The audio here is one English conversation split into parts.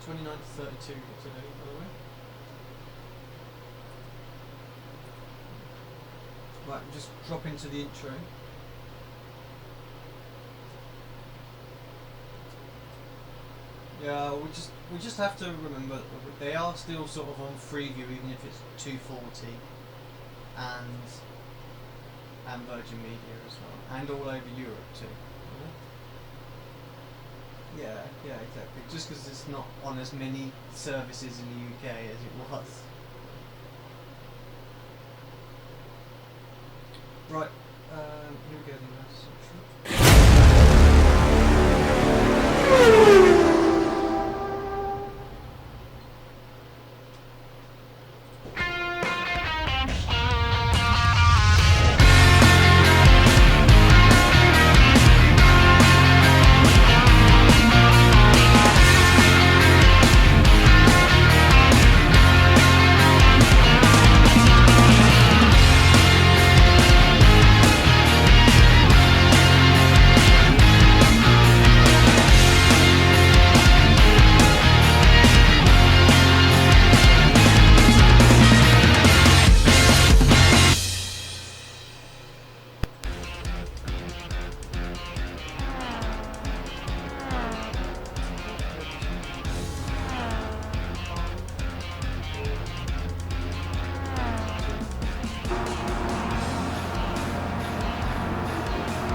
29 to 32 today, by the way. Right, we'll just drop into the intro. Yeah, we just have to remember that they are still sort of on Freeview, even if it's 240, and Virgin Media as well, and all over Europe too. Yeah, exactly. Just because it's not on as many services in the UK as it was. Right, here we go then.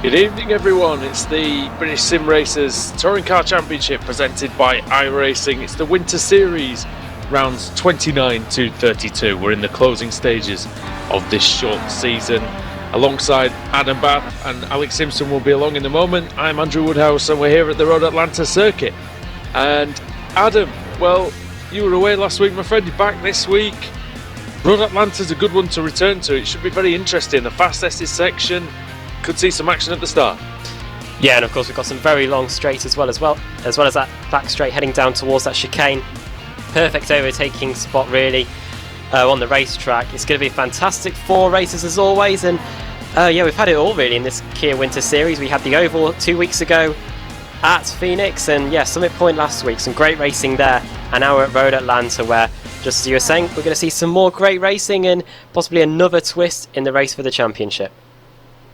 Good evening everyone, it's the British Sim Racers Touring Car Championship presented by iRacing. It's the Winter Series, rounds 29 to 32. We're in the closing stages of this short season. Alongside Adam Bath and Alex Simpson will be along in a moment. I'm Andrew Woodhouse and we're here at the Road Atlanta circuit. And Adam, well, you were away last week, my friend, you're back this week. Road Atlanta's a good one to return to. It should be very interesting. The fast S's section could see some action at the start. Yeah, and of course we've got some very long straights as well as that back straight heading down towards that chicane. Perfect overtaking spot really on the racetrack. It's going to be fantastic 4 races as always, and yeah, we've had it all really in this Kia Winter Series. We had the Oval 2 weeks ago at Phoenix, and yeah, Summit Point last week. Some great racing there, and now we're at Road Atlanta where, just as you were saying, we're going to see some more great racing and possibly another twist in the race for the championship.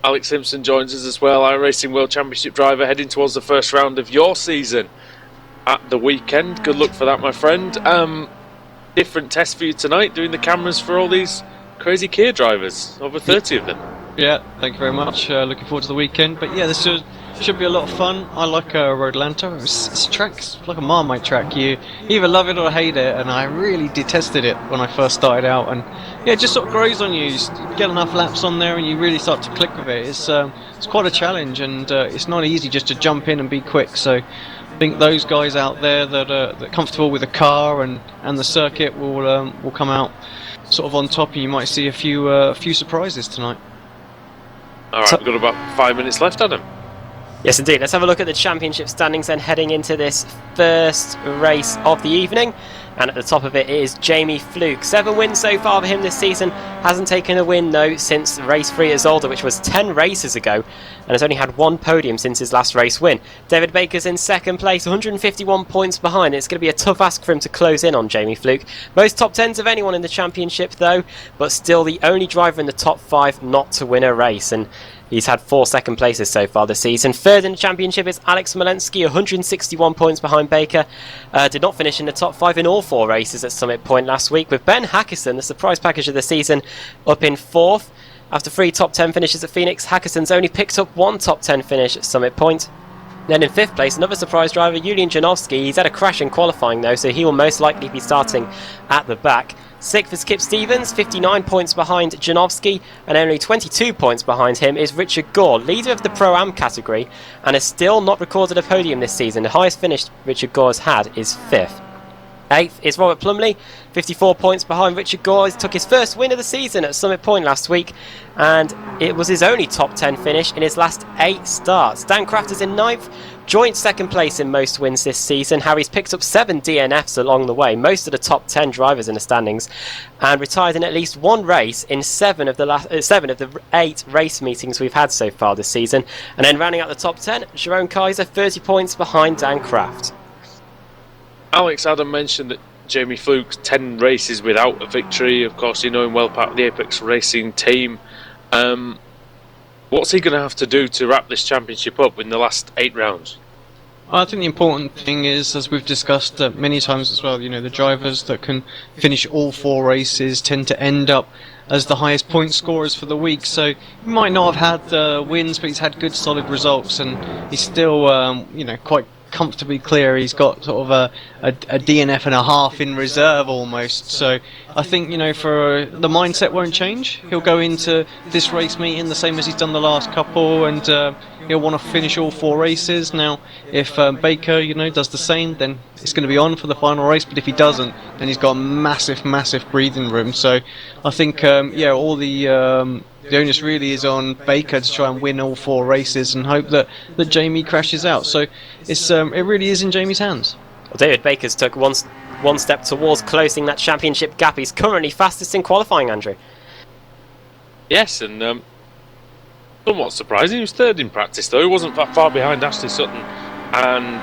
Alex Simpson joins us as well, iRacing World Championship driver, heading towards the first round of your season at the weekend. Good luck for that, my friend. Different test for you tonight, doing the cameras for all these crazy Kia drivers, over 30 of them. Yeah, thank you very much. Looking forward to the weekend. But yeah, this should be a lot of fun. I like Road Atlanta. It's a track, it's like a Marmite track. You either love it or hate it, and I really detested it when I first started out. And yeah, it just sort of grows on you. You get enough laps on there, and you really start to click with it. It's quite a challenge, and it's not easy just to jump in and be quick. So I think those guys out there that are comfortable with the car and the circuit will come out sort of on top, and you might see a few surprises tonight. All right, we've got about 5 minutes left, Adam. Yes, indeed. Let's have a look at the championship standings then, heading into this first race of the evening. And at the top of it is Jamie Fluke. 7 wins so far for him this season. Hasn't taken a win, though, since race 3 at Zolder, which was 10 races ago. And has only had 1 podium since his last race win. David Baker's in second place, 151 points behind. It's going to be a tough ask for him to close in on Jamie Fluke. Most top 10s of anyone in the championship, though. But still the only driver in the top 5 not to win a race. And he's had 4 second places so far this season. Third in the championship is Alex Smolensky, 161 points behind Baker. Did not finish in the top 5 in all 4 races at Summit Point last week, with Ben Hackison, the surprise package of the season, up in 4th. After 3 top 10 finishes at Phoenix, Hackison's only picked up 1 top 10 finish at Summit Point. Then in 5th place, another surprise driver, Julian Janowski. He's had a crash in qualifying though, so he will most likely be starting at the back. 6th is Kip Stevens, 59 points behind Janowski, and only 22 points behind him is Richard Gore, leader of the Pro-Am category, and has still not recorded a podium this season. The highest finish Richard Gore has had is 5th. 8th is Robert Plumley, 54 points behind Richard Gore. He took his first win of the season at Summit Point last week, and it was his only top 10 finish in his last 8 starts. Dan Craft is in 9th, joint second place in most wins this season. Harry's picked up 7 DNFs along the way, most of the top 10 drivers in the standings, and retired in at least 1 race in 7 of the 8 race meetings we've had so far this season. And then rounding out the top 10, Jerome Kaiser, 30 points behind Dan Craft. Alex, Adam mentioned that Jamie Fluke's 10 races without a victory. Of course, you know him well, part of the Apex Racing team. What's he going to have to do to wrap this championship up in the last 8 rounds? I think the important thing is, as we've discussed many times as well, the drivers that can finish all 4 races tend to end up as the highest point scorers for the week. So he might not have had wins, but he's had good solid results, and he's still quite comfortably clear. He's got sort of a DNF and a half in reserve almost. So I think for the mindset won't change. He'll go into this race meeting the same as he's done the last couple, and he'll want to finish all 4 races. Now if Baker does the same, then it's going to be on for the final race, but if he doesn't, then he's got massive breathing room. So I think all the onus really is on Baker to try and win all 4 races and hope that Jamie crashes out. So it really is in Jamie's hands. Well, David Baker's took one step towards closing that championship gap. He's currently fastest in qualifying, Andrew. Yes, and somewhat surprising. He was 3rd in practice, though. He wasn't that far behind Ashley Sutton and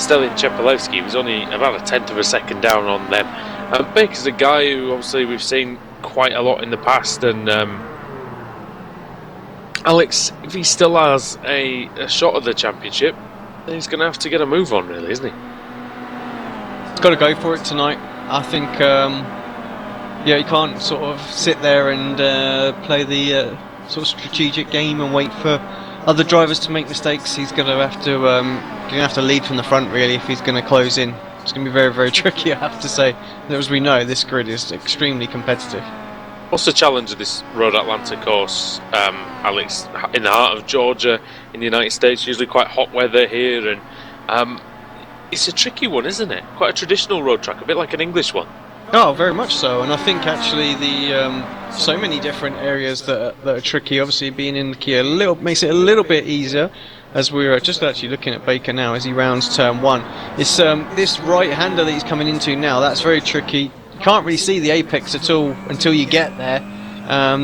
Stelin Chepelevsky. He was only about a 10th of a second down on them. Baker's a guy who obviously we've seen quite a lot in the past, and Alex, if he still has a shot at the championship, then he's going to have to get a move on, really, isn't he? He's got to go for it tonight. I think, he can't sort of sit there and play the sort of strategic game and wait for other drivers to make mistakes. He's going to have to lead from the front, really, if he's going to close in. It's going to be very, very tricky, I have to say. As we know, this grid is extremely competitive. What's the challenge of this Road Atlanta course, Alex? In the heart of Georgia, in the United States, usually quite hot weather here, and it's a tricky one, isn't it? Quite a traditional road track, a bit like an English one. Oh, very much so. And I think actually the so many different areas that are tricky. Obviously, being in the Kia makes it a little bit easier. As we're just actually looking at Baker now as he rounds turn 1, it's this right-hander that he's coming into now. That's very tricky. You can't really see the apex at all until you get there.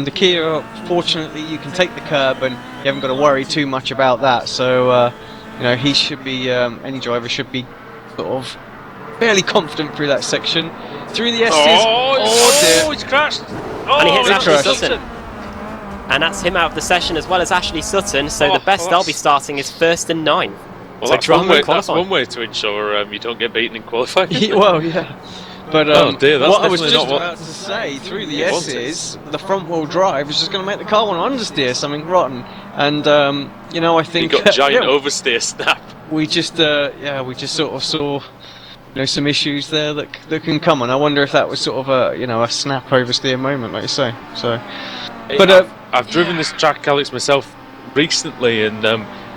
The Kia, fortunately, you can take the curb and you haven't got to worry too much about that. So he should be, any driver should be sort of fairly confident through that section. Through the S's. He's crashed. And he hits Ashley crashed. Sutton. And that's him out of the session as well as Ashley Sutton. So the best they'll be starting is 1st and 9th. Well, so that's one way to ensure you don't get beaten in qualifying. Well, yeah. But dear, that's what I was just not about to say, through the S's, the front-wheel drive is just going to make the car want to understeer something rotten. And I think you got giant oversteer snap. We just sort of saw some issues there that can come, and I wonder if that was sort of a snap oversteer moment, like you say. So, but I've driven this track, Alex, myself recently, and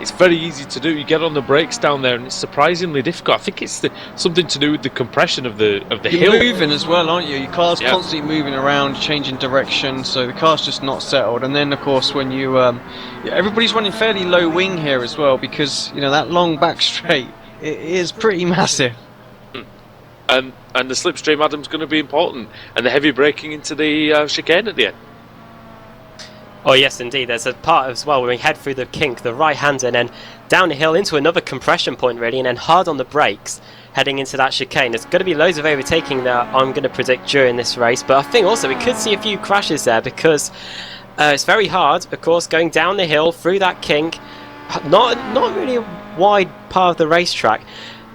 it's very easy to do. You get on the brakes down there, and it's surprisingly difficult. I think it's something to do with the compression of the hill. You're moving as well, aren't you? Your car's constantly moving around, changing direction, so the car's just not settled. And then, of course, when you everybody's running fairly low wing here as well, because that long back straight it is pretty massive. And the slipstream, Adam's going to be important, and the heavy braking into the chicane at the end. Oh yes, indeed. There's a part as well where we head through the kink, the right hand, and then down the hill into another compression point, really, and then hard on the brakes, heading into that chicane. There's going to be loads of overtaking there, I'm going to predict, during this race. But I think also we could see a few crashes there because it's very hard, of course, going down the hill through that kink. Not really a wide part of the racetrack.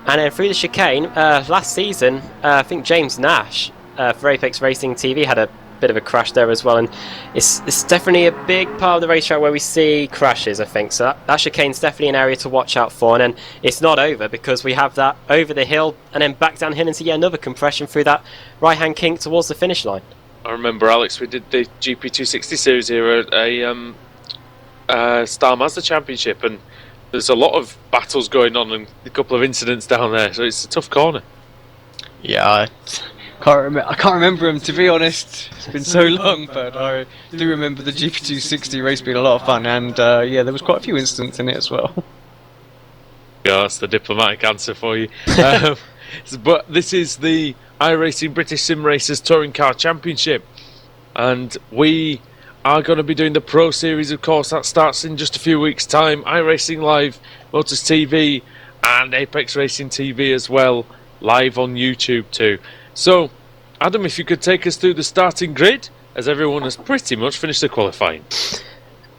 And then through the chicane, last season, I think James Nash for Apex Racing TV had a bit of a crash there as well, and it's definitely a big part of the racetrack where we see crashes, I think. So that chicane's definitely an area to watch out for, and then it's not over because we have that over the hill and then back downhill into yet another compression through that right-hand kink towards the finish line. I remember, Alex, we did the GP260 series here at a Star Mazda Championship, and there's a lot of battles going on and a couple of incidents down there, so it's a tough corner. Yeah, I can't remember him, to be honest. It's been so long, but I do remember the GP260 race being a lot of fun, and there was quite a few incidents in it as well. Yeah, that's the diplomatic answer for you. But this is the iRacing British Sim Racers Touring Car Championship, and we are going to be doing the Pro Series, of course. That starts in just a few weeks' time. iRacing Live, Motors TV, and Apex Racing TV as well live on YouTube too. So, Adam, if you could take us through the starting grid, as everyone has pretty much finished the qualifying.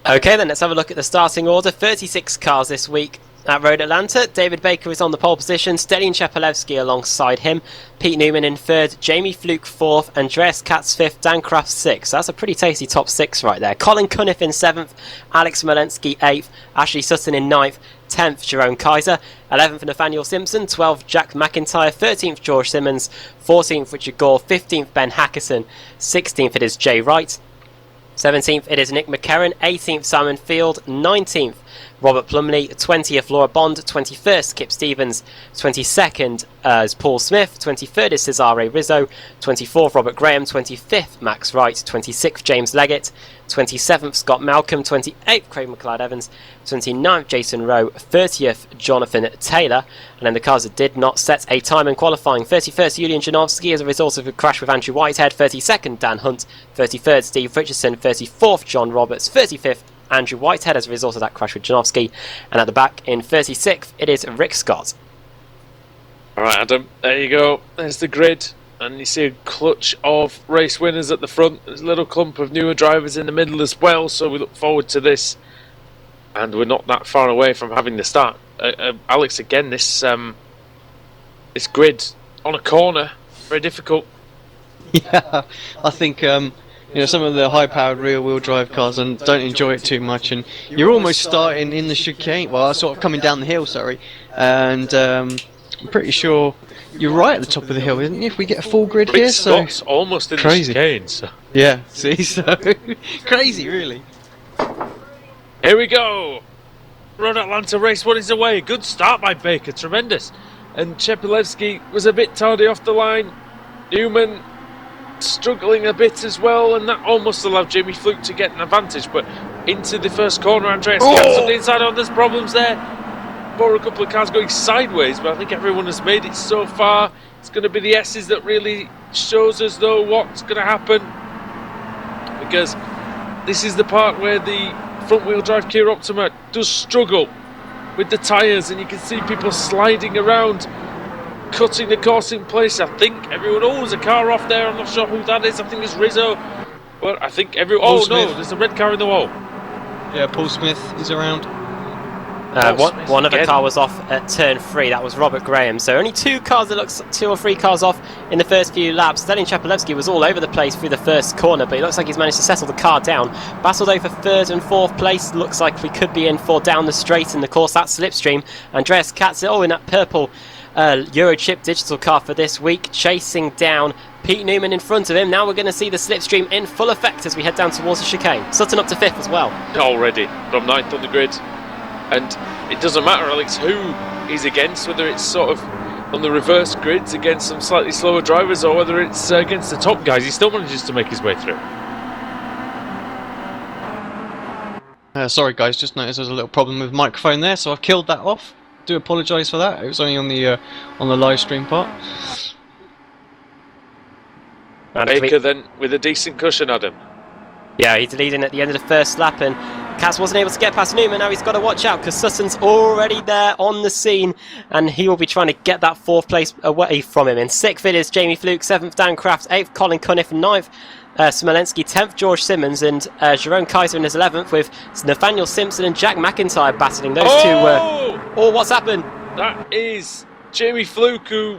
Okay, then let's have a look at the starting order. 36 cars this week at Road Atlanta. David Baker is on the pole position, Stelian Chepelevsky alongside him, Pete Newman in third, Jamie Fluke fourth, Andreas Katz fifth, Dan Kraft sixth. That's a pretty tasty top six right there. Colin Cunniff in seventh, Alex Smolensky eighth, Ashley Sutton in ninth, 10th Jerome Kaiser, 11th Nathaniel Simpson, 12th Jack McIntyre, 13th George Simmons, 14th Richard Gore, 15th Ben Hackerson, 16th it is Jay Wright, 17th it is Nick McCarran, 18th Simon Field, 19th Robert Plumley, 20th Laura Bond, 21st Kip Stevens, 22nd is Paul Smith, 23rd is Cesare Rizzo, 24th Robert Graham, 25th Max Wright, 26th James Leggett, 27th Scott Malcolm, 28th Craig McLeod Evans, 29th Jason Rowe, 30th Jonathan Taylor, and then the cars that did not set a time in qualifying. 31st Julian Janowski as a result of a crash with Andrew Whitehead, 32nd Dan Hunt, 33rd Steve Richardson, 34th John Roberts, 35th Andrew Whitehead as a result of that crash with Janowski, and at the back in 36th it is Rick Scott. Alright Adam, there you go, there's the grid, and you see a clutch of race winners at the front. There's a little clump of newer drivers in the middle as well, so we look forward to this, and we're not that far away from having the start. Alex, again, this grid on a corner, very difficult. Yeah, I think some of the high-powered rear-wheel drive cars and don't enjoy it too much, and you're almost starting in the chicane. Well, sort of coming down the hill, sorry, and I'm pretty sure you're right at the top of the hill, isn't you? If we get a full grid here, so Scott's almost in crazy. the chicane. So. Yeah, see, so crazy, really. Here we go. Road Atlanta race 1 is away. Good start by Baker, tremendous. And Chepelevsky was a bit tardy off the line. Newman struggling a bit as well, and that almost allowed Jamie Fluke to get an advantage. But into the first corner, Andreas Katz on the inside. Oh, there's problems there. For a couple of cars going sideways, but I think everyone has made it so far. It's going to be the S's that really shows us though what's going to happen, because this is the part where the front wheel drive Kia Optima does struggle with the tyres, and you can see people sliding around, cutting the course in place. I think everyone, there's a car off there, I'm not sure who that is. I think it's Rizzo, but I think everyone, there's a red car in the wall. Yeah, Paul Smith is around. One other car was off at turn 3, that was Robert Graham. So only two or three cars off in the first few laps. Stelian Chepelevsky was all over the place through the first corner, but it looks like he's managed to settle the car down. Battled over 3rd and 4th place. Looks like we could be in for down the straight in the course. That slipstream. Andreas Katz, in that purple Eurochip digital car for this week, chasing down Pete Newman in front of him. Now we're going to see the slipstream in full effect as we head down towards the chicane. Sutton up to 5th as well. Already from 9th on the grid. And it doesn't matter, Alex, who he's against, whether it's sort of on the reverse grids against some slightly slower drivers or whether it's against the top guys. He still manages to make his way through. Sorry guys, just noticed there's a little problem with the microphone there, so I've killed that off. Do apologise for that. It was only on the live stream part. Baker then with a decent cushion, Adam. Yeah, he's leading at the end of the first lap, and Katz wasn't able to get past Newman. Now he's got to watch out because Sutton's already there on the scene, and he will be trying to get that 4th place away from him. In 6th it is Jamie Fluke, 7th Dan Kraft, 8th Colin Cunniff, 9th Smolensky, 10th George Simmons, and Jerome Kaiser in his 11th, with Nathaniel Simpson and Jack McIntyre battling. Those two what's happened? That is Jamie Fluke, who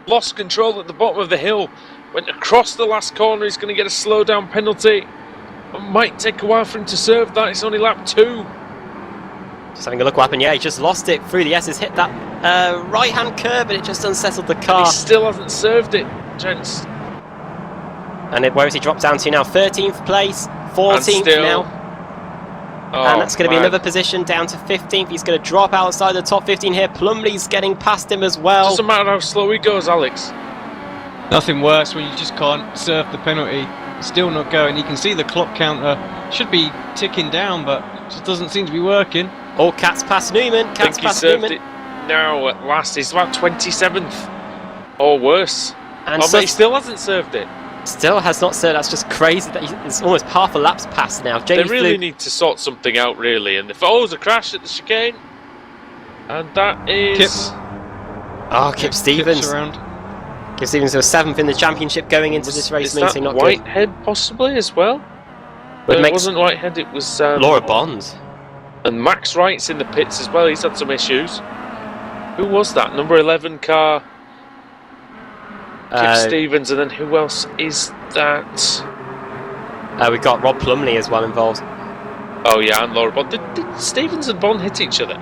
lost control at the bottom of the hill, went across the last corner. He's going to get a slow down penalty. It might take a while for him to serve that. It's only lap 2. Just having a look what happened. Yeah, he just lost it through the S's, hit that right-hand curve, and it just unsettled the car. And he still hasn't served it, gents. And where has he dropped down to now? 13th place, 14th now. And that's going to be another position down to 15th. He's going to drop outside the top 15 here. Plumley's getting past him as well. Doesn't matter how slow he goes, Alex. Nothing worse when you just can't serve the penalty. Still not going. You can see the clock counter should be ticking down, but just doesn't seem to be working. Oh, Katz past Newman. Katz past Newman. It now at last. He's about 27th or worse. And but he still hasn't served it. Still has not served. That's just crazy. That it's almost half a lap's past now. They really need to sort something out, really. And if there's a crash at the chicane, and that is Oh, Kip Stevens. Around. Kip Stevens was 7th in the championship going into this race, Is that meeting not Whitehead possibly as well? Would It make wasn't Whitehead, it was good. Laura Bond. And Max Wright's in the pits as well, he's had some issues. Who was that? Number 11 car? Kip Stevens, and then who else is that? We've got Rob Plumley as well involved. Oh yeah, and Laura Bond. Did Stevens and Bond hit each other?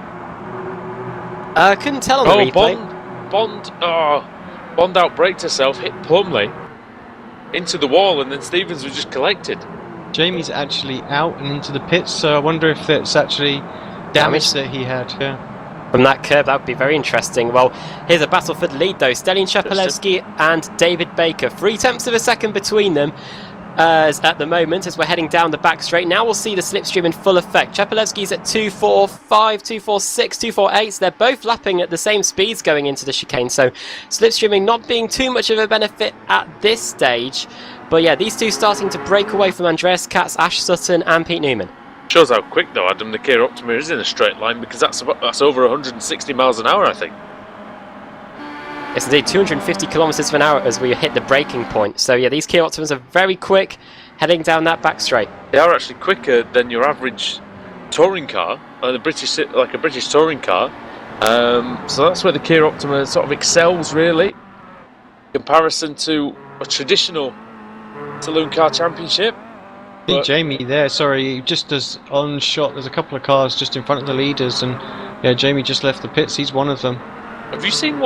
Couldn't tell on the replay. Bond outbraked herself, hit Plumley into the wall, and then Stevens was just collected. Jamie's actually out and into the pits, so I wonder if it's actually damage that he had. Yeah. From that curve, that would be very interesting. Well, here's a battle for the lead though. Stelian Chepelewski and David Baker. 0.3 of a second between them at the moment as we're heading down the back straight. Now we'll see the slipstream in full effect. Chepelewski's at 2.45, 2.46, 2.48. So they're both lapping at the same speeds going into the chicane. So slipstreaming not being too much of a benefit at this stage. But yeah, these two starting to break away from Andreas Katz, Ash Sutton and Pete Newman. Shows how quick though Adam the Kia Optima is in a straight line, because that's over 160 miles an hour, I think. Yes, indeed, 250 kilometres an hour as we hit the braking point. So yeah, these Kia Optimas are very quick heading down that back straight. They are actually quicker than your average touring car, like a British touring car. So that's where the Kia Optima sort of excels, really, in comparison to a traditional saloon car championship. See Jamie there, sorry, just as on shot, there's a couple of cars just in front of the leaders, and yeah, Jamie just left the pits, he's one of them. Have you seen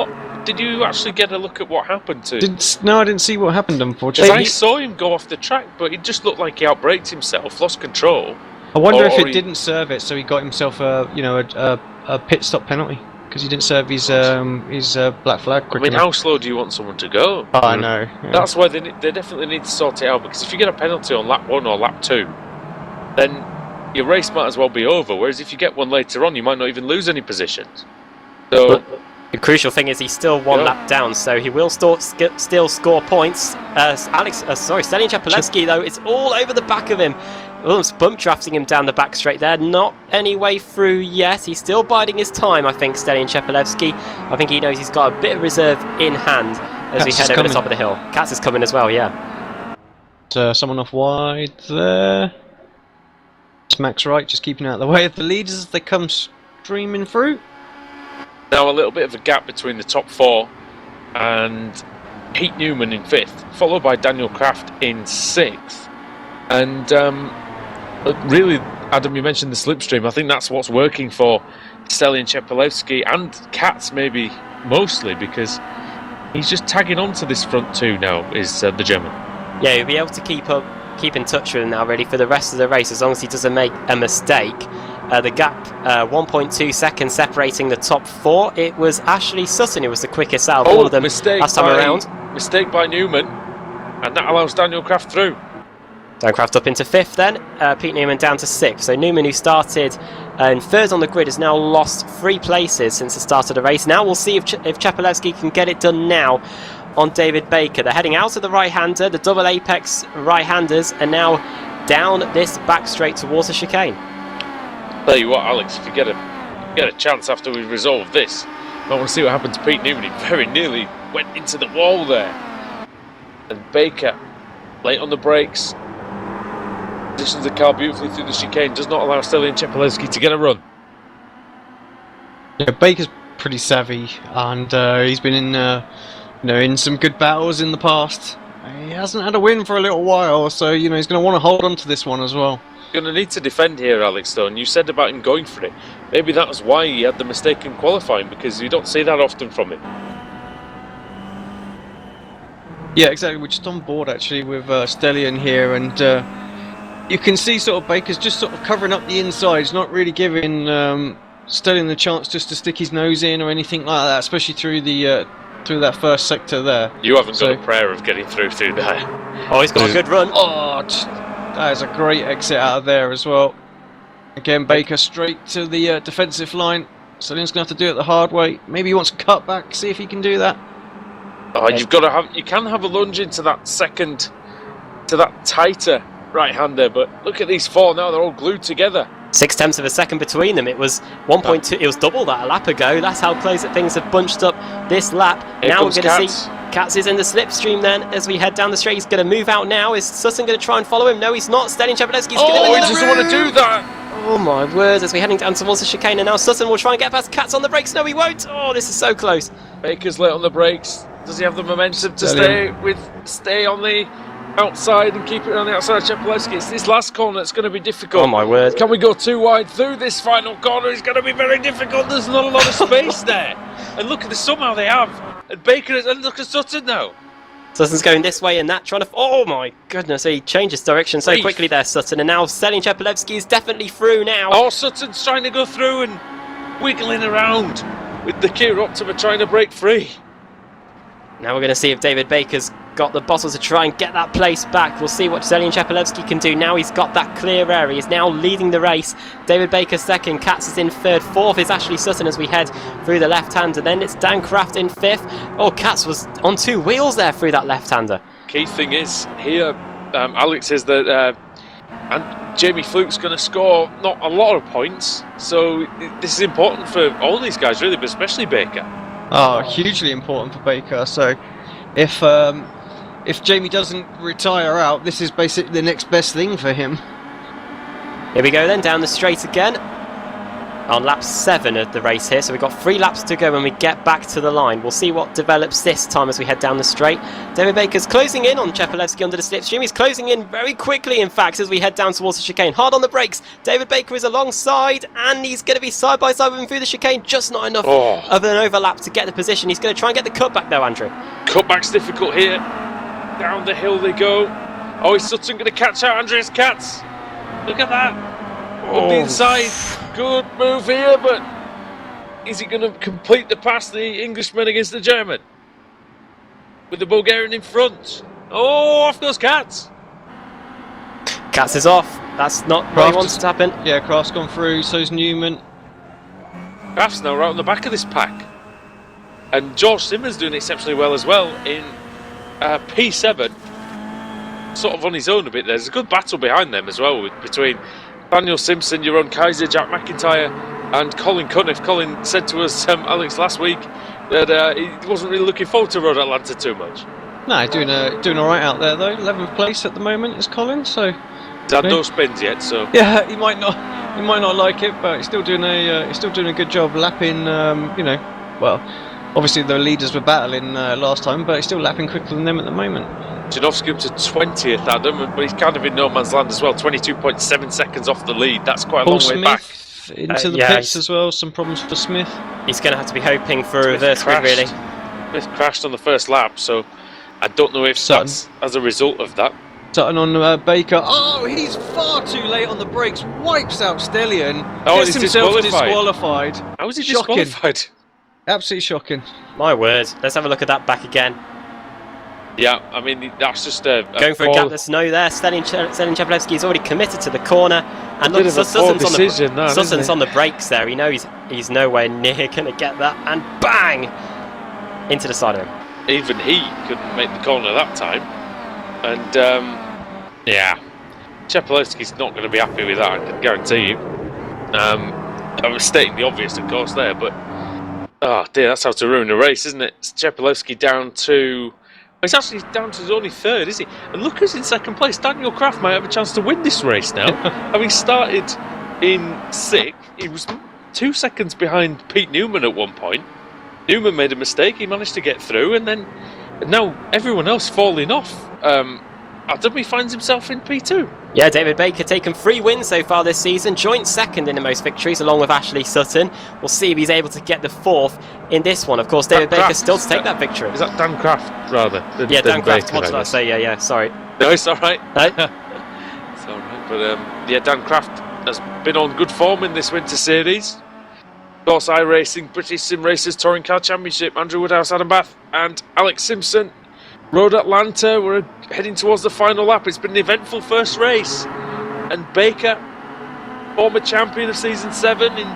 did you actually get a look at what happened to No, I didn't see what happened, unfortunately. I saw him go off the track, but it just looked like he outbraked himself, lost control. I wonder if it didn't serve it, so he got himself a pit stop penalty, because he didn't serve his black flag quick enough. How slow do you want someone to go? Oh, I know. Yeah. That's why they definitely need to sort it out, because if you get a penalty on lap 1 or lap 2, then your race might as well be over, whereas if you get one later on, you might not even lose any positions. So the crucial thing is he's still one lap down, so he will still score points. Stelian Chepelewski though, it's all over the back of him. Almost bump drafting him down the back straight there. Not any way through yet. He's still biding his time, I think, Stelian Chepelewski. I think he knows he's got a bit of reserve in hand as we head over the top of the hill. Katz is coming as well, yeah. Someone off wide there. It's Max Wright just keeping out of the way of the leaders as they come streaming through. Now a little bit of a gap between the top 4 and Pete Newman in 5th, followed by Daniel Kraft in 6th. And really, Adam, you mentioned the slipstream. I think that's what's working for Stelian Chepelewski and Katz maybe mostly, because he's just tagging on to this front 2 now, is the German. Yeah, he'll be able to keep in touch with him now really for the rest of the race as long as he doesn't make a mistake. The gap, 1.2 seconds separating the top 4. It was Ashley Sutton who was the quickest out of all of them last time around. Mistake by Newman, and that allows Daniel Kraft through. Dan Kraft up into 5th then, Pete Newman down to 6th. So Newman, who started in 3rd on the grid, has now lost 3 places since the start of the race. Now we'll see if Chepelewski can get it done now on David Baker. They're heading out of the right-hander, the double apex right-handers, and now down this back straight towards the chicane. Tell you what, Alex, if you get a chance after we resolve this, I want to see what happened to Pete Newman. He very nearly went into the wall there. And Baker, late on the brakes, positions the car beautifully through the chicane, does not allow Stelian Chepelewski to get a run. Yeah, Baker's pretty savvy, and he's been in some good battles in the past. He hasn't had a win for a little while, so he's going to want to hold on to this one as well. Going to need to defend here, Alex, though, and you said about him going for it. Maybe that was why he had the mistake in qualifying, because you don't see that often from him. Yeah, exactly. We're just on board actually with Stelian here, and you can see sort of Baker's just sort of covering up the insides, not really giving Stelian the chance just to stick his nose in or anything like that, especially through that first sector there. You haven't got a prayer of getting through there. Oh, he's got a good run. Oh, that is a great exit out of there as well. Again, Baker straight to the defensive line. Stelian's going to have to do it the hard way. Maybe he wants to cut back, see if he can do that. Oh, you can have a lunge into that second, to that tighter right-hander, but look at these 4 now, they're all glued together. 6/10 of a second between them. It was 1.2. It was double that a lap ago. That's how close that things have bunched up this lap. Here now we're comes going to Katz. see Katz is in the slipstream then as we head down the straight. He's going to move out now. Is Sutton going to try and follow him? No, he's not. Stalin Chepelevsky's going to Oh, he doesn't want to do that. Oh my word, as we're heading down towards the chicane, and now Sutton will try and get past Katz on the brakes. No, he won't. Oh, this is so close. Baker's late on the brakes. Does he have the momentum to stay on the outside and keep it on the outside of Chepelevsky? It's this last corner that's going to be difficult. Oh my word. Can we go too wide through this final corner? It's going to be very difficult. There's not a lot of space there. And look at this, somehow they have. And Baker, and look at Sutton now. Sutton's going this way and that, trying to... Oh my goodness, he changes direction so quickly there, Sutton. And now Stalin Chepelevsky is definitely through now. Oh, Sutton's trying to go through and wiggling around with the Kia Optima trying to break free. Now we're going to see if David Baker's got the bottle to try and get that place back. We'll see what Stalin Chepelevsky can do. Now he's got that clear area. He's now leading the race. David Baker second. Katz is in third. Fourth is Ashley Sutton as we head through the left-hander. Then it's Dan Kraft in fifth. Oh, Katz was on two wheels there through that left-hander. Key thing is here, Alex, says that and Jamie Fluke's going to score not a lot of points. So this is important for all these guys, really, but especially Baker. Oh, hugely important for Baker. So if Jamie doesn't retire out, this is basically the next best thing for him. Here we go then, down the straight again. On lap 7 of the race here, so we've got 3 laps to go when we get back to the line. We'll see what develops this time as we head down the straight. David Baker's closing in on Chepelevsky under the slipstream. He's closing in very quickly, in fact, as we head down towards the chicane. Hard on the brakes. David Baker is alongside, and he's going to be side by side with him through the chicane. Just not enough of an overlap to get the position. He's going to try and get the cutback though, Andrew. Cutback's difficult here. Down the hill they go. Oh, is Sutton going to catch out Andreas Katz? Look at that. On the inside. Good move here, but is he going to complete the pass, the Englishman against the German? With the Bulgarian in front. Oh, off goes Katz. Katz is off. That's not what he wants to happen. Yeah, Kraft's gone through, so's Newman. Kraft's now right on the back of this pack. And George Simmons doing exceptionally well as well in P7. Sort of on his own a bit. There's a good battle behind them as well between Daniel Simpson, Jeroen Kaiser, Jack McIntyre and Colin Cunniff. Colin said to us, Alex, last week that he wasn't really looking forward to Road Atlanta too much. No, doing all right out there though. 11th place at the moment is Colin, so He's had no spins yet, so yeah, he might not like it, but he's still doing a good job lapping. Well, obviously the leaders were battling last time, but he's still lapping quicker than them at the moment. Janowski up to 20th, Adam, but he's kind of in no man's land as well. 22.7 seconds off the lead. That's quite a long way back. Into the pits as well. Some problems for Smith. He's going to have to be hoping for a reverse grid, really. Smith crashed on the first lap, so I don't know if that's as a result of that. Sutton on Baker. Oh, he's far too late on the brakes. Wipes out Stellion. Oh, Gets himself disqualified. How was he Shocking. disqualified? Absolutely shocking. My word. Let's have a look at that back again. Yeah, I mean, that's just a going for a gap of snow there. Stalin Chepelevsky is already committed to the corner. And look, Sutton's on the brakes there. He knows he's nowhere near going to get that. And bang! Into the side of him. Even he couldn't make the corner that time. And, yeah. Chepelevsky's not going to be happy with that, I can guarantee you. I was stating the obvious, of course, there, but... Oh, dear, that's how to ruin a race, isn't it? It's Chepelevsky down to... He's actually down to only third, is he? And look who's in second place. Daniel Kraft might have a chance to win this race now. Having started in 6th, he was 2 seconds behind Pete Newman at one point. Newman made a mistake, he managed to get through, and then now everyone else falling off. Adam, he finds himself in P2. Yeah, David Baker taken 3 wins so far this season, joint second in the most victories along with Ashley Sutton. We'll see if he's able to get the 4th in this one. Of course, David Baker still to take that victory. Is that Dan Kraft, rather? Yeah, Dan Kraft. What did I say? Yeah, sorry. No, it's alright. No? It's alright. But yeah, Dan Kraft has been on good form in this Winter Series. Of course, iRacing, British Sim Racers Touring Car Championship, Andrew Woodhouse, Adam Bath and Alex Simpson. Road Atlanta, we're heading towards the final lap. It's been an eventful first race. And Baker, former champion of Season 7 in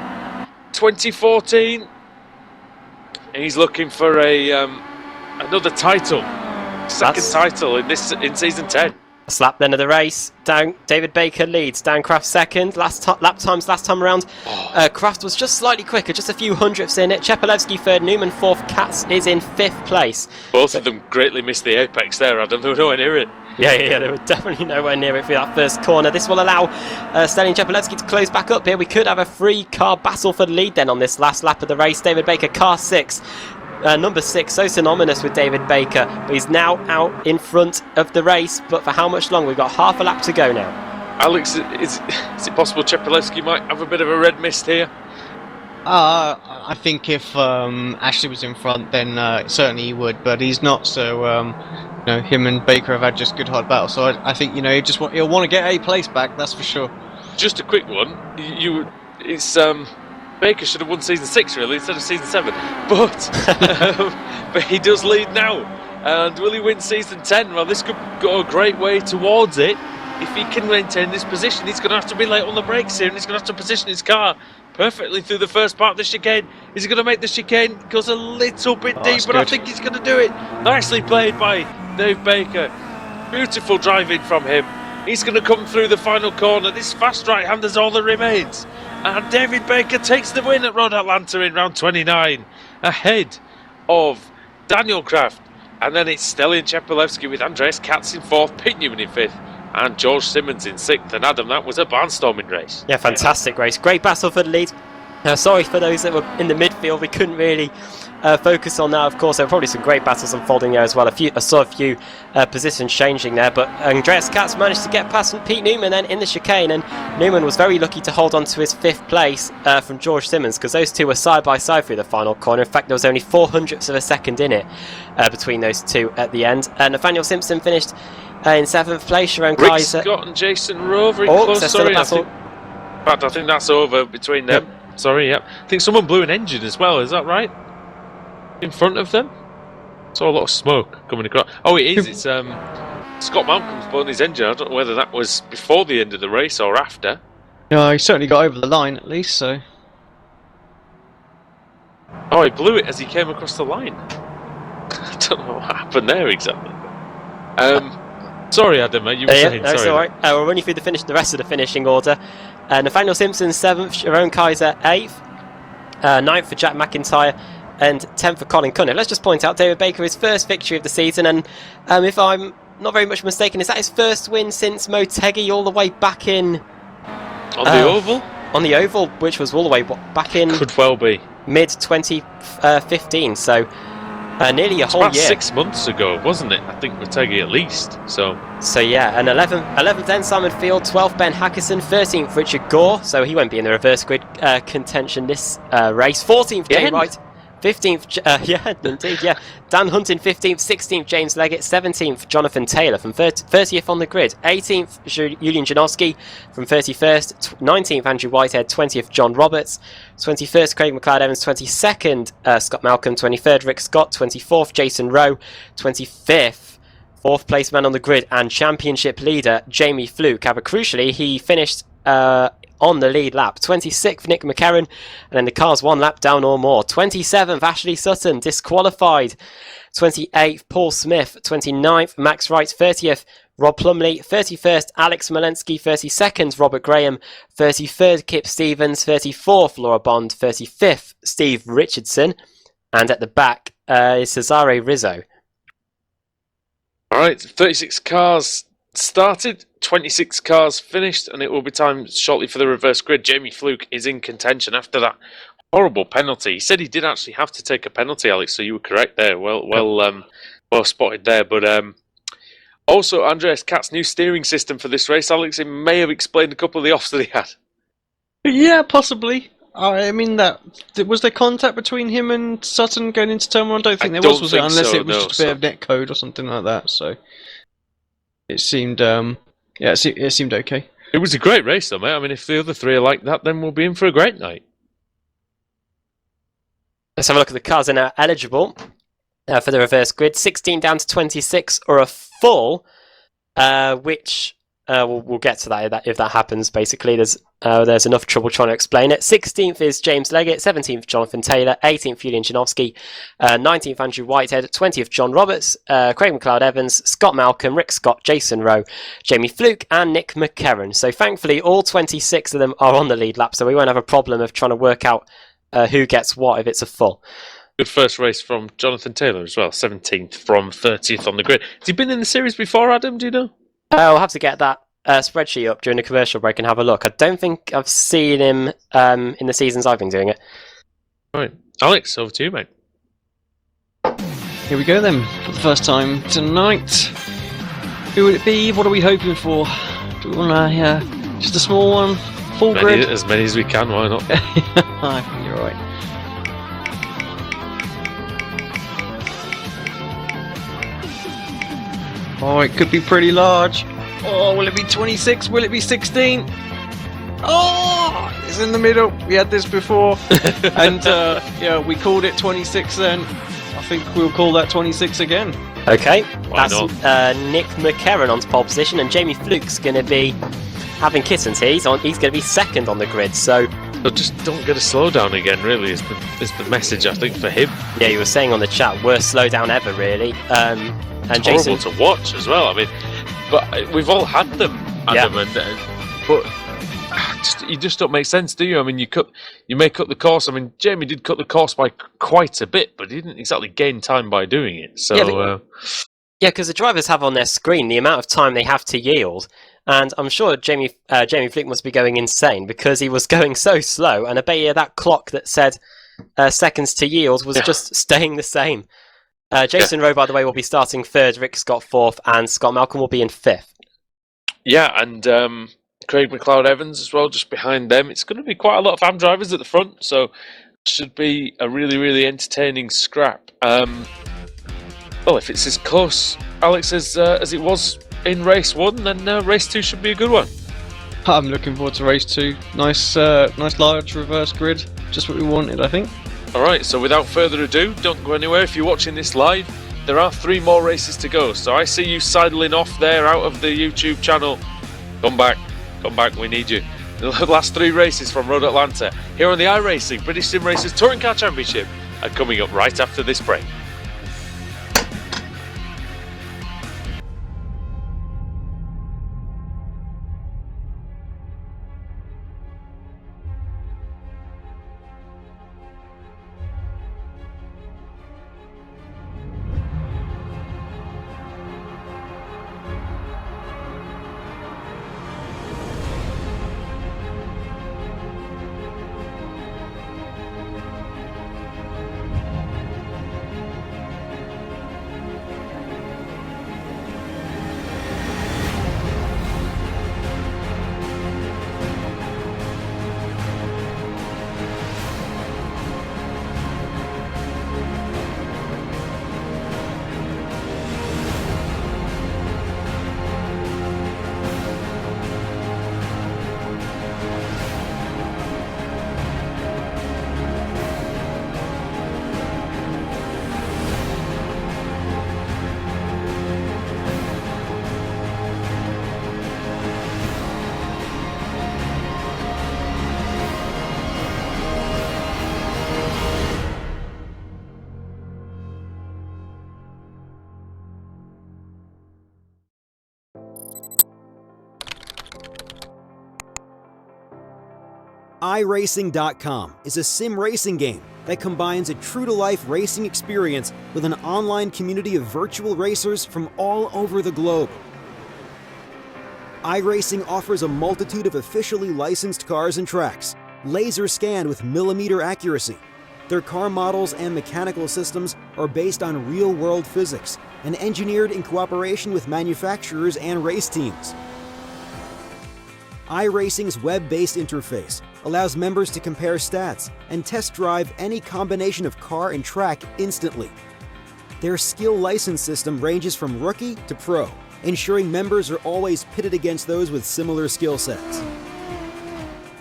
2014. And he's looking for another title. Second title in Season 10. Slap then of the race. Down, David Baker leads. Downcraft second. Lap times last time around. Kraft was just slightly quicker, just a few hundredths in it. Chepelevsky third, Newman fourth. Katz is in fifth place. Both of them greatly missed the apex there, Adam. They were nowhere near it. Yeah, they were definitely nowhere near it for that first corner. This will allow Stanley Chepelevsky to close back up here. We could have a 3-car battle for the lead then on this last lap of the race. David Baker, car 6. Number 6, so synonymous with David Baker, but he's now out in front of the race. But for how much longer? We've got half a lap to go now. Alex, is it possible Chepelevsky might have a bit of a red mist here? I think if Ashley was in front, then certainly he would, but he's not. So him and Baker have had just good hard battle. So I think he'll want to get a place back. That's for sure. Just a quick one. Baker should have won season 6 really instead of season 7, but he does lead now. And will he win season 10? Well, this could go a great way towards it. If he can maintain this position, he's going to have to be late on the brakes here, and he's going to have to position his car perfectly through the first part of the chicane. Is he going to make the chicane? Goes a little bit deep, but good. I think he's going to do it. Nicely played by Dave Baker. Beautiful driving from him. He's going to come through the final corner. This fast right-hand is all that remains. And David Baker takes the win at Road Atlanta in round 29, ahead of Daniel Kraft. And then it's Stelian Chepelevsky with Andreas Katz in 4th, Pete Newman in 5th, and George Simmons in 6th. And Adam, that was a barnstorming race. Yeah, fantastic race. Great battle for the lead. Sorry for those that were in the midfield. We couldn't really focus on that. Of course, there were probably some great battles unfolding there as well. I saw a few positions changing there, but Andreas Katz managed to get past Pete Newman then in the chicane, and Newman was very lucky to hold on to his 5th place from George Simmons, because those two were side by side through the final corner. In fact, there was only 400ths of a second in it between those two at the end. Nathaniel Simpson finished in 7th place. Sharon Rick Kaiser, Scott and Jason Rowe very close. Sorry, I think that's over between them. Yep. Sorry, yep. I think someone blew an engine as well, is that right? In front of them? Saw a lot of smoke coming across. Oh, it is. It's Scott Malcolm's blown his engine. I don't know whether that was before the end of the race or after. No, he certainly got over the line at least, so... Oh, he blew it as he came across the line. I don't know what happened there exactly. Sorry, Adam, you were saying. No, it's alright. We'll run you through the rest of the finishing order. Nathaniel Simpson 7th, Sharon Kaiser 8th, 9th for Jack McIntyre, and 10th for Colin Cunningham. Let's just point out David Baker, his first victory of the season, and if I'm not very much mistaken, is that his first win since Motegi all the way back in... On the Oval? On the Oval, which was all the way back in... Could well be. Mid-2015, so nearly a whole year. 6 months ago, wasn't it? I think Motegi at least, so yeah, and 11th then Simon Field, 12th Ben Hackerson, 13th Richard Gore, so he won't be in the reverse grid contention this race. 14th Jay Wright, 15th, Dan Hunt in 15th, 16th James Leggett, 17th Jonathan Taylor from 30th on the grid, 18th Julian Janowski from 31st, 19th Andrew Whitehead, 20th John Roberts, 21st Craig McLeod-Evans, 22nd Scott Malcolm, 23rd Rick Scott, 24th Jason Rowe, 25th 4th place man on the grid and championship leader Jamie Fluke. However, crucially, he finished on the lead lap. 26th Nick McCarran, and then the car's 1 lap down or more. 27th Ashley Sutton, disqualified. 28th Paul Smith, 29th Max Wright, 30th Rob Plumley, 31st Alex Malensky, 32nd Robert Graham, 33rd Kip Stevens, 34th Laura Bond, 35th Steve Richardson, and at the back is Cesare Rizzo. Alright, 36 cars started, 26 cars finished, and it will be time shortly for the reverse grid. Jamie Fluke is in contention after that horrible penalty. He said he did actually have to take a penalty, Alex, so you were correct there. Well spotted there. But also, Andreas Katz's new steering system for this race, Alex, it may have explained a couple of the offs that he had. Yeah, possibly. I mean, was there contact between him and Sutton going into turn 1? I don't think there was it? Unless it was just a bit of net code or something like that. So it seemed, it seemed okay. It was a great race, though, mate. I mean, if the other three are like that, then we'll be in for a great night. Let's have a look at the cars that are eligible for the reverse grid. 16 down to 26 or a full, which We'll get to that if that happens. Basically, there's enough trouble trying to explain it. 16th is James Leggett, 17th Jonathan Taylor, 18th Julian Janowski, 19th Andrew Whitehead, 20th John Roberts, Craig McLeod-Evans, Scott Malcolm, Rick Scott, Jason Rowe, Jamie Fluke, and Nick McKerran. So thankfully, all 26 of them are on the lead lap, so we won't have a problem of trying to work out who gets what if it's a full. Good first race from Jonathan Taylor as well, 17th from 30th on the grid. Has he been in the series before, Adam? Do you know? I'll have to get that spreadsheet up during the commercial break and have a look. I don't think I've seen him in the seasons I've been doing it. Right. Alex, over to you, mate. Here we go then, for the first time tonight. Who would it be? What are we hoping for? Do we want just a small one? Full grid? As many as we can, why not? I think you're right. Oh, it could be pretty large. Oh, will it be 26? Will it be 16? Oh, it's in the middle. We had this before. And we called it 26 then. I think we'll call that 26 again. Okay, Why that's not? Nick McKerran on pole position, and Jamie Fluke's going to be having kittens here. He's going to be second on the grid, so... Just don't get a slowdown again, really, is the message, I think, for him. Yeah, you were saying on the chat, worst slowdown ever, really. And it's horrible to watch as well. I mean, but we've all had them, Adam, but you just don't make sense, do you? I mean, you may cut the course. I mean, Jamie did cut the course by quite a bit, but he didn't exactly gain time by doing it. So because the drivers have on their screen the amount of time they have to yield, and I'm sure Jamie Fluke must be going insane because he was going so slow, and I bet you that clock that said seconds to yield was just staying the same. Jason Rowe, by the way, will be starting third, Rick Scott fourth, and Scott Malcolm will be in fifth. Yeah, and Craig McLeod-Evans as well, just behind them. It's going to be quite a lot of AM drivers at the front, so it should be a really, really entertaining scrap. Well, if it's as close, Alex, as it was in race 1, then race 2 should be a good one. I'm looking forward to race 2. Nice large reverse grid. Just what we wanted, I think. Alright, so without further ado, don't go anywhere. If you're watching this live, there are 3 more races to go. So I see you sidling off there out of the YouTube channel. Come back, we need you. The last 3 races from Road Atlanta here on the iRacing British Sim Racers Touring Car Championship are coming up right after this break. iRacing.com is a sim racing game that combines a true-to-life racing experience with an online community of virtual racers from all over the globe. iRacing offers a multitude of officially licensed cars and tracks, laser scanned with millimeter accuracy. Their car models and mechanical systems are based on real-world physics and engineered in cooperation with manufacturers and race teams. iRacing's web-based interface allows members to compare stats and test drive any combination of car and track instantly. Their skill license system ranges from rookie to pro, ensuring members are always pitted against those with similar skill sets.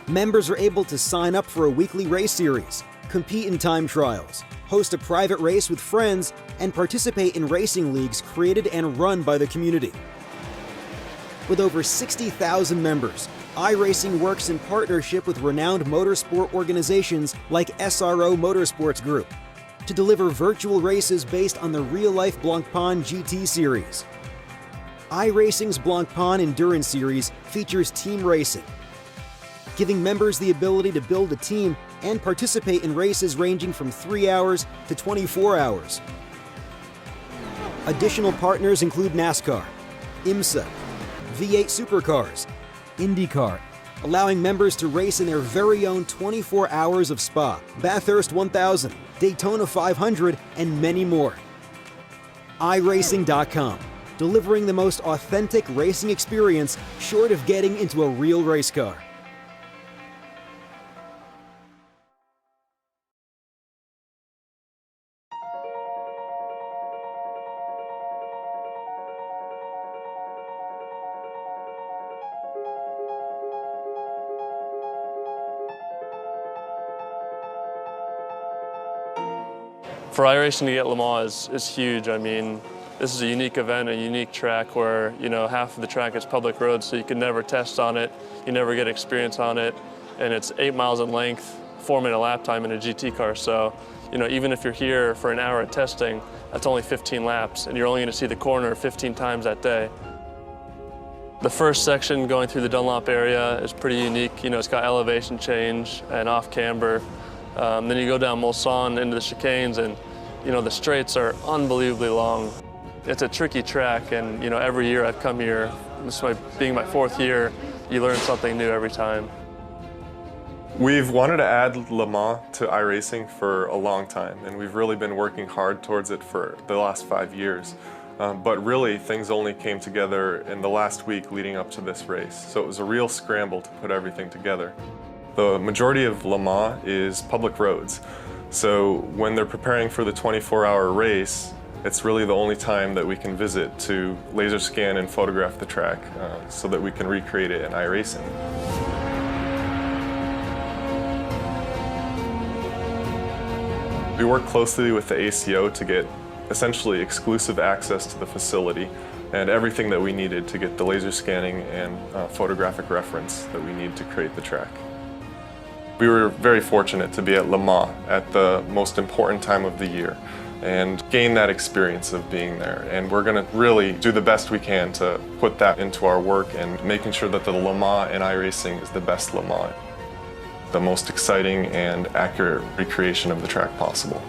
Members are able to sign up for a weekly race series, compete in time trials, host a private race with friends, and participate in racing leagues created and run by the community. With over 60,000 members, iRacing works in partnership with renowned motorsport organizations like SRO Motorsports Group to deliver virtual races based on the real-life Blancpain GT Series. iRacing's Blancpain Endurance Series features team racing, giving members the ability to build a team and participate in races ranging from 3 hours to 24 hours. Additional partners include NASCAR, IMSA, V8 Supercars, IndyCar, allowing members to race in their very own 24 hours of Spa, Bathurst 1000, Daytona 500, and many more. iRacing.com, delivering the most authentic racing experience short of getting into a real race car. For iRacing to get Le Mans is huge. I mean, this is a unique event, a unique track where, you know, half of the track is public road, so you can never test on it, you never get experience on it, and it's 8 miles in length, 4-minute lap time in a GT car. So, you know, even if you're here for an hour of testing, that's only 15 laps, and you're only going to see the corner 15 times that day. The first section going through the Dunlop area is pretty unique. You know, it's got elevation change and off camber. Then you go down Mulsanne into the chicanes, and you know the straights are unbelievably long. It's a tricky track, and you know every year I've come here, being my 4th year, you learn something new every time. We've wanted to add Le Mans to iRacing for a long time, and we've really been working hard towards it for the last 5 years. But really, things only came together in the last week leading up to this race, so it was a real scramble to put everything together. The majority of Le Mans is public roads, so when they're preparing for the 24-hour race, it's really the only time that we can visit to laser scan and photograph the track so that we can recreate it in iRacing. We work closely with the ACO to get essentially exclusive access to the facility and everything that we needed to get the laser scanning and photographic reference that we need to create the track. We were very fortunate to be at Le Mans at the most important time of the year and gain that experience of being there. And we're going to really do the best we can to put that into our work and making sure that the Le Mans in iRacing is the best Le Mans, the most exciting and accurate recreation of the track possible.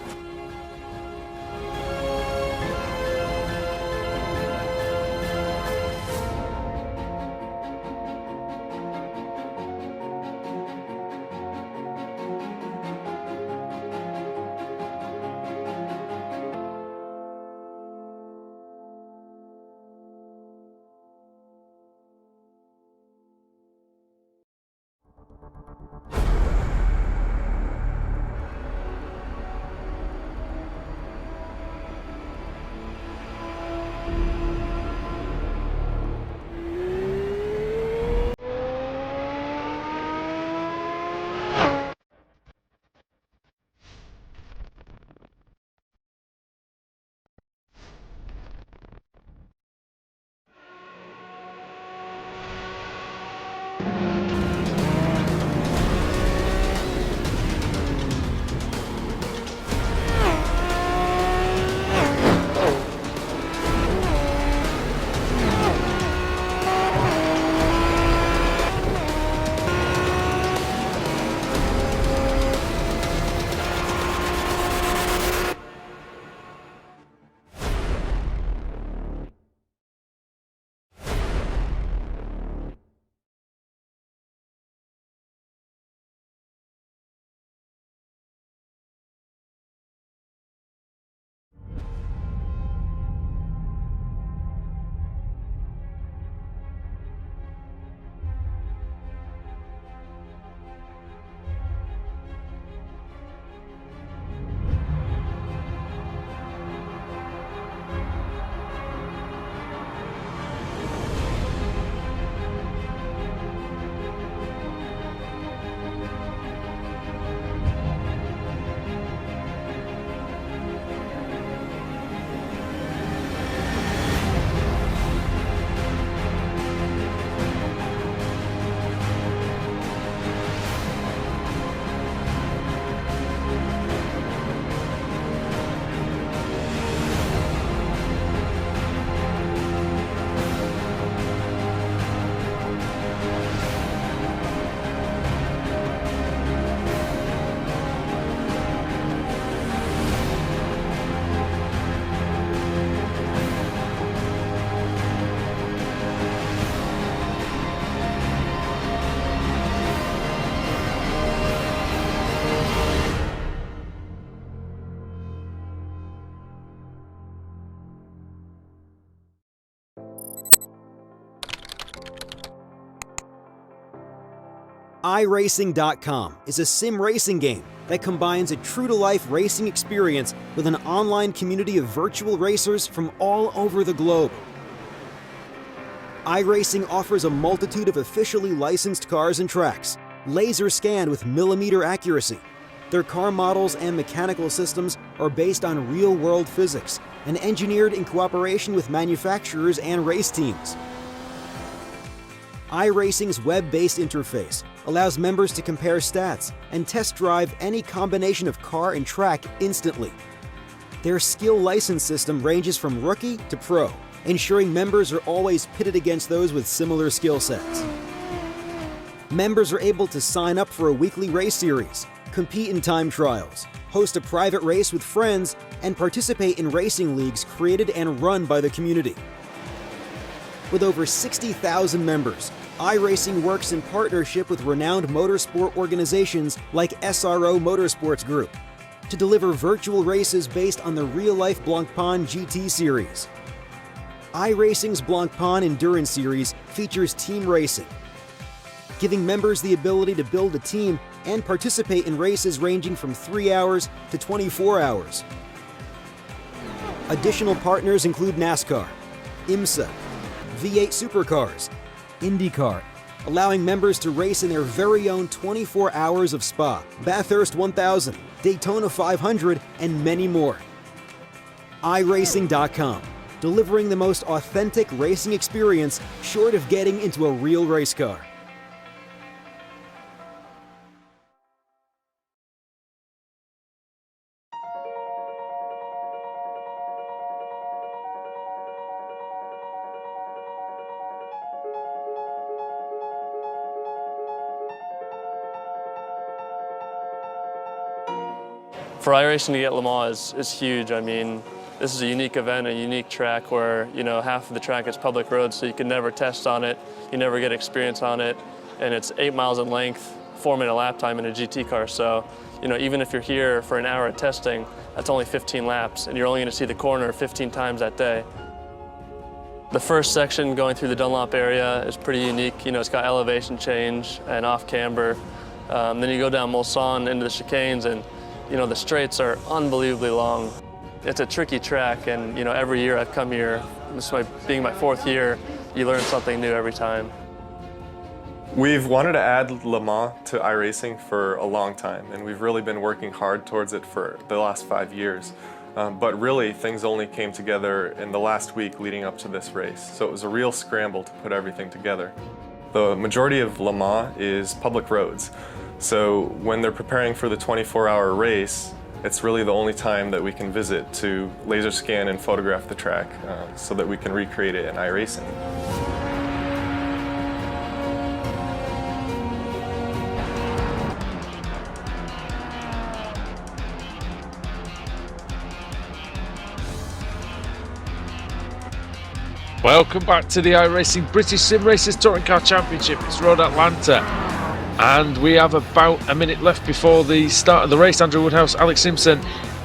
iRacing.com is a sim racing game that combines a true-to-life racing experience with an online community of virtual racers from all over the globe. iRacing offers a multitude of officially licensed cars and tracks, laser scanned with millimeter accuracy. Their car models and mechanical systems are based on real-world physics and engineered in cooperation with manufacturers and race teams. iRacing's web-based interface allows members to compare stats and test drive any combination of car and track instantly. Their skill license system ranges from rookie to pro, ensuring members are always pitted against those with similar skill sets. Members are able to sign up for a weekly race series, compete in time trials, host a private race with friends, and participate in racing leagues created and run by the community. With over 60,000 members, iRacing works in partnership with renowned motorsport organizations like SRO Motorsports Group to deliver virtual races based on the real-life Blancpain GT series. iRacing's Blancpain Endurance Series features team racing, giving members the ability to build a team and participate in races ranging from 3 hours to 24 hours. Additional partners include NASCAR, IMSA, V8 Supercars, IndyCar, allowing members to race in their very own 24 hours of Spa, Bathurst 1000, Daytona 500, and many more. iRacing.com, delivering the most authentic racing experience short of getting into a real race car. For iRacing to get Le Mans is huge. I mean, this is a unique event, a unique track where, half of the track is public roads, so you can never test on it, you never get experience on it, and it's 8 miles in length, 4-minute lap time in a GT car. So, even if you're here for an hour of testing, that's only 15 laps, and you're only going to see the corner 15 times that day. The first section going through the Dunlop area is pretty unique. It's got elevation change and off camber. Then you go down Mulsanne into the chicanes, and the straights are unbelievably long. It's a tricky track, and every year I've come here, this being my 4th year, you learn something new every time. We've wanted to add Le Mans to iRacing for a long time, and we've really been working hard towards it for the last 5 years. But really, things only came together in the last week leading up to this race, so it was a real scramble to put everything together. The majority of Le Mans is public roads. So when they're preparing for the 24-hour race, it's really the only time that we can visit to laser scan and photograph the track so that we can recreate it in iRacing. Welcome back to the iRacing British Sim Racers Touring Car Championship. It's Road Atlanta. And we have about a minute left before the start of the race. Andrew Woodhouse, Alex Simpson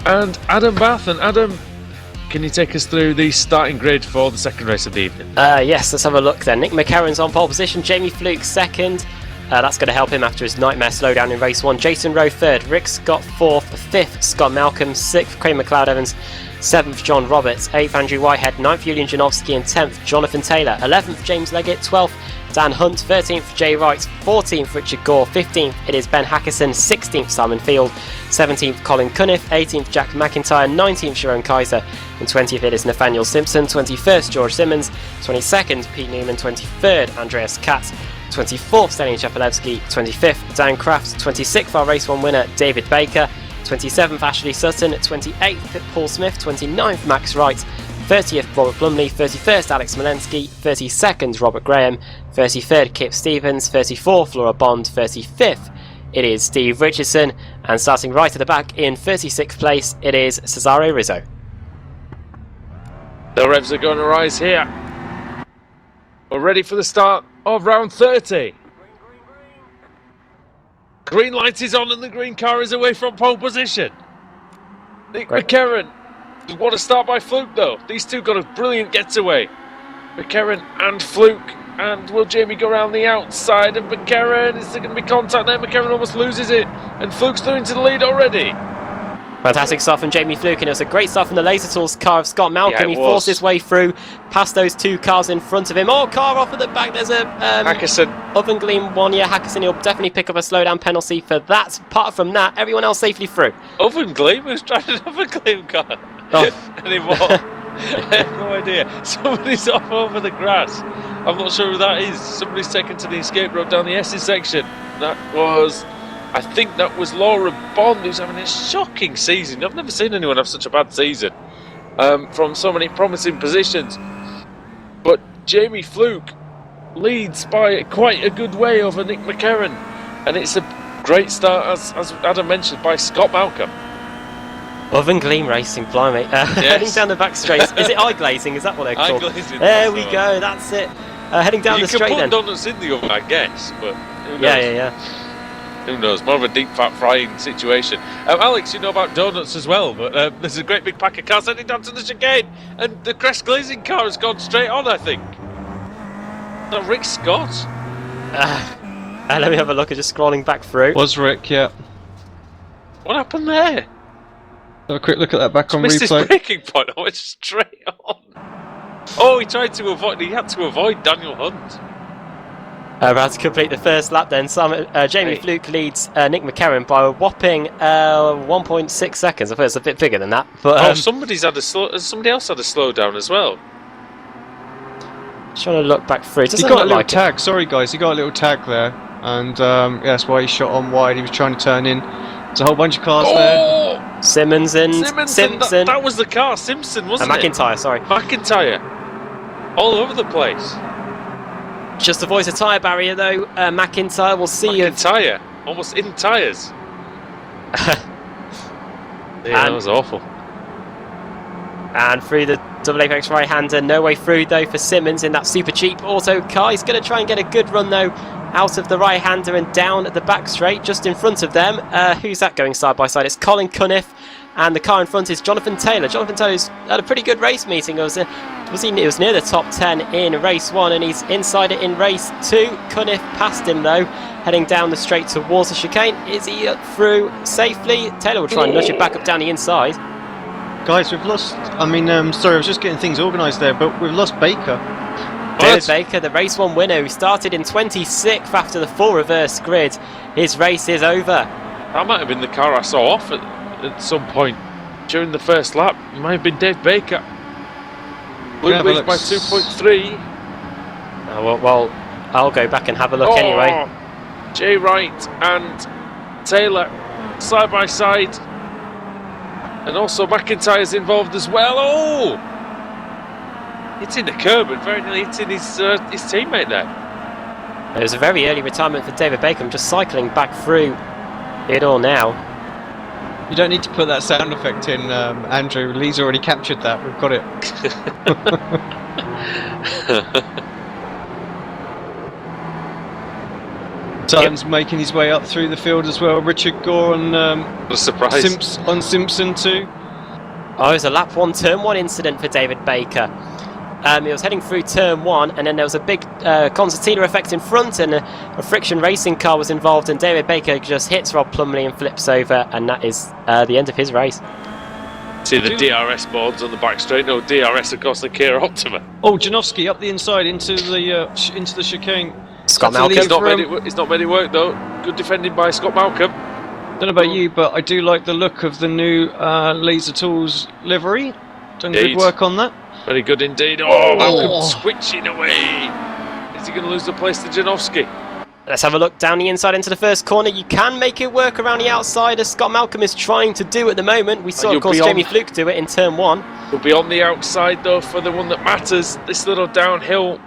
and Adam Bath. And Adam, can you take us through the starting grid for the second race of the evening? Yes, let's have a look then. Nick McCarron's on pole position, Jamie Fluke second. That's going to help him after his nightmare slowdown in race 1. Jason Rowe third, Rick Scott fourth, fifth Scott Malcolm, sixth Craig McLeod-Evans, 7th John Roberts, 8th Andrew Whitehead, 9th Julian Janowski and 10th Jonathan Taylor, 11th James Leggett, 12th Dan Hunt, 13th Jay Wright, 14th Richard Gore, 15th it is Ben Hackerson, 16th Simon Field, 17th Colin Cunniff, 18th Jack McIntyre, 19th Sharon Kaiser and 20th it is Nathaniel Simpson, 21st George Simmons, 22nd Pete Newman, 23rd Andreas Katz, 24th Stanley Chapelewski, 25th Dan Kraft, 26th our race 1 winner David Baker, 27th Ashley Sutton, 28th Paul Smith, 29th Max Wright, 30th Robert Plumley, 31st Alex Malensky, 32nd Robert Graham, 33rd Kip Stevens, 34th Laura Bond, 35th it is Steve Richardson, and starting right at the back in 36th place it is Cesare Rizzo. The revs are going to rise here. We're ready for the start of round 30. Green light is on and the green car is away from pole position. Nick McCarron, what a start by Fluke though. These two got a brilliant getaway. McCarron and Fluke and will Jamie go around the outside of McCarron? Is there going to be contact there? McCarron almost loses it, and Fluke's through into the lead already. Fantastic start from Jamie Fluke, and it was a great start from the Laser Tools car of Scott Malcolm. Yeah, he forced his way through past those two cars in front of him. Oh, car off at the back. There's a Hackerson. Oven Gleam one. Yeah, Hackerson, he'll definitely pick up a slowdown penalty for that. Apart from that, everyone else safely through. Oven Gleam? Who's driving an Oven Gleam car? Oh. Anymore? I have no idea. Somebody's off over the grass. I'm not sure who that is. Somebody's taken to the escape road down the Essex section. I think that was Laura Bond, who's having a shocking season. I've never seen anyone have such a bad season from so many promising positions. But Jamie Fluke leads by quite a good way over Nick McCarron. And it's a great start, as Adam mentioned, by Scott Malcolm. Oven Gleam Racing, blimey. Heading down the back straight. Is it eye glazing? Is that what they're called? There we go, that's it. Heading down the straight then. You can put donuts in the oven, I guess, but who knows? Yeah. Who knows? More of a deep fat frying situation. Alex, you know about donuts as well, but there's a great big pack of cars heading down to the chicane, and the crest glazing car has gone straight on, I think. Is that Rick Scott? Let me have a look. I'm just scrolling back through. Was Rick, yeah. What happened there? Have a quick look at that back on missed replay. His braking point. I went straight on. Oh, he had to avoid Daniel Hunt. About to complete the first lap then. Jamie Fluke leads Nick McCarron by a whopping 1.6 seconds. I thought it was a bit bigger than that. But somebody else had a slowdown as well. Just trying to look back through. He got a little tag. Sorry guys, he got a little tag there, and that's why he shot on wide. He was trying to turn in. There's a whole bunch of cars there. Simmons and Simpson. That was the car, Simpson, wasn't it? McIntyre, sorry. McIntyre. All over the place. Just avoids a tyre barrier though. McIntyre will see you. McIntyre, almost in tyres. That was awful. And through the double apex right-hander, no way through though for Simmons in that super cheap auto car. He's going to try and get a good run though out of the right-hander and down at the back straight, just in front of them. Who's that going side by side? It's Colin Cunniff, and the car in front is Jonathan Taylor. Jonathan Taylor's had a pretty good race meeting. It was near the top 10 in race 1, and he's inside it in race 2. Cunniff passed him though, heading down the straight towards the chicane. Is he through safely? Taylor will try and nudge it back up down the inside. Guys, we've lost. Sorry, I was just getting things organised there, but we've lost Baker. David Baker, the race 1 winner, who started in 26th after the full reverse grid. His race is over. That might have been the car I saw off at some point during the first lap. It might have been Dave Baker. Ludwig by 2.3. Well, I'll go back and have a look anyway. Jay Wright and Taylor side by side. And also McIntyre's involved as well. Oh! Hitting the curb and very nearly hitting his teammate there. It was a very early retirement for David Baker. I'm just cycling back through it all now. You don't need to put that sound effect in, Andrew. Lee's already captured that. We've got it. Sutton's making his way up through the field as well. Richard Gore on what a surprise. on Simpson too. Oh, it was a lap 1, turn 1 incident for David Baker. He was heading through turn 1, and then there was a big concertina effect in front, and a friction racing car was involved, and David Baker just hits Rob Plumley and flips over, and that is the end of his race. See the DRS boards on the back straight. No DRS, of course, the Kia Optima. Oh, Janowski up the inside into the chicane. Scott Malcolm. He's not made it work though. Good defending by Scott Malcolm. Don't know about you, but I do like the look of the new Laser Tools livery. Done good work on that. Very good indeed. Oh, Malcolm switching away. Is he going to lose the place to Janowski? Let's have a look down the inside into the first corner. You can make it work around the outside, as Scott Malcolm is trying to do at the moment. We saw, of course, Jamie Fluke do it in turn 1. He'll be on the outside though for the one that matters. This little downhill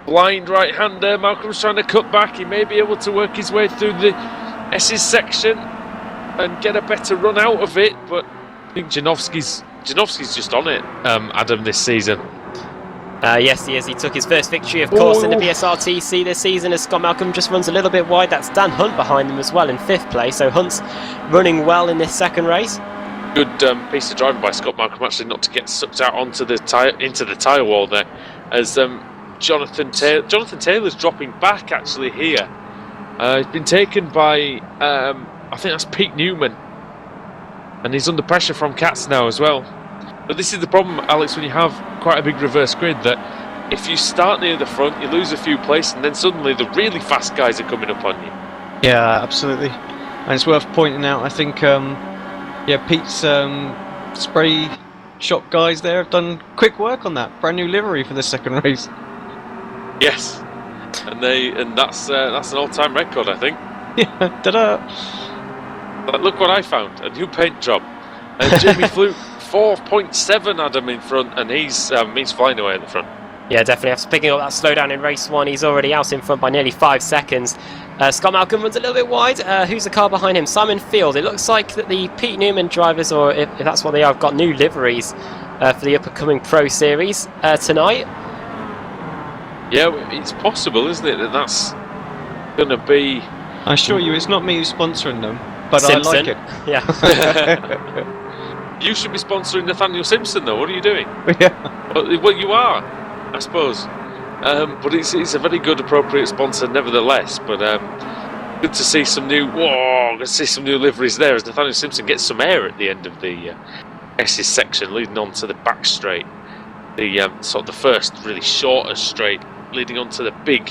blind right-hander. Malcolm's trying to cut back. He may be able to work his way through the S's section and get a better run out of it, but I think Janowski's just on it, Adam, this season. Yes, he is. He took his first victory, of course, in the BSR TC this season, as Scott Malcolm just runs a little bit wide. That's Dan Hunt behind him as well in 5th place, so Hunt's running well in this second race. Good piece of driving by Scott Malcolm, actually, not to get sucked out onto the into the tyre wall there, as Jonathan Taylor. Jonathan Taylor's dropping back actually here. He's been taken by, I think that's Pete Newman. And he's under pressure from Katz now as well. But this is the problem, Alex, when you have quite a big reverse grid, that if you start near the front, you lose a few places, and then suddenly the really fast guys are coming up on you. Yeah, absolutely. And it's worth pointing out, I think, Pete's spray shop guys there have done quick work on that. Brand new livery for the second race. Yes. And that's an all-time record, I think. Yeah, ta-da! But look what I found, a new paint job. And Jamie Fluke, 4.7 Adam in front, and he's flying away at the front. Yeah, definitely. After picking up that slowdown in race 1, he's already out in front by nearly 5 seconds. Scott Malcolm runs a little bit wide. Who's the car behind him? Simon Field. It looks like that the Pete Newman drivers, or if that's what they are, have got new liveries for the upcoming Pro Series tonight. Yeah, it's possible, isn't it, that's going to be... I assure you, it's not me who's sponsoring them, but Simpson. I like it. Yeah. You should be sponsoring Nathaniel Simpson, though. What are you doing? Yeah. Well, you are, I suppose. But it's a very good, appropriate sponsor, nevertheless. But good to see some new. Whoa! Good to see some new liveries there as Nathaniel Simpson gets some air at the end of the S's section, leading on to the back straight. The sort of the first really shorter straight, leading on to the big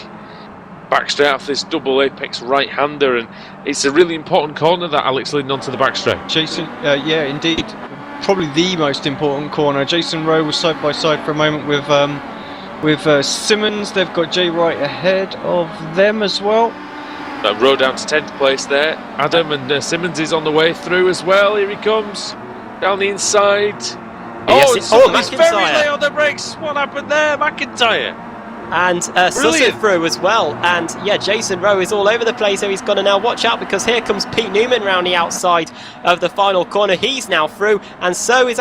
back straight after this double apex right-hander, and it's a really important corner that Alex leading on to the back straight. Jason, yeah, indeed, probably the most important corner. Jason Rowe was side by side for a moment with Simmons. They've got Jay Wright ahead of them as well. Rowe down to 10th place there. Adam and Simmons is on the way through as well. Here he comes down the inside. Yes, Somebody's very McIntyre. late on the brakes. What happened there? McIntyre. And Sutton through as well. And yeah, Jason Rowe is all over the place, so he's got to now watch out, because here comes Pete Newman round the outside of the final corner. He's now through, and so is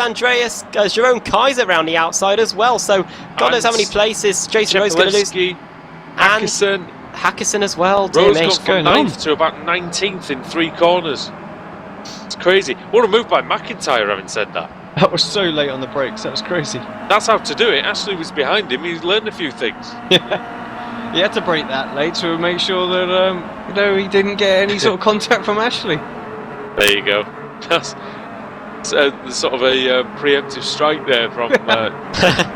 Jerome Kaiser round the outside as well. So God knows how many places Jason Rowe's going to lose. Hackerson. Hackerson as well. Rowe's gone from 9th to about 19th in 3 corners. It's crazy. What a move by McIntyre, having said that. That was so late on the brakes. That was crazy. That's how to do it. Ashley was behind him. He's learned a few things. Yeah, he had to brake that late to make sure that he didn't get any sort of contact from Ashley. There you go. That's sort of a preemptive strike there from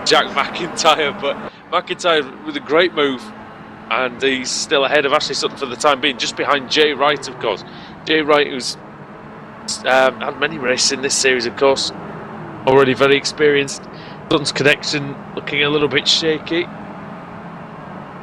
Jack McIntyre. But McIntyre with a great move, and he's still ahead of Ashley Sutton for the time being, just behind Jay Wright, of course. Jay Wright, who's had many races in this series, of course. Already very experienced. Sutton's connection looking a little bit shaky.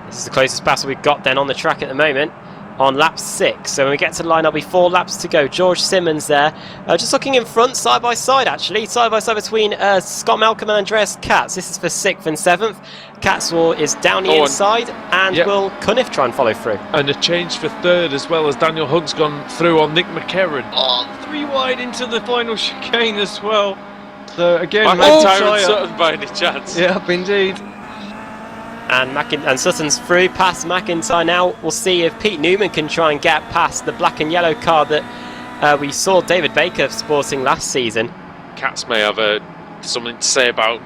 This is the closest pass we've got then on the track at the moment, on lap 6. So when we get to the line, there'll be 4 laps to go. George Simmons there, just looking in front, side by side actually, side by side between Scott Malcolm and Andreas Katz. This is for 6th and 7th. Katz is down the inside, and will Cunniff try and follow through? And a change for 3rd as well, as Daniel Hunt's gone through on Nick McCarron. Oh, 3 wide into the final chicane as well. So again, McIntyre and Sutton by any chance. Yep, indeed. And Sutton's through past McIntyre now. We'll see if Pete Newman can try and get past the black and yellow car that we saw David Baker sporting last season. Katz may have something to say about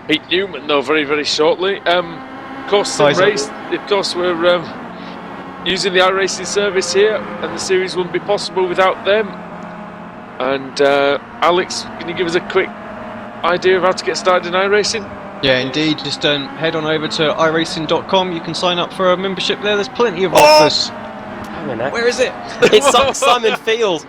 Pete Newman, though, very, very shortly. Of course, we're using the iRacing service here, and the series wouldn't be possible without them. And Alex, can you give us a quick idea of how to get started in iRacing? Yeah, indeed. Just head on over to iRacing.com. You can sign up for a membership there. There's plenty of offers. Where is it? It's Simon Field.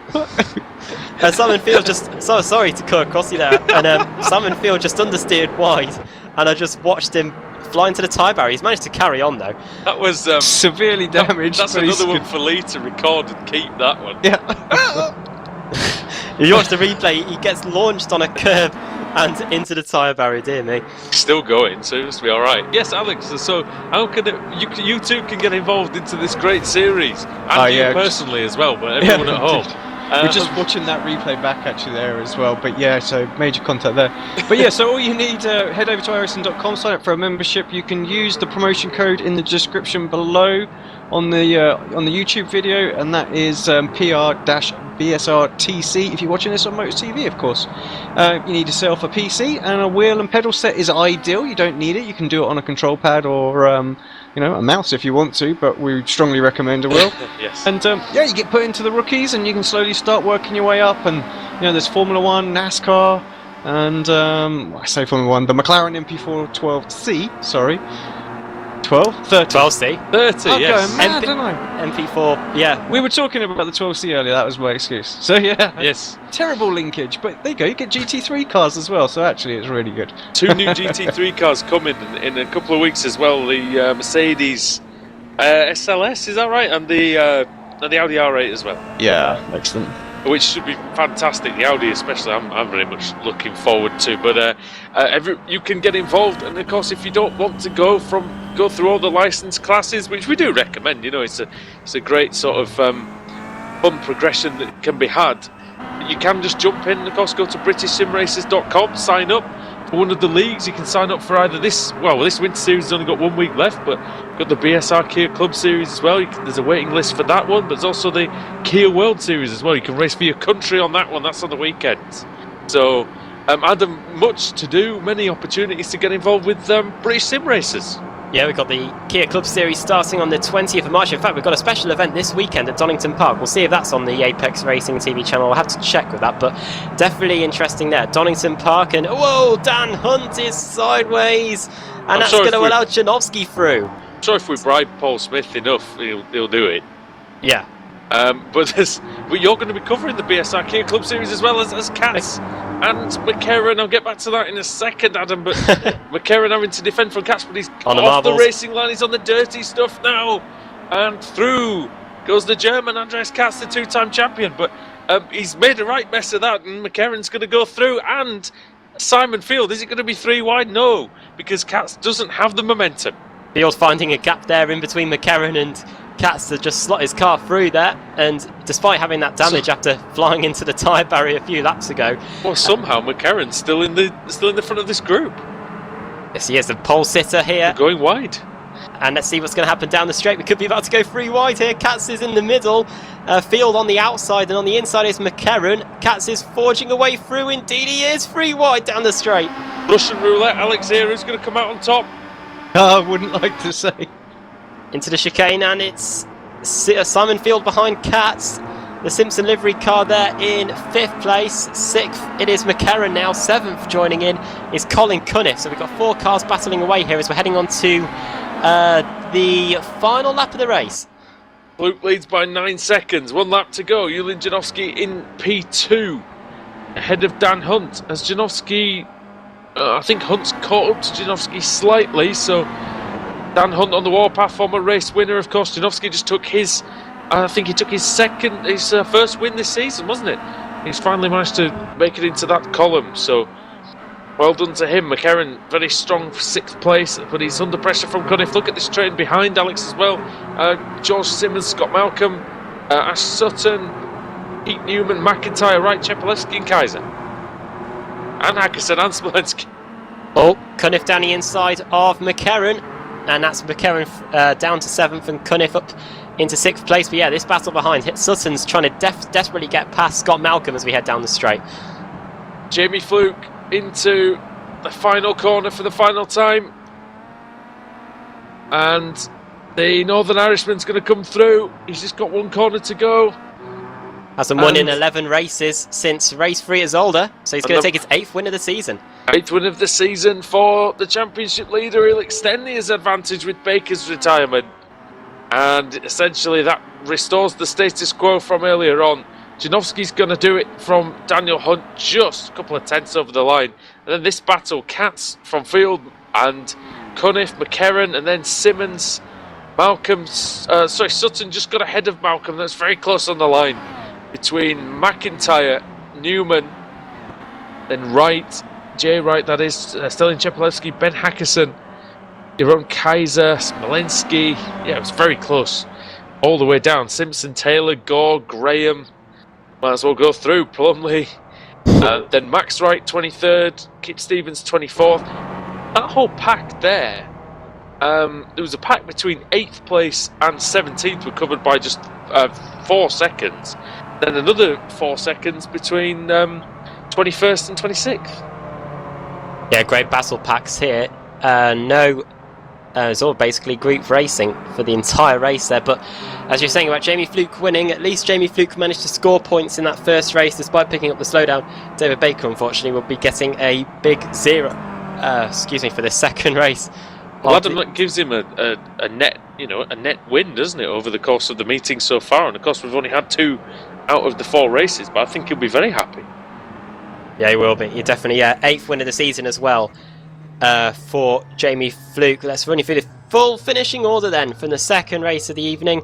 Simon Field just... So sorry to cut across you there. And Simon Field just understeered wide. And I just watched him fly into the tyre barrier. He's managed to carry on, though. That was... severely damaged. That's another one for Lee to record and keep, that one. Yeah. You watch the replay, he gets launched on a curb and into the tyre barrier, dear me. Still going, so it must be alright. Yes, Alex, so how can you two can get involved into this great series? And you personally as well, but everyone at home. We're just watching that replay back actually there as well, but yeah, so major contact there. But yeah, so all you need, head over to iRacing.com, sign up for a membership. You can use the promotion code in the description below on the YouTube video, and that is PR-BSR-TC. If you're watching this on Motors TV, of course. You need yourself a PC, and a wheel and pedal set is ideal. You don't need it. You can do it on a control pad or a mouse if you want to, but we strongly recommend a wheel. Yes. And you get put into the rookies, and you can slowly start working your way up. And there's Formula 1, NASCAR, and I say Formula 1, the McLaren MP4 12C. Sorry. 12? 30. 12C. 30, I'm yes. going mad, don't I? MP4, yeah. We were talking about the 12C earlier, that was my excuse. So yeah. Yes. Terrible linkage, but there you go, you get GT3 cars as well, so actually it's really good. 2 new GT3 cars coming in a couple of weeks as well. The Mercedes SLS, is that right? And the Audi R8 as well. Yeah, excellent. Which should be fantastic. The Audi especially, I'm very much looking forward to. But you can get involved, and of course, if you don't want to go through all the license classes, which we do recommend, it's a great sort of fun progression that can be had. You can just jump in, and of course, go to BritishSimRacers.com, sign up for one of the leagues. You can sign up for either this Winter Series has only got 1 week left, but you've got the BSR Kia Club Series as well. There's a waiting list for that one, but there's also the Kia World Series as well. You can race for your country on that one. That's on the weekends. So, Adam, much to do, many opportunities to get involved with British Sim Racers. Yeah, we've got the Kia Club Series starting on the 20th of March. In fact, we've got a special event this weekend at Donington Park. We'll see if that's on the Apex Racing TV channel. I'll have to check with that, but definitely interesting there. Donington Park, and whoa, Dan Hunt is sideways, and that's going to allow Janowski through. I'm sure if we bribe Paul Smith enough, he'll do it. Yeah. But you're going to be covering the BSR Kia Club Series as well as Katz and McCarran. I'll get back to that in a second, Adam. But McCarran having to defend from Katz, but he's off the racing line. He's on the dirty stuff now, and through goes the German Andreas Katz, the 2-time champion. But he's made a right mess of that, and McCarran's going to go through. And Simon Field, is it going to be 3 wide? No, because Katz doesn't have the momentum. Field finding a gap there in between McCarran and Katz to just slot his car through there, and despite having that damage after flying into the tyre barrier a few laps ago. Well, somehow McCarran's still in the front of this group. Yes, he is the pole sitter here. We're going wide. And let's see what's going to happen down the straight. We could be about to go 3 wide here. Katz is in the middle. Field on the outside, and on the inside is McCarran. Katz is forging away through. Indeed, he is 3 wide down the straight. Russian roulette. Alex here who's going to come out on top. I wouldn't like to say. Into the chicane, and it's Simon Field behind Katz. The Simpson livery car there in 5th place. 6th, it is McCarran now. 7th joining in is Colin Cunniff. So we've got 4 cars battling away here as we're heading on to the final lap of the race. Luke leads by 9 seconds. 1 lap to go. Julian Janowski in P2 ahead of Dan Hunt. As Janowski, I think Hunt's caught up to Janowski slightly, so Dan Hunt on the warpath, former race winner, of course. Janowski just took his, I think he took his first win this season, wasn't it? He's finally managed to make it into that column, so well done to him. McCarran, very strong 6th place, but he's under pressure from Cunniff. Look at this train behind Alex as well. George Simmons, Scott Malcolm, Ash Sutton, Pete Newman, McIntyre, Wright, Chepelewski and Kaiser. And Hackerson and Smolenski. Oh, Cunniff down the inside of McCarran. And that's McCarran down to 7th and Cunniff up into 6th place. But yeah, this battle behind. Sutton's trying to desperately get past Scott Malcolm as we head down the straight. Jamie Fluke into the final corner for the final time. And the Northern Irishman's going to come through. He's just got 1 corner to go. Hasn't won in 11 races since race 3 is older. So he's going to take his 8th win of the season. 8th win of the season for the championship leader. He'll extend his advantage with Baker's retirement. And essentially that restores the status quo from earlier on. Janowski's going to do it from Daniel Hunt, just a couple of tenths over the line. And then this battle, Katz from Field and Cunniff, McCarran, and then Simmons. Sutton just got ahead of Malcolm. That's very close on the line between McIntyre, Newman, then Wright, Jay Wright, that is, Stellan Chepelewski, Ben Hackerson, Jeroen Kaiser, Smolenski. Yeah, it was very close all the way down. Simpson, Taylor, Gore, Graham. Might as well go through. Plumley. Then Max Wright, 23rd. Kip Stevens, 24th. That whole pack there there was a pack between 8th place and 17th were covered by just 4 seconds. Then another 4 seconds between 21st and 26th. Yeah, great battle packs here. It's all basically group racing for the entire race there. But as you're saying about Jamie Fluke winning, at least Jamie Fluke managed to score points in that first race despite picking up the slowdown. David Baker, unfortunately, will be getting a big 0. For the second race. Well, Adam, that gives him a net, a net win, doesn't it, over the course of the meeting so far? And of course, we've only had 2 out of the 4 races, but I think he'll be very happy. Yeah, he will be. He definitely, 8th win of the season as well for Jamie Fluke. Let's run you through the full finishing order then from the second race of the evening.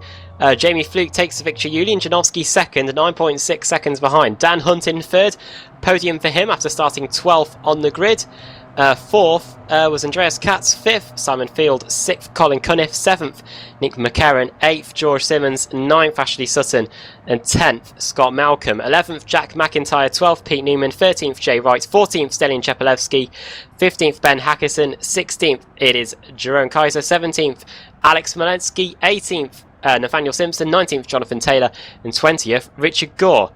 Jamie Fluke takes the victory. Julian Janowski second, 9.6 seconds behind. Dan Hunt in third. Podium for him after starting 12th on the grid. 4th was Andreas Katz, 5th Simon Field, 6th Colin Cunniff, 7th Nick McCarron, 8th George Simmons, 9th Ashley Sutton and 10th Scott Malcolm, 11th Jack McIntyre, 12th Pete Newman, 13th Jay Wright, 14th Stelian Chepelewski, 15th Ben Hackerson, 16th it is Jerome Kaiser, 17th Alex Malensky, 18th Nathaniel Simpson, 19th Jonathan Taylor and 20th Richard Gore.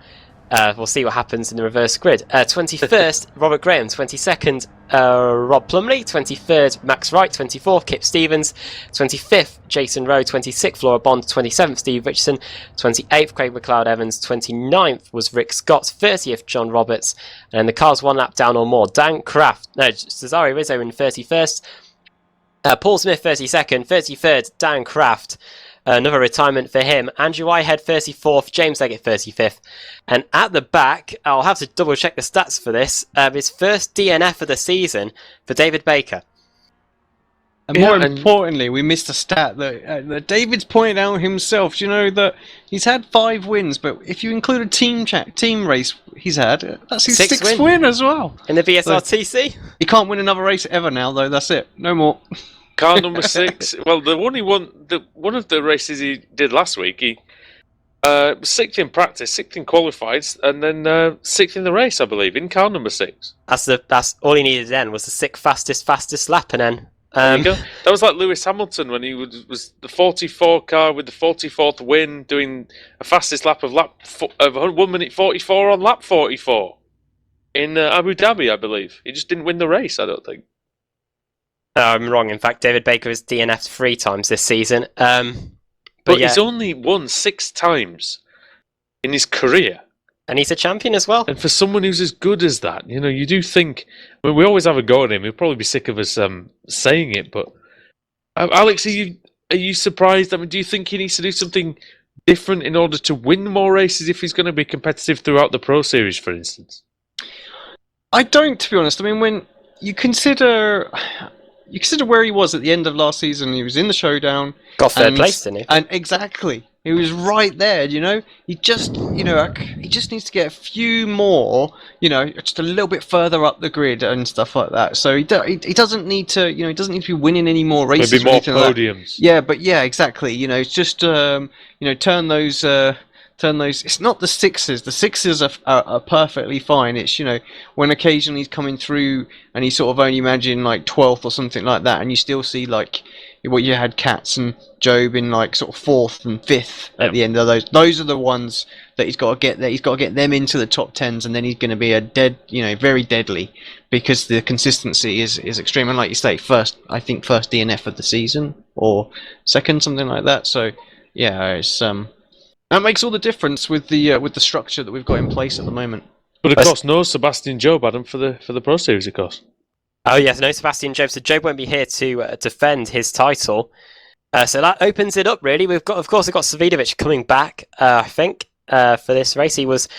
We'll see what happens in the reverse grid. 21st, Robert Graham. 22nd, Rob Plumley. 23rd, Max Wright. 24th, Kip Stevens. 25th, Jason Rowe. 26th, Laura Bond. 27th, Steve Richardson. 28th, Craig McLeod Evans. 29th was Rick Scott. 30th, John Roberts. And the car's 1 lap down or more. Cesare Rizzo in 31st. Paul Smith 32nd. 33rd, Dan Kraft. Another retirement for him. Andrew Whitehead 34th, James Leggett 35th. And at the back, I'll have to double check the stats for this, his first DNF of the season for David Baker. And more importantly, we missed a stat that David's pointed out himself. You know that he's had 5 wins, but if you include a team race he's had, that's his 6th win as well. In the BSR TC? He can't win another race ever now, though. That's it. No more. Car number 6. Well, one of the races he did last week, he was 6th in practice, 6th in qualified, and then 6th in the race, I believe, in car number 6. That's all he needed then was the 6th fastest lap, and then there you go. That was like Lewis Hamilton when he was the 44 car with the 44th win, doing a fastest lap of 1 minute 44 on lap 44 in Abu Dhabi, I believe. He just didn't win the race, I don't think. I'm wrong. In fact, David Baker has DNF'd 3 times this season. But he's only won 6 times in his career. And he's a champion as well. And for someone who's as good as that, you do think... I mean, we always have a go at him. He'll probably be sick of us saying it, but... Alex, are you surprised? I mean, do you think he needs to do something different in order to win more races if he's going to be competitive throughout the Pro Series, for instance? I don't, to be honest. I mean, when you consider where he was at the end of last season, he was in the showdown. Got 3rd place, didn't he? And exactly. He was right there, He just needs to get a few more, just a little bit further up the grid and stuff like that. So he doesn't need to, he doesn't need to be winning any more races. Maybe more podiums. Exactly. It's just, turn those. It's not the 6s. The 6s are perfectly fine. It's, when occasionally he's coming through and he's sort of only imagine like 12th or something like that, and you still see like what you had Katz and Job in like sort of 4th and 5th at the end of those. Those are the ones that he's got to get there. He's got to get them into the top 10s, and then he's going to be very deadly because the consistency is extreme. And like you say, first DNF of the season or second, something like that. So yeah, it's that makes all the difference with the structure that we've got in place at the moment. But of course, no Sebastian Job, Adam, for the Pro Series, of course. Oh yes, no Sebastian Job. So Job won't be here to defend his title. So that opens it up really. We've got Savidovic coming back. I think for this race he was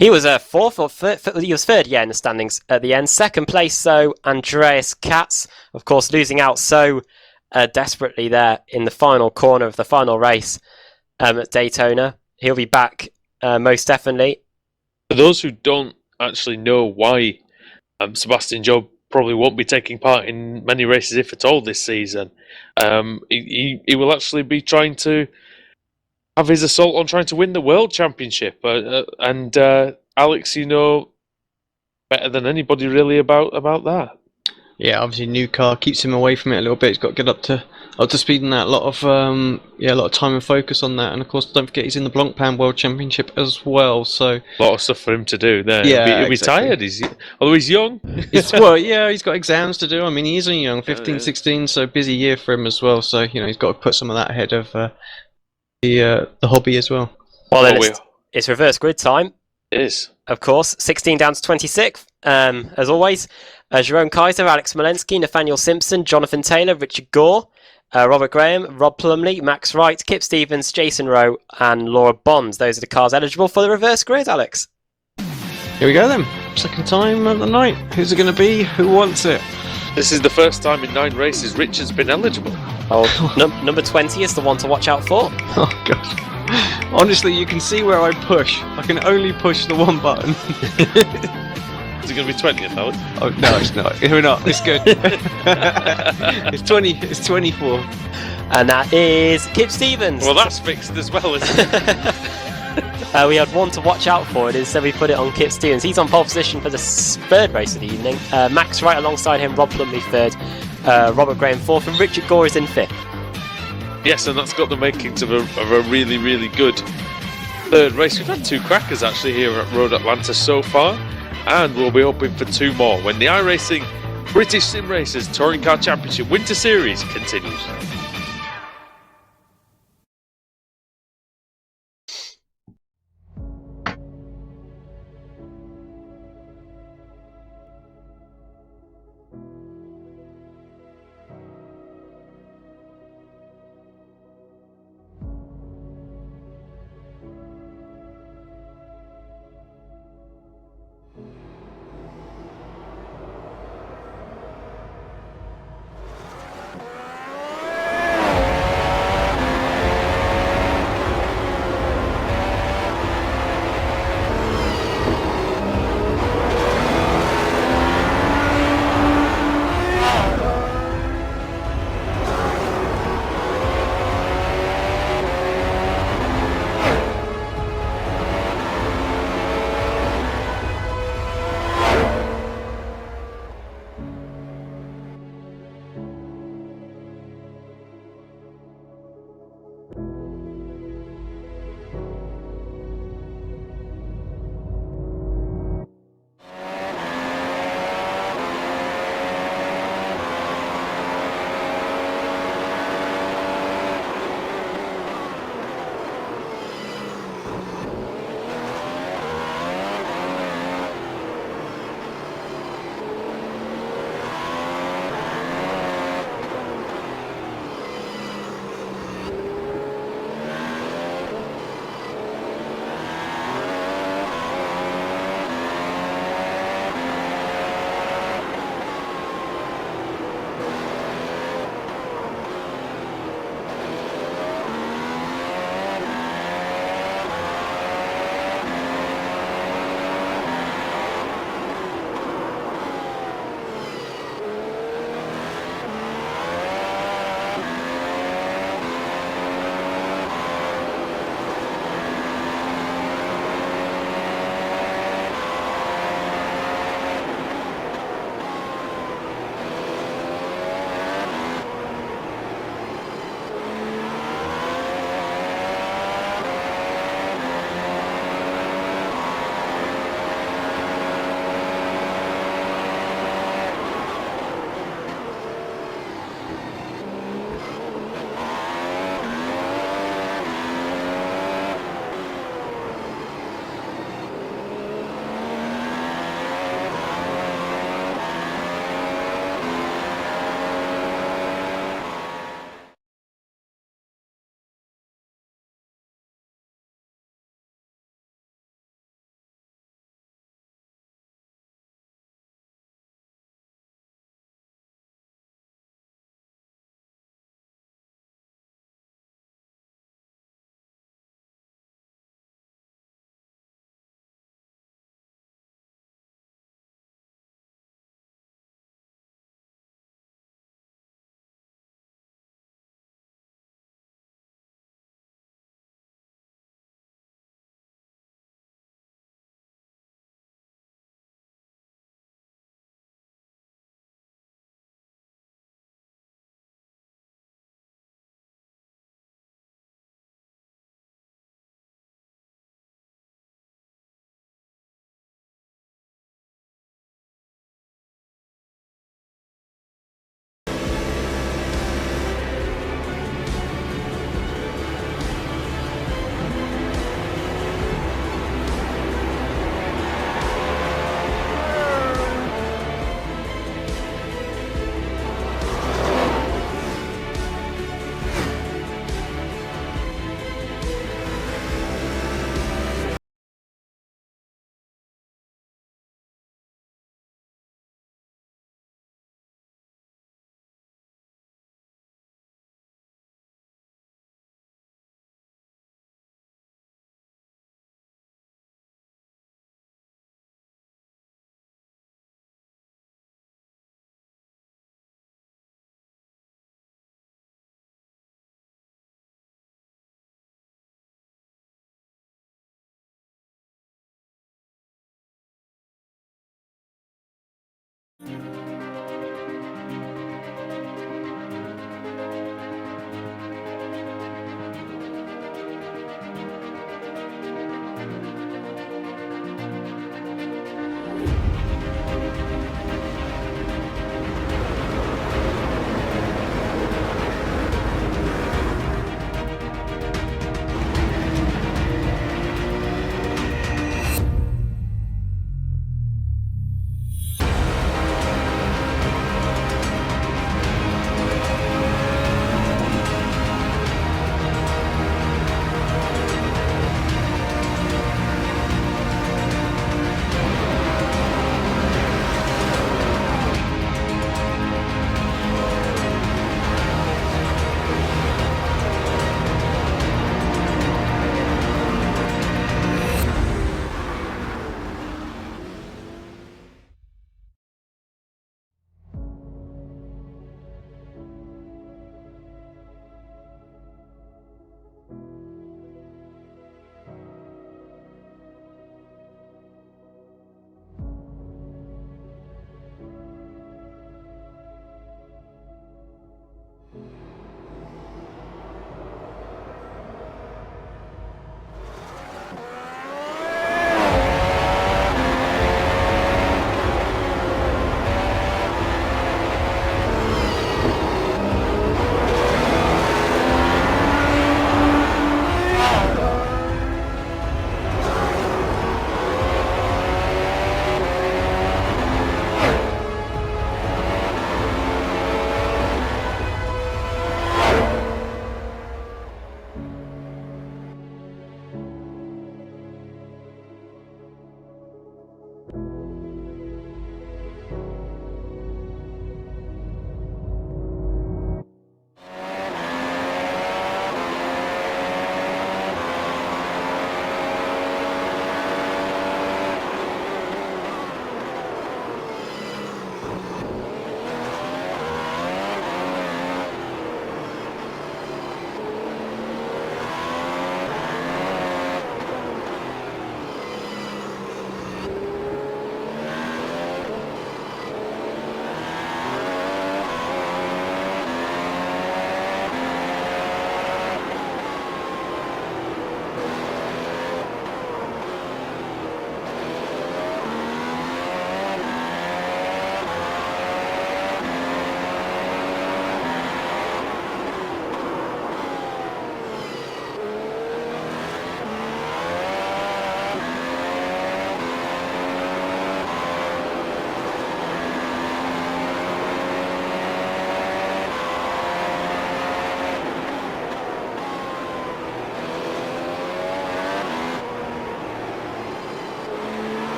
4th or 3rd. He was 3rd, in the standings at the end. 2nd place, so Andreas Katz, of course, losing out so desperately there in the final corner of the final race. At Daytona. He'll be back most definitely. For those who don't actually know why Sebastian Job probably won't be taking part in many races, if at all, this season, he will actually be trying to have his assault on trying to win the World Championship. And Alex, better than anybody really about that. Yeah, obviously new car keeps him away from it a little bit. He's got to get up to speed in that. A lot of time and focus on that. And of course, don't forget he's in the Blancpain World Championship as well. So A lot of stuff for him to do there. Yeah, he'll be exactly. tired. Although he's young. he's got exams to do. I mean, he is only young, 15, yeah. 16, so busy year for him as well. So he's got to put some of that ahead of the hobby as well. Well, then it's reverse grid time. It is. Of course, 16 down to 26th. As always, Jerome Kaiser, Alex Smolensky, Nathaniel Simpson, Jonathan Taylor, Richard Gore, Robert Graham, Rob Plumley, Max Wright, Kip Stevens, Jason Rowe, and Laura Bonds. Those are the cars eligible for the reverse grid, Alex. Here we go then. Second time of the night. Who's it going to be? Who wants it? This is the first time in 9 races Richard's been eligible. Oh, number 20 is the one to watch out for. Oh, gosh. Honestly, you can see where I push. I can only push the one button. Is it going to be 20th, Alex? Oh, no, it's not. We're not. It's good. It's 20. It's 24. And that is Kip Stevens. Well, that's fixed as well, isn't it? We had one to watch out for, so we put it on Kip Stevens. He's on pole position for the third race of the evening. Max Wright alongside him, Rob Plumley third, Robert Graham fourth, and Richard Gore is in fifth. Yes, and that's got the makings of a really, really good third race. We've had 2 crackers actually here at Road Atlanta so far, and we'll be hoping for 2 more when the iRacing British Sim Racers Touring Car Championship Winter Series continues.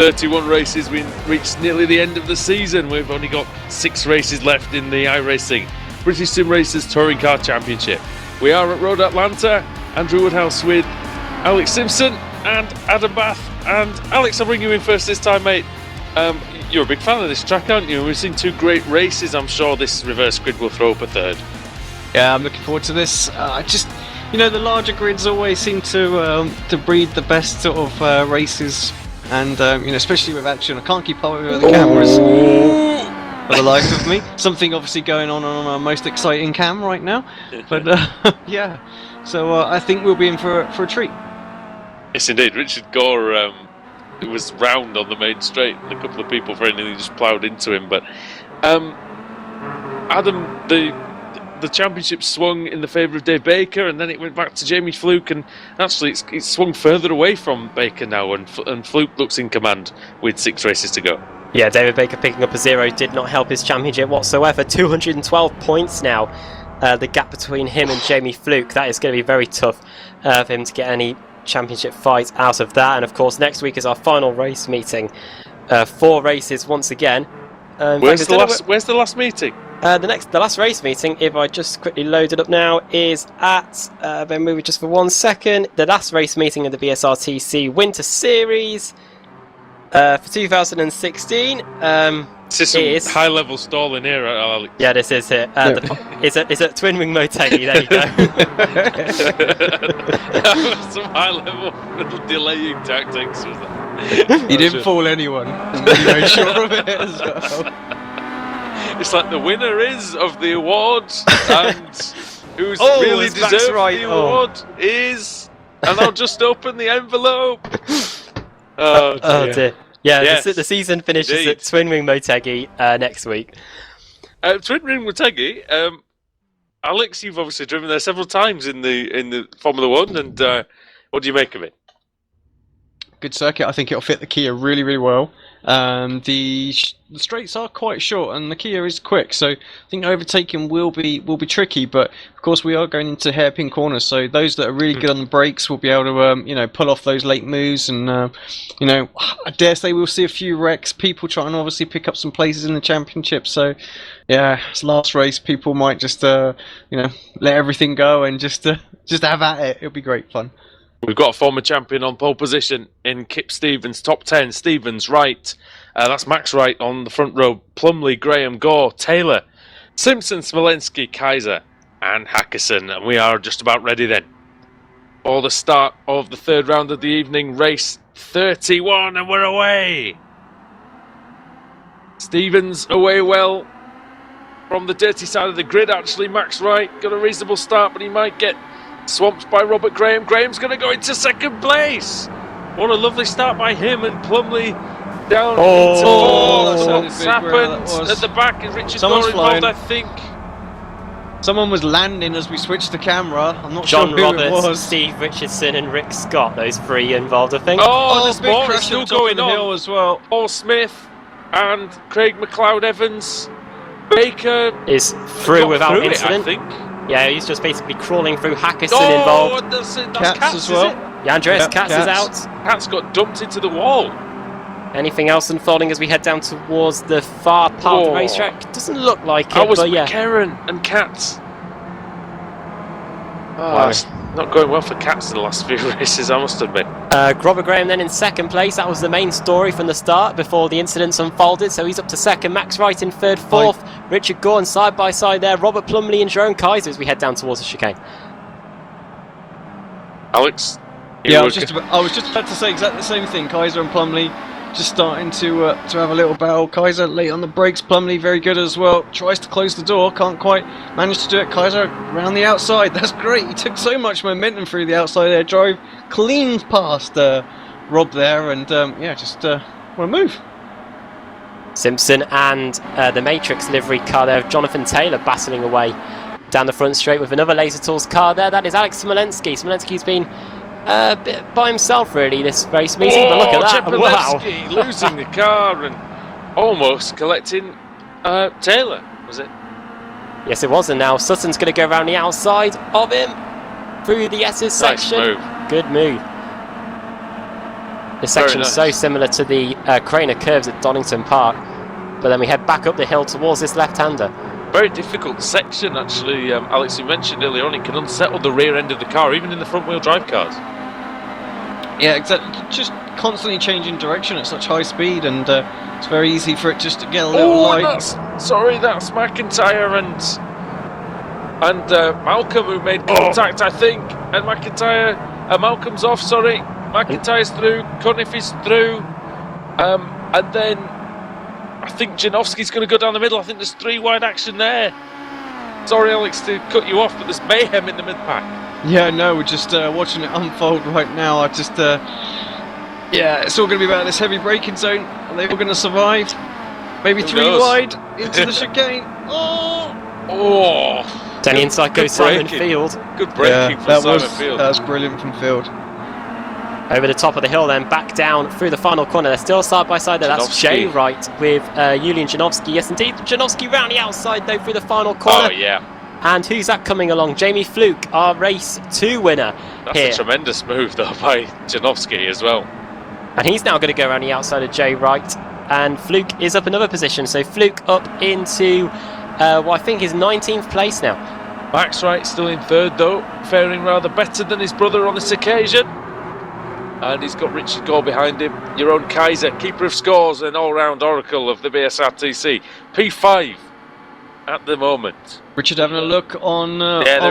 31 races, we reached nearly the end of the season. We've only got 6 races left in the iRacing British Sim Racers Touring Car Championship. We are at Road Atlanta, Andrew Woodhouse with Alex Simpson and Adam Bath. And Alex, I'll bring you in first this time, mate. You're a big fan of this track, aren't you? We've seen 2 great races. I'm sure this reverse grid will throw up a third. Yeah, I'm looking forward to this. The larger grids always seem to breed the best sort of races, and especially with action. I can't keep up with the cameras for the life of me. Something obviously going on our most exciting cam right now, but yeah. So I think we'll be in for a treat. Yes, indeed. Richard Gore was round on the main straight, and a couple of people friendly just ploughed into him. But Adam, the championship swung in the favour of Dave Baker, and then it went back to Jamie Fluke, and actually it's swung further away from Baker now, and Fluke looks in command with 6 races to go. Yeah, David Baker picking up a 0 did not help his championship whatsoever. 212 points now, the gap between him and Jamie Fluke. That is going to be very tough for him to get any championship fight out of that. And of course, next week is our final race meeting. 4 races once again. Where's the last meeting? The last race meeting, if I just quickly load it up now, is at, then move it just for 1 second, the last race meeting of the BSRTC Winter Series for 2016. This is some high-level stalling here, Alex. Yeah, this is it. It's at Twin Wing Motegi, there you go. Some high-level delaying tactics. Was that? He didn't fool anyone. He made sure of it as well. It's like the winner is of the award, and who's really deserved the award is, and I'll just open the envelope. Oh dear. Yeah, yes, the season finishes at Twin Wing Motegi next week. Twin Wing Motegi, Alex, you've obviously driven there several times in the Formula 1, and what do you make of it? Good circuit. I think it'll fit the Kia really, really well. The straights are quite short, and the Kia is quick, so I think overtaking will be tricky. But of course, we are going into hairpin corners, so those that are really good on the brakes will be able to pull off those late moves. And I dare say we'll see a few wrecks. People trying to obviously pick up some places in the championship. So yeah, it's last race. People might just let everything go and just have at it. It'll be great fun. We've got a former champion on pole position in Kip Stevens, top 10. Stevens, Wright. That's Max Wright on the front row. Plumley, Graham, Gore, Taylor, Simpson, Smolensky, Kaiser, and Hackerson. And we are just about ready then for the start of the 3rd round of the evening, race 31, and we're away. Stevens away well from the dirty side of the grid, actually. Max Wright got a reasonable start, but he might get swamped by Robert Graham. Graham's going to go into 2nd place. What a lovely start by him, and Plumley down into 4th. What's happened at the back? Is Richard Gore involved, I think? Someone was landing as we switched the camera. I'm not John sure who Roberts, it was. Steve Richardson and Rick Scott, those 3 involved, I think. There's big more. crash It's still on top of going the on hill as well. Paul Smith and Craig McLeod-Evans. Baker is through without incident. I think. Yeah, he's just basically crawling through. Hackerson involved. And that's Katz as well. Yeah, Andreas Katz is out. Katz got dumped into the wall. Anything else unfolding as we head down towards the far part of the racetrack? Doesn't look like it, but yeah. McCarran and Katz. It's not going well for Katz in the last few races, I must admit. Robert Graham then in 2nd place. That was the main story from the start before the incidents unfolded. So he's up to 2nd. Max Wright in 3rd, 4th. Richard Gore side by side there. Robert Plumley and Jerome Kaiser as we head down towards the chicane. Alex? Yeah, I was just about to say exactly the same thing. Kaiser and Plumley just starting to have a little battle. Kaiser late on the brakes. Plumley very good as well. Tries to close the door. Can't quite manage to do it. Kaiser around the outside. That's great. He took so much momentum through the outside there. Drove clean past Rob there. And just want to move. Simpson and the Matrix livery car there of Jonathan Taylor battling away down the front straight with another Laser Tools car there. That is Alex Smolensky. Smolensky's been a bit by himself really this race meeting, but look at that. Wow. Losing the car and almost collecting Taylor, was it? Yes, it was, and now Sutton's going to go around the outside of him through the S's section. Nice move. Good move. This section's nice. so similar to the Craner curves at Donington Park. But then we head back up the hill towards this left-hander. Very difficult section, actually. Alex, you mentioned earlier on, it can unsettle the rear end of the car, even in the front-wheel drive cars. Yeah, exactly. Just constantly changing direction at such high speed, and it's very easy for it just to get a little light. That's McIntyre and Malcolm who made contact, I think. And Malcolm's off, sorry. McIntyre's through, Cunniff is through. And then I think Janowski's going to go down the middle. I think there's 3 wide action there. Sorry, Alex, to cut you off, but there's mayhem in the mid-pack. Yeah, no, we're just watching it unfold right now. Yeah, it's all going to be about this heavy braking zone. Are they all going to survive? Maybe 3 wide into the chicane. Down the inside goes Simon Field. Good braking from Simon Field. That was brilliant from Field. Over the top of the hill then, back down through the final corner. They're still side by side there. That's Jay Wright with Julian Janowski. Yes, indeed. Janowski round the outside though through the final corner. Oh, yeah. And who's that coming along? Jamie Fluke, our race 2 winner. That's a tremendous move though by Janowski as well. And he's now going to go around the outside of Jay Wright. And Fluke is up another position. So Fluke up into, I think is 19th place now. Max Wright still in 3rd though, faring rather better than his brother on this occasion. And he's got Richard Gore behind him. Your own Kaiser, keeper of scores and all-round oracle of the BSRTC. P5 at the moment. Richard having a look on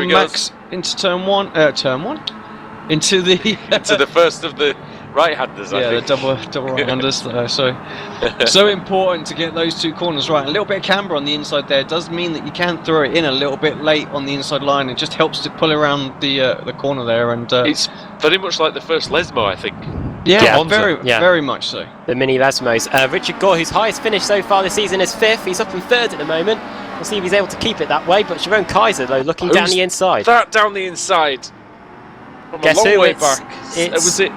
Max into turn 1. Into the into the first of the right-handers. I think. The double right-handers. So important to get those 2 corners right. A little bit of camber on the inside there does mean that you can throw it in a little bit late on the inside line. It just helps to pull around the corner there, and it's very much like the first Lesmo, I think. Yeah, very much so. The mini Lesmos. Richard Gore, whose highest finish so far this season is 5th. He's up in 3rd at the moment. We'll see if he's able to keep it that way. But Jerome Kaiser, though, looking down the inside. That down the inside. From Guess a long who? way back. Was it?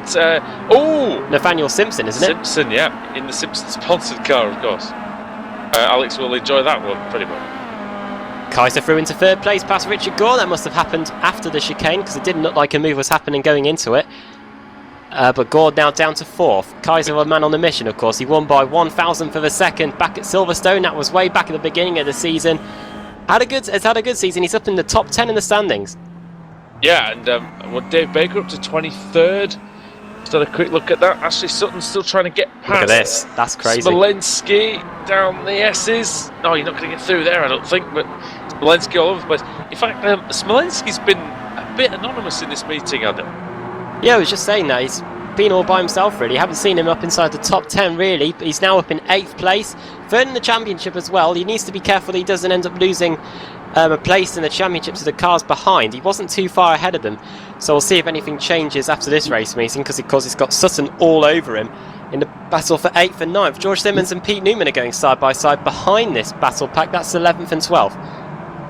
Nathaniel Simpson, isn't it? Simpson, yeah, in the Simpson sponsored car, of course. Alex will enjoy that one pretty much. Kaiser through into 3rd place past Richard Gore. That must have happened after the chicane because it didn't look like a move was happening going into it. But Gore now down to 4th. Kaiser, a man on the mission, of course. He won by 1,000th of a second back at Silverstone. That was way back at the beginning of the season. Has had a good season. He's up in the top 10 in the standings. Yeah, and Dave Baker up to 23rd. Just had a quick look at that. Ashley Sutton's still trying to get past. Look at this. That's crazy. Smolensky down the S's. No, you're not going to get through there, I don't think. But Smolensky all over the place. In fact, Smolensky's been a bit anonymous in this meeting, Adam. Yeah, I was just saying that. He's been all by himself, really. Haven't seen him up inside the top 10, really. But he's now up in 8th place. 3rd in the championship as well. He needs to be careful that he doesn't end up losing a place in the championship to the cars behind. He wasn't too far ahead of them. So we'll see if anything changes after this race meeting, because he's got Sutton all over him in the battle for 8th and 9th. George Simmons and Pete Newman are going side by side behind this battle pack. That's 11th and 12th.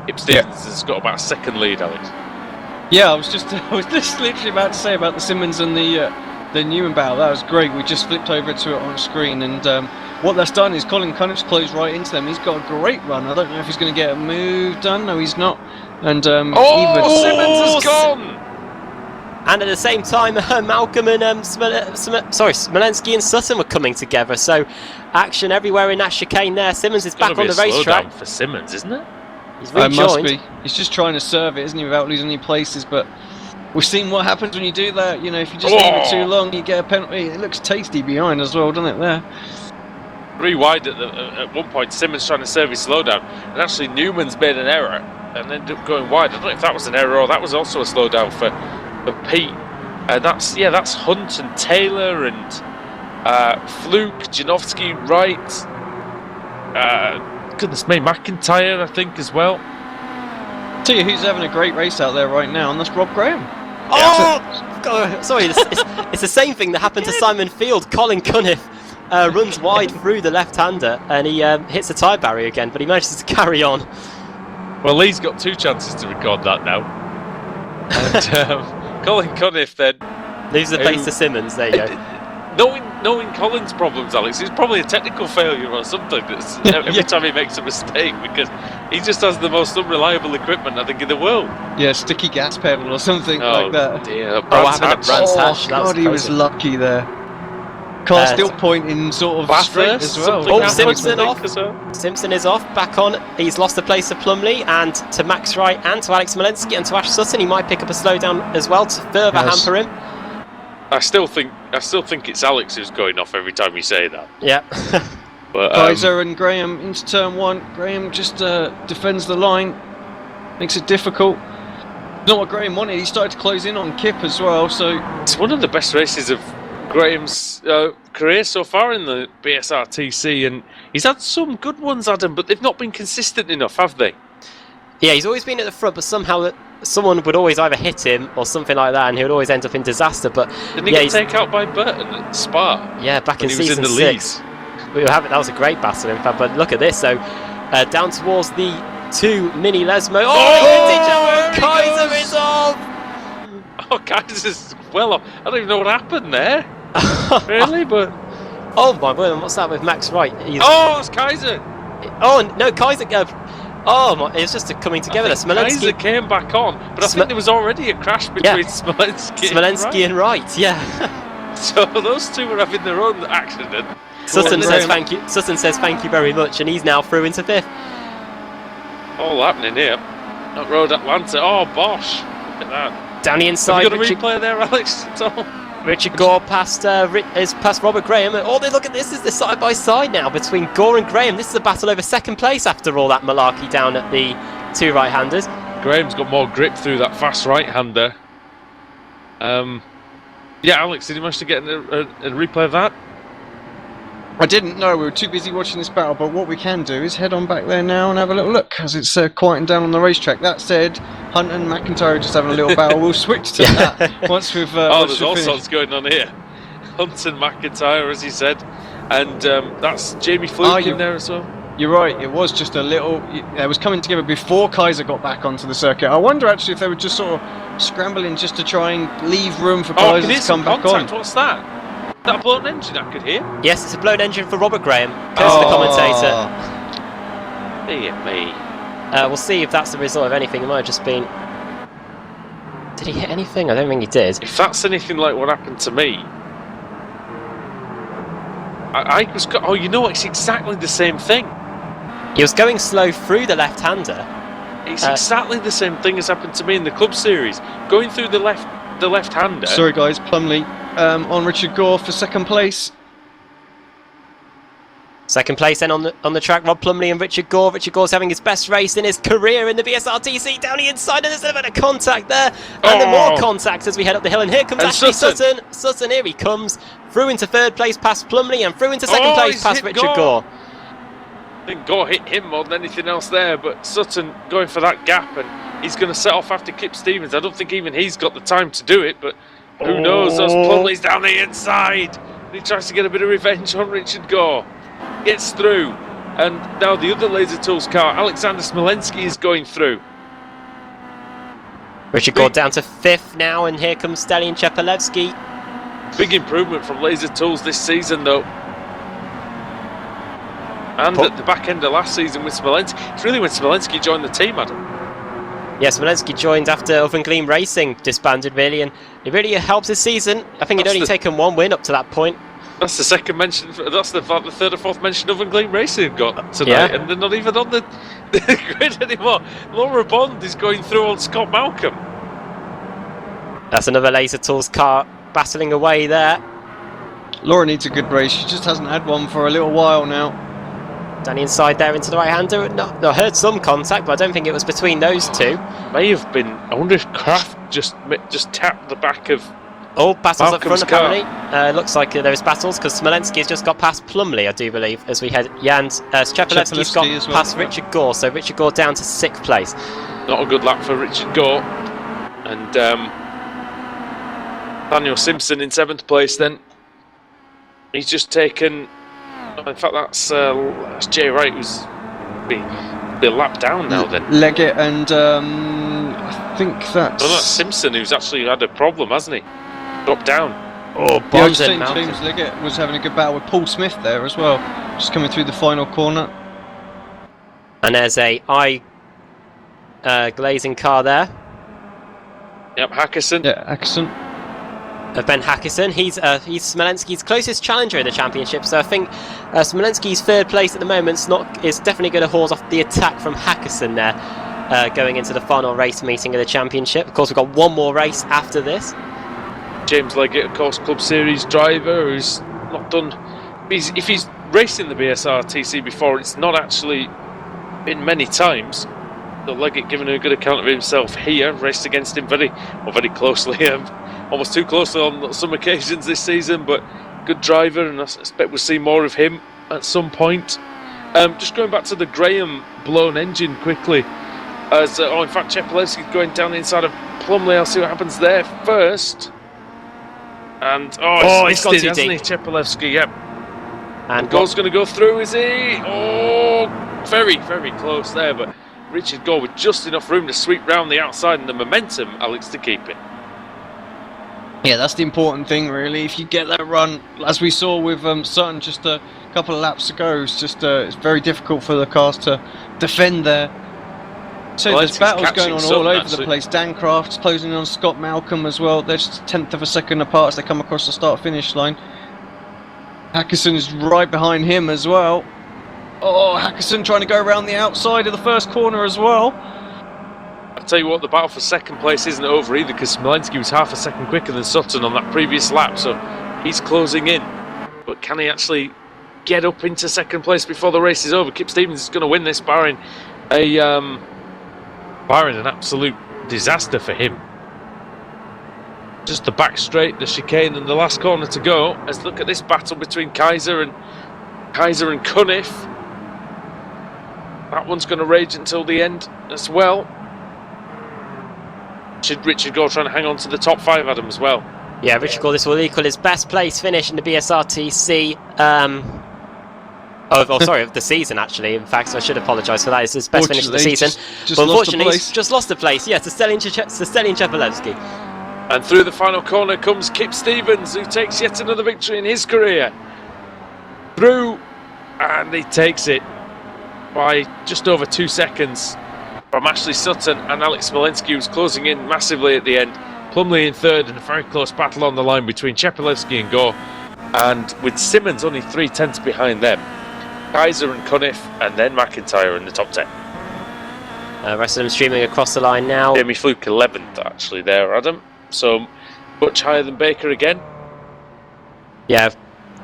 Ip Stevens has got about a 2nd lead, Alex. Yeah, I was just literally about to say about the Simmons and the Newman battle. That was great. We just flipped over to it on screen, and what that's done is Colin Cunniff's closed right into them. He's got a great run. I don't know if he's going to get a move done. No, he's not. And Simmons has gone. And at the same time, Malcolm and Smolensky and Sutton were coming together. So action everywhere in that chicane there. Simmons is back on the racetrack. For Simmons, isn't it? He's rejoined. Must be. He's just trying to serve it, isn't he, without losing any places. But we've seen what happens when you do that. You know, if you just leave it too long, you get a penalty. It looks tasty behind as well, doesn't it? There. 3 wide at one point. Simmons trying to serve his slowdown, and actually Newman's made an error and ended up going wide. I don't know if that was an error or that was also a slowdown for Pete. And that's Hunt and Taylor and Fluke, Janowski, Wright. Goodness me, McIntyre, I think, as well. Tell you who's having a great race out there right now, and that's Rob Graham. Sorry, it's the same thing that happened to Simon Field. Colin Cunniff runs wide through the left-hander, and he hits the tyre barrier again, but he manages to carry on. Well, Lee's got 2 chances to record that now. And Colin Cunniff then loses the place to Simmons. There you go. Knowing Colin's problems, Alex, it's probably a technical failure or something. That's every time he makes a mistake, because he just has the most unreliable equipment, I think, in the world. Yeah, sticky gas pedal or something like that. Dear. What happened at Brands Hatch? God, he was lucky there. Car still pointing sort of straight as well. Oh, Simpson off. Simpson is off, back on. He's lost the place to Plumley and to Max Wright and to Alex Smolensky and to Ash Sutton. He might pick up a slowdown as well to further hamper him. I still think it's Alex who's going off every time you say that. Yeah. But Kaiser and Graham into turn 1. Graham just defends the line, makes it difficult. Not what Graham wanted. He started to close in on Kip as well. So it's one of the best races of Graham's career so far in the BSR TC, and he's had some good ones, Adam, but they've not been consistent enough, have they? Yeah, he's always been at the front, but somehow someone would always either hit him or something like that, and he would always end up in disaster. But didn't he get taken out by Burton at Spa? Yeah, back in season 6. That was a great battle, in fact. But look at this, so down towards the 2 mini Lesmo. Kaiser is off! Oh, Kaiser's well off. I don't even know what happened there. Really? But oh my word, what's that with Max Wright? It's Kaiser! Oh, no, Kaiser... it's just coming together. Kaiser came back on, but I think there was already a crash between Smolensky and Wright, yeah. So those two were having their own accident. Sutton says thank you. Sutton says thank you very much, and he's now through into 5th. All happening here. At Road Atlanta. Oh, Bosch! Look at that. Down the inside. Have you got a replay there, Alex? Richard Gore past Robert Graham. Oh, look at this! This is the side by side now between Gore and Graham. This is a battle over 2nd place after all that malarkey down at the 2 right-handers. Graham's got more grip through that fast right-hander. Yeah, Alex, did you manage to get a replay of that? I didn't know, we were too busy watching this battle, but what we can do is head on back there now and have a little look, as it's quieting down on the racetrack. That said, Hunt and McIntyre are just having a little battle. We'll switch to that once we've there's all sorts going on here. Hunt and McIntyre, as he said, and that's Jamie Fluke in there as well. You're right, it was just a little... It was coming together before Kaiser got back onto the circuit. I wonder actually if they were just sort of scrambling just to try and leave room for Kaiser to come back on. What's that? Is that a blown engine I could hear? Yes, it's a blown engine for Robert Graham. Curse the commentator. Dear me. We'll see if that's the result of anything. It might have just been... Did he hit anything? I don't think he did. If that's anything like what happened to me... I was... Oh, you know what? It's exactly the same thing. He was going slow through the left-hander. It's exactly the same thing as happened to me in the Club Series. Going through the left-hander... Sorry guys, Plumley on Richard Gore for 2nd place. 2nd place then on the track, Rob Plumley and Richard Gore. Richard Gore's having his best race in his career in the BSR TC. Down the inside, and there's a bit of contact there. And then more contact as we head up the hill. And here comes Ashley Sutton. Sutton, here he comes. Through into 3rd place past Plumley and through into 2nd place past Richard Gore. I think Gore hit him more than anything else there, but Sutton going for that gap, and he's going to set off after Kip Stevens. I don't think even he's got the time to do it, but who knows? Those Plumley's down the inside. And he tries to get a bit of revenge on Richard Gore. Gets through, and now the other Laser Tools car, Alexander Smolensky, is going through. Richard Gore down to 5th now, and here comes Stallion Chepelevsky. Big improvement from Laser Tools this season, though. And at the back end of last season with Smolensky. It's really when Smolensky joined the team, Adam. Yeah, Smolensky joined after Oven Gleam Racing disbanded, really, and it really helped his season. I think he'd only taken 1 win up to that point. That's the 2nd mention. That's the 3rd or 4th mention Oven Gleam Racing got tonight, and they're not even on the grid anymore. Laura Bond is going through on Scott Malcolm. That's another Laser Tools car battling away there. Laura needs a good race. She just hasn't had one for a little while now. Down the inside there into the right-hander. I heard some contact, but I don't think it was between those two. May have been. I wonder if Kraft just tapped the back of... Oh, battles Malcolm's up front, apparently. Looks like there is battles, because Smolensky has just got past Plumley, I do believe, as we head... Yeah, and Chepelevsky's got past Richard Gore, so Richard Gore down to 6th place. Not a good lap for Richard Gore. And Daniel Simpson in 7th place then. He's just taken... In fact, that's Jay Wright, who's been lapped down now then. Leggett and I think that's... No, that's Simpson, who's actually had a problem, hasn't he? Dropped down. Oh, yeah, I was saying James Leggett was having a good battle with Paul Smith there as well, just coming through the final corner. And there's a glazing car there. Yep, Hackerson. Yeah, Hackerson. of Ben Hackison. He's Smolenski's closest challenger in the championship, so I think Smolenski's third place at the moment is definitely going to horse off the attack from Hackison there, going into the final race meeting of the championship. Of course, we've got one more race after this. James Leggett, of course, Club Series driver, who's not done. If he's raced in the BSR TC before, it's not actually been many times. So Leggett giving a good account of himself here, raced against him very closely, almost too closely on some occasions this season, but good driver, and I expect we'll see more of him at some point. Just going back to the Graham blown engine quickly, as in fact Chepelevsky's going down the inside of Plumley. I'll see what happens there first. And he's gone too deep. Chepelevsky, yep. And Gore's going to go through, is he? Oh, very, very close there, but Richard Gore with just enough room to sweep round the outside and the momentum, Alex, to keep it. Yeah, that's the important thing, really. If you get that run, as we saw with Sutton just a couple of laps ago, it's very difficult for the cars to defend there. So there's battles going on all over the place. Dan Craft's closing on Scott Malcolm as well. They're just a tenth of a second apart as they come across the start-finish line. Hackison's right behind him as well. Oh, Hackison trying to go around the outside of the first corner as well. I'll tell you what, the battle for second place isn't over either, because Smolenski was half a second quicker than Sutton on that previous lap, so he's closing in. But can he actually get up into second place before the race is over? Kip Stevens is going to win this, barring an absolute disaster for him. Just the back straight, the chicane, and the last corner to go. Let's look at this battle between Kaiser and Cunniff. That one's going to rage until the end as well. Richard Gore trying to hang on to the top five, Adam, as well. Yeah, Richard Gore, this will equal his best place finish in the BSRTC. Of the season, actually. In fact, so I should apologise for that. It's his best finish of the season. But unfortunately, he's just lost the place. Yeah, to Stalin Chepelevsky. And through the final corner comes Kip Stevens, who takes yet another victory in his career. Through, and he takes it by just over 2 seconds from Ashley Sutton and Alex Smolenski, who's closing in massively at the end. Plumley in third, and a very close battle on the line between Chepelevsky and Gore. And with Simmons only 3/10 behind them, Kaiser and Cunniff, and then McIntyre in the top 10. Rest of them streaming across the line now. Jamie Fluke 11th, actually, there, Adam. So much higher than Baker again. Yeah,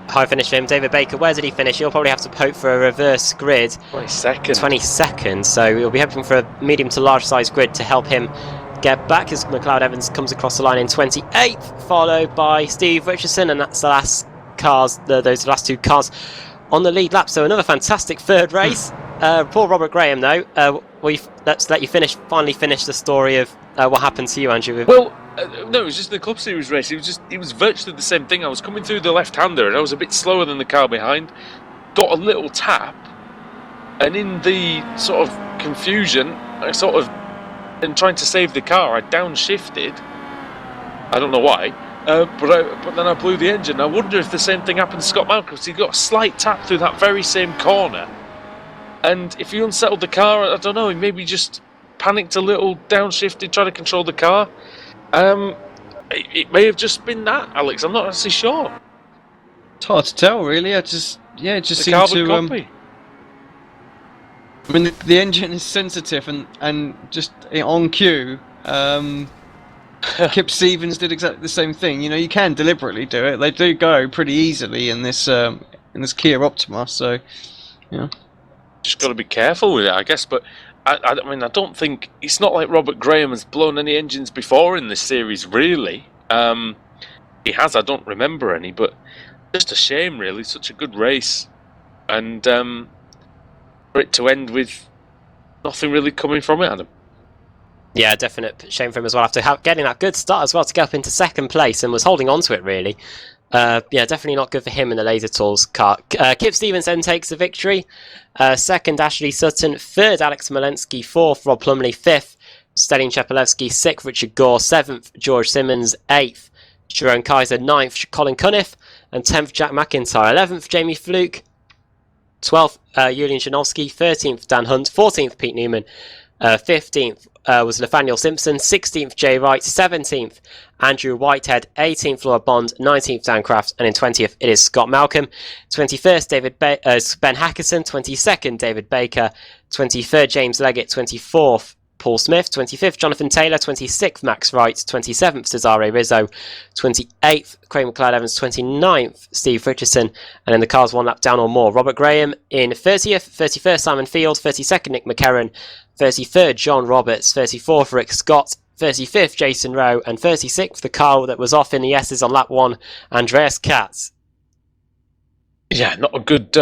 high finish for him. David Baker, where did he finish? He'll probably have to hope for a reverse grid. 22nd. So we'll be hoping for a medium to large size grid to help him get back, as McLeod Evans comes across the line in 28th, followed by Steve Richardson, and that's the last cars. Those last two cars on the lead lap. So another fantastic third race. Poor Robert Graham, though. Let's let you finally finish the story of what happened to you, Andrew. Well, no, it was just the Club Series race. It was virtually the same thing. I was coming through the left-hander, and I was a bit slower than the car behind. Got a little tap, and in the sort of confusion, in trying to save the car, I downshifted. I don't know why. But then I blew the engine. I wonder if the same thing happened to Scott Malcolm, because he got a slight tap through that very same corner. And if he unsettled the car, I don't know, he maybe just panicked a little, downshifted, tried to control the car. It may have just been that, Alex. I'm not actually sure. It's hard to tell, really. It just seemed to. Copy. I mean, the engine is sensitive and just on cue. Kip Stevens did exactly the same thing. You know, you can deliberately do it. They do go pretty easily in this Kia Optima. So, yeah, just got to be careful with it, I guess. But I mean, I don't think it's not like Robert Graham has blown any engines before in this series, really. He has. I don't remember any, but just a shame, really. Such a good race, and for it to end with nothing really coming from it, Adam. Yeah, definite shame for him as well, after getting that good start as well to get up into second place and was holding on to it, really. Yeah, definitely not good for him in the Laser Tools car. Kip Stevens then takes the victory. Second, Ashley Sutton. Third, Alex Smolenski. Fourth, Rob Plumley. Fifth, Stalin Chepelevsky. Sixth, Richard Gore. Seventh, George Simmons. Eighth, Jerome Kaiser. Ninth, Colin Cunniff. And 10th, Jack McIntyre. 11th, Jamie Fluke. 12th, Julian Janowski. 13th, Dan Hunt. 14th, Pete Newman. 15th was Nathaniel Simpson, 16th Jay Wright, 17th Andrew Whitehead, 18th Laura Bond, 19th Dan Craft, and in 20th it is Scott Malcolm. 21st Ben Hackerson, 22nd David Baker, 23rd James Leggett, 24th Paul Smith, 25th Jonathan Taylor, 26th Max Wright, 27th Cesare Rizzo, 28th Craig McLeod Evans, 29th Steve Richardson, and in the cars one lap down or more, Robert Graham in 30th, 31st Simon Field, 32nd Nick McCarron, 33rd John Roberts, 34th Rick Scott, 35th Jason Rowe, and 36th the car that was off in the S's on lap 1, Andreas Katz. Yeah, not a good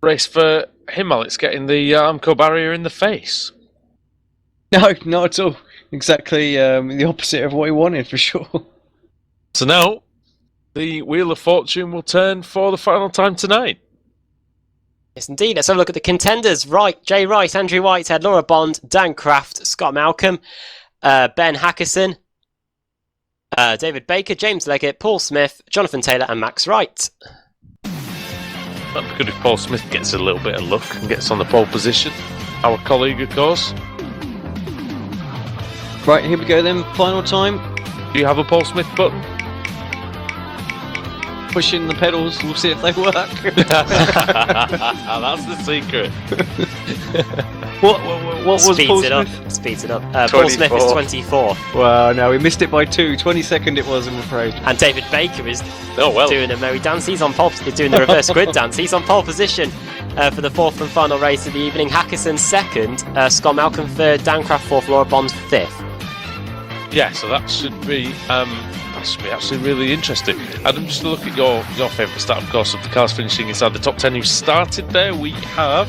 race for him, Alex, getting the Armco barrier in the face. No, not at all. Exactly the opposite of what he wanted, for sure. So now, the Wheel of Fortune will turn for the final time tonight. Yes, indeed. Let's have a look at the contenders. Jay Wright, Andrew Whitehead, Laura Bond, Dan Craft, Scott Malcolm, Ben Hackerson, David Baker, James Leggett, Paul Smith, Jonathan Taylor, and Max Wright. That'd be good if Paul Smith gets a little bit of luck and gets on the pole position. Our colleague, of course. Right, here we go then. Final time. Do you have a Paul Smith button? Pushing the pedals. We'll see if they work. That's the secret. What was Paul Smith? Speeds it up. Paul Smith is 24. Well, no, we missed it by 2. 22nd it was, I'm afraid. And David Baker is doing a merry dance. He's on pole. He's doing the reverse grid dance. He's on pole position for the fourth and final race of the evening. Hackerson second, Scott Malcolm third, Dan Craft fourth, Laura Bond fifth. Yeah, so that should be actually really interesting. Adam, just to look at your favourite start, of course, of the cars finishing inside the top 10 who started there. We have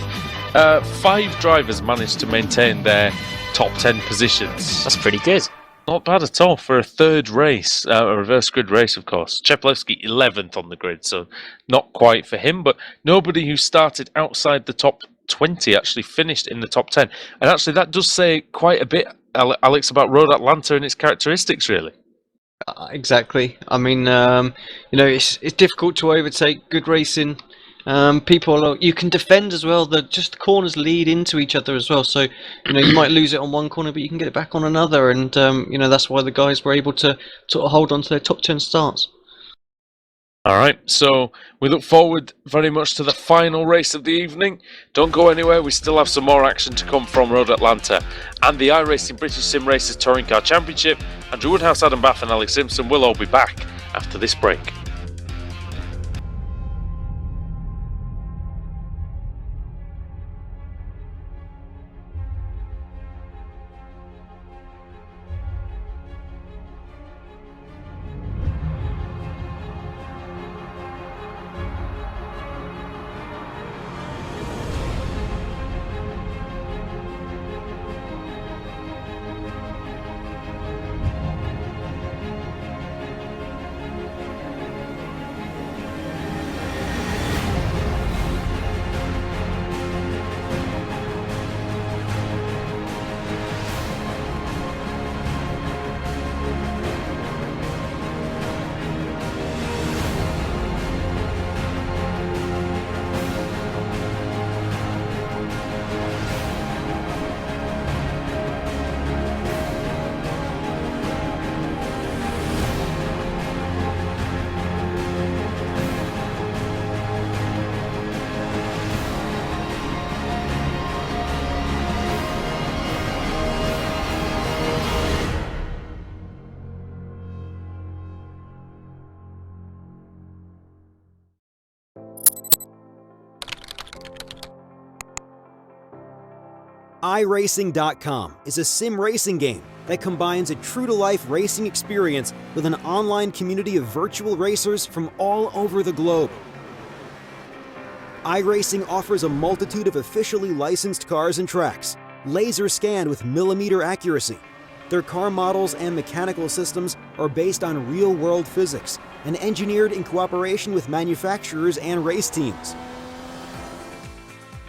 5 drivers managed to maintain their top 10 positions. That's pretty good. Not bad at all for a third race, a reverse grid race, of course. Cheplewski 11th on the grid, so not quite for him, but nobody who started outside the top 20 actually finished in the top 10. And actually, that does say quite a bit, Alex, about Road Atlanta and its characteristics, really. Exactly. I mean, it's difficult to overtake. Good racing. You can defend as well. The corners lead into each other as well. So you might lose it on one corner, but you can get it back on another. And that's why the guys were able to sort of hold on to their top 10 starts. All right, so we look forward very much to the final race of the evening. Don't go anywhere, we still have some more action to come from Road Atlanta and the iRacing British Sim Racers Touring Car Championship. Andrew Woodhouse, Adam Bath and Alex Simpson will all be back after this break. iRacing.com is a sim racing game that combines a true-to-life racing experience with an online community of virtual racers from all over the globe. iRacing offers a multitude of officially licensed cars and tracks, laser scanned with millimeter accuracy. Their car models and mechanical systems are based on real-world physics and engineered in cooperation with manufacturers and race teams.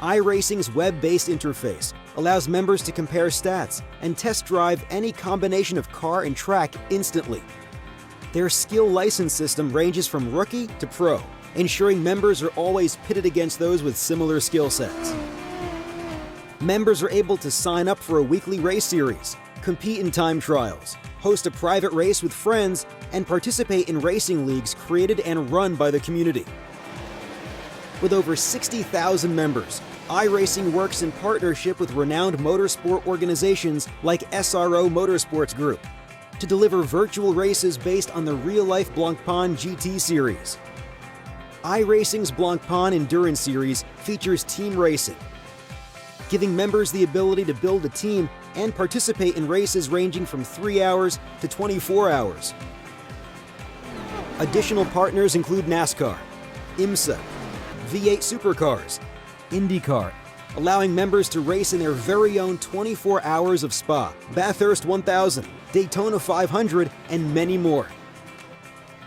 iRacing's web-based interface allows members to compare stats and test drive any combination of car and track instantly. Their skill license system ranges from rookie to pro, ensuring members are always pitted against those with similar skill sets. Members are able to sign up for a weekly race series, compete in time trials, host a private race with friends, and participate in racing leagues created and run by the community. With over 60,000 members, iRacing works in partnership with renowned motorsport organizations like SRO Motorsports Group to deliver virtual races based on the real-life Blancpain GT series. iRacing's Blancpain Endurance Series features team racing, giving members the ability to build a team and participate in races ranging from 3 hours to 24 hours. Additional partners include NASCAR, IMSA, V8 Supercars, IndyCar, allowing members to race in their very own 24 hours of Spa, Bathurst 1000, Daytona 500, and many more.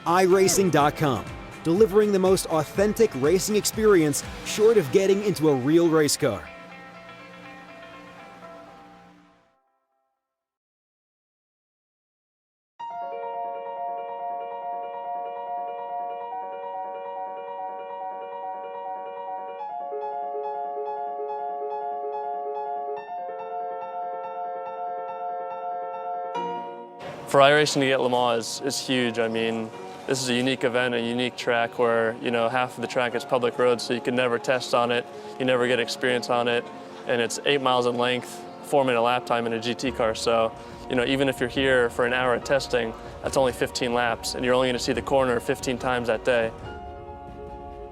iRacing.com, delivering the most authentic racing experience short of getting into a real race car. For iRacing to get Le Mans is huge. I mean, this is a unique event, a unique track where, you know, half of the track is public road, so you can never test on it, you never get experience on it, and it's 8 miles in length, 4-minute lap time in a GT car. So, you know, even if you're here for an hour of testing, that's only 15 laps, and you're only going to see the corner 15 times that day.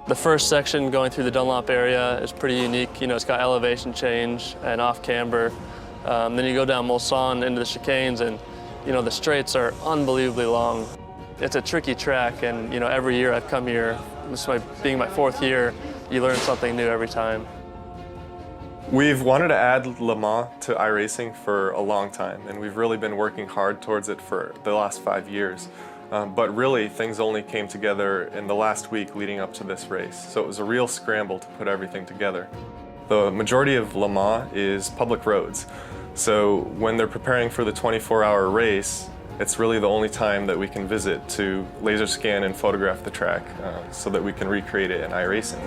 The first section going through the Dunlop area is pretty unique. You know, it's got elevation change and off camber. Then you go down Mulsanne into the chicanes, and you know, the straights are unbelievably long. It's a tricky track, and you know, every year I've come here, being my 4th year, you learn something new every time. We've wanted to add Le Mans to iRacing for a long time, and we've really been working hard towards it for the last 5 years. But really, things only came together in the last week leading up to this race, so it was a real scramble to put everything together. The majority of Le Mans is public roads. So when they're preparing for the 24-hour race, it's really the only time that we can visit to laser scan and photograph the track so that we can recreate it in iRacing.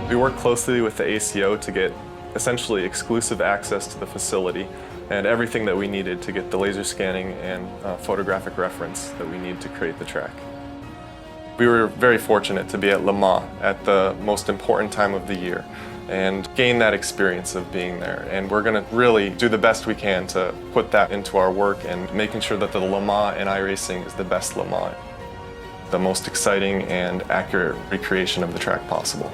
We work closely with the ACO to get essentially exclusive access to the facility and everything that we needed to get the laser scanning and photographic reference that we need to create the track. We were very fortunate to be at Le Mans at the most important time of the year and gain that experience of being there. And we're going to really do the best we can to put that into our work and making sure that the Le Mans in iRacing is the best Le Mans, the most exciting and accurate recreation of the track possible.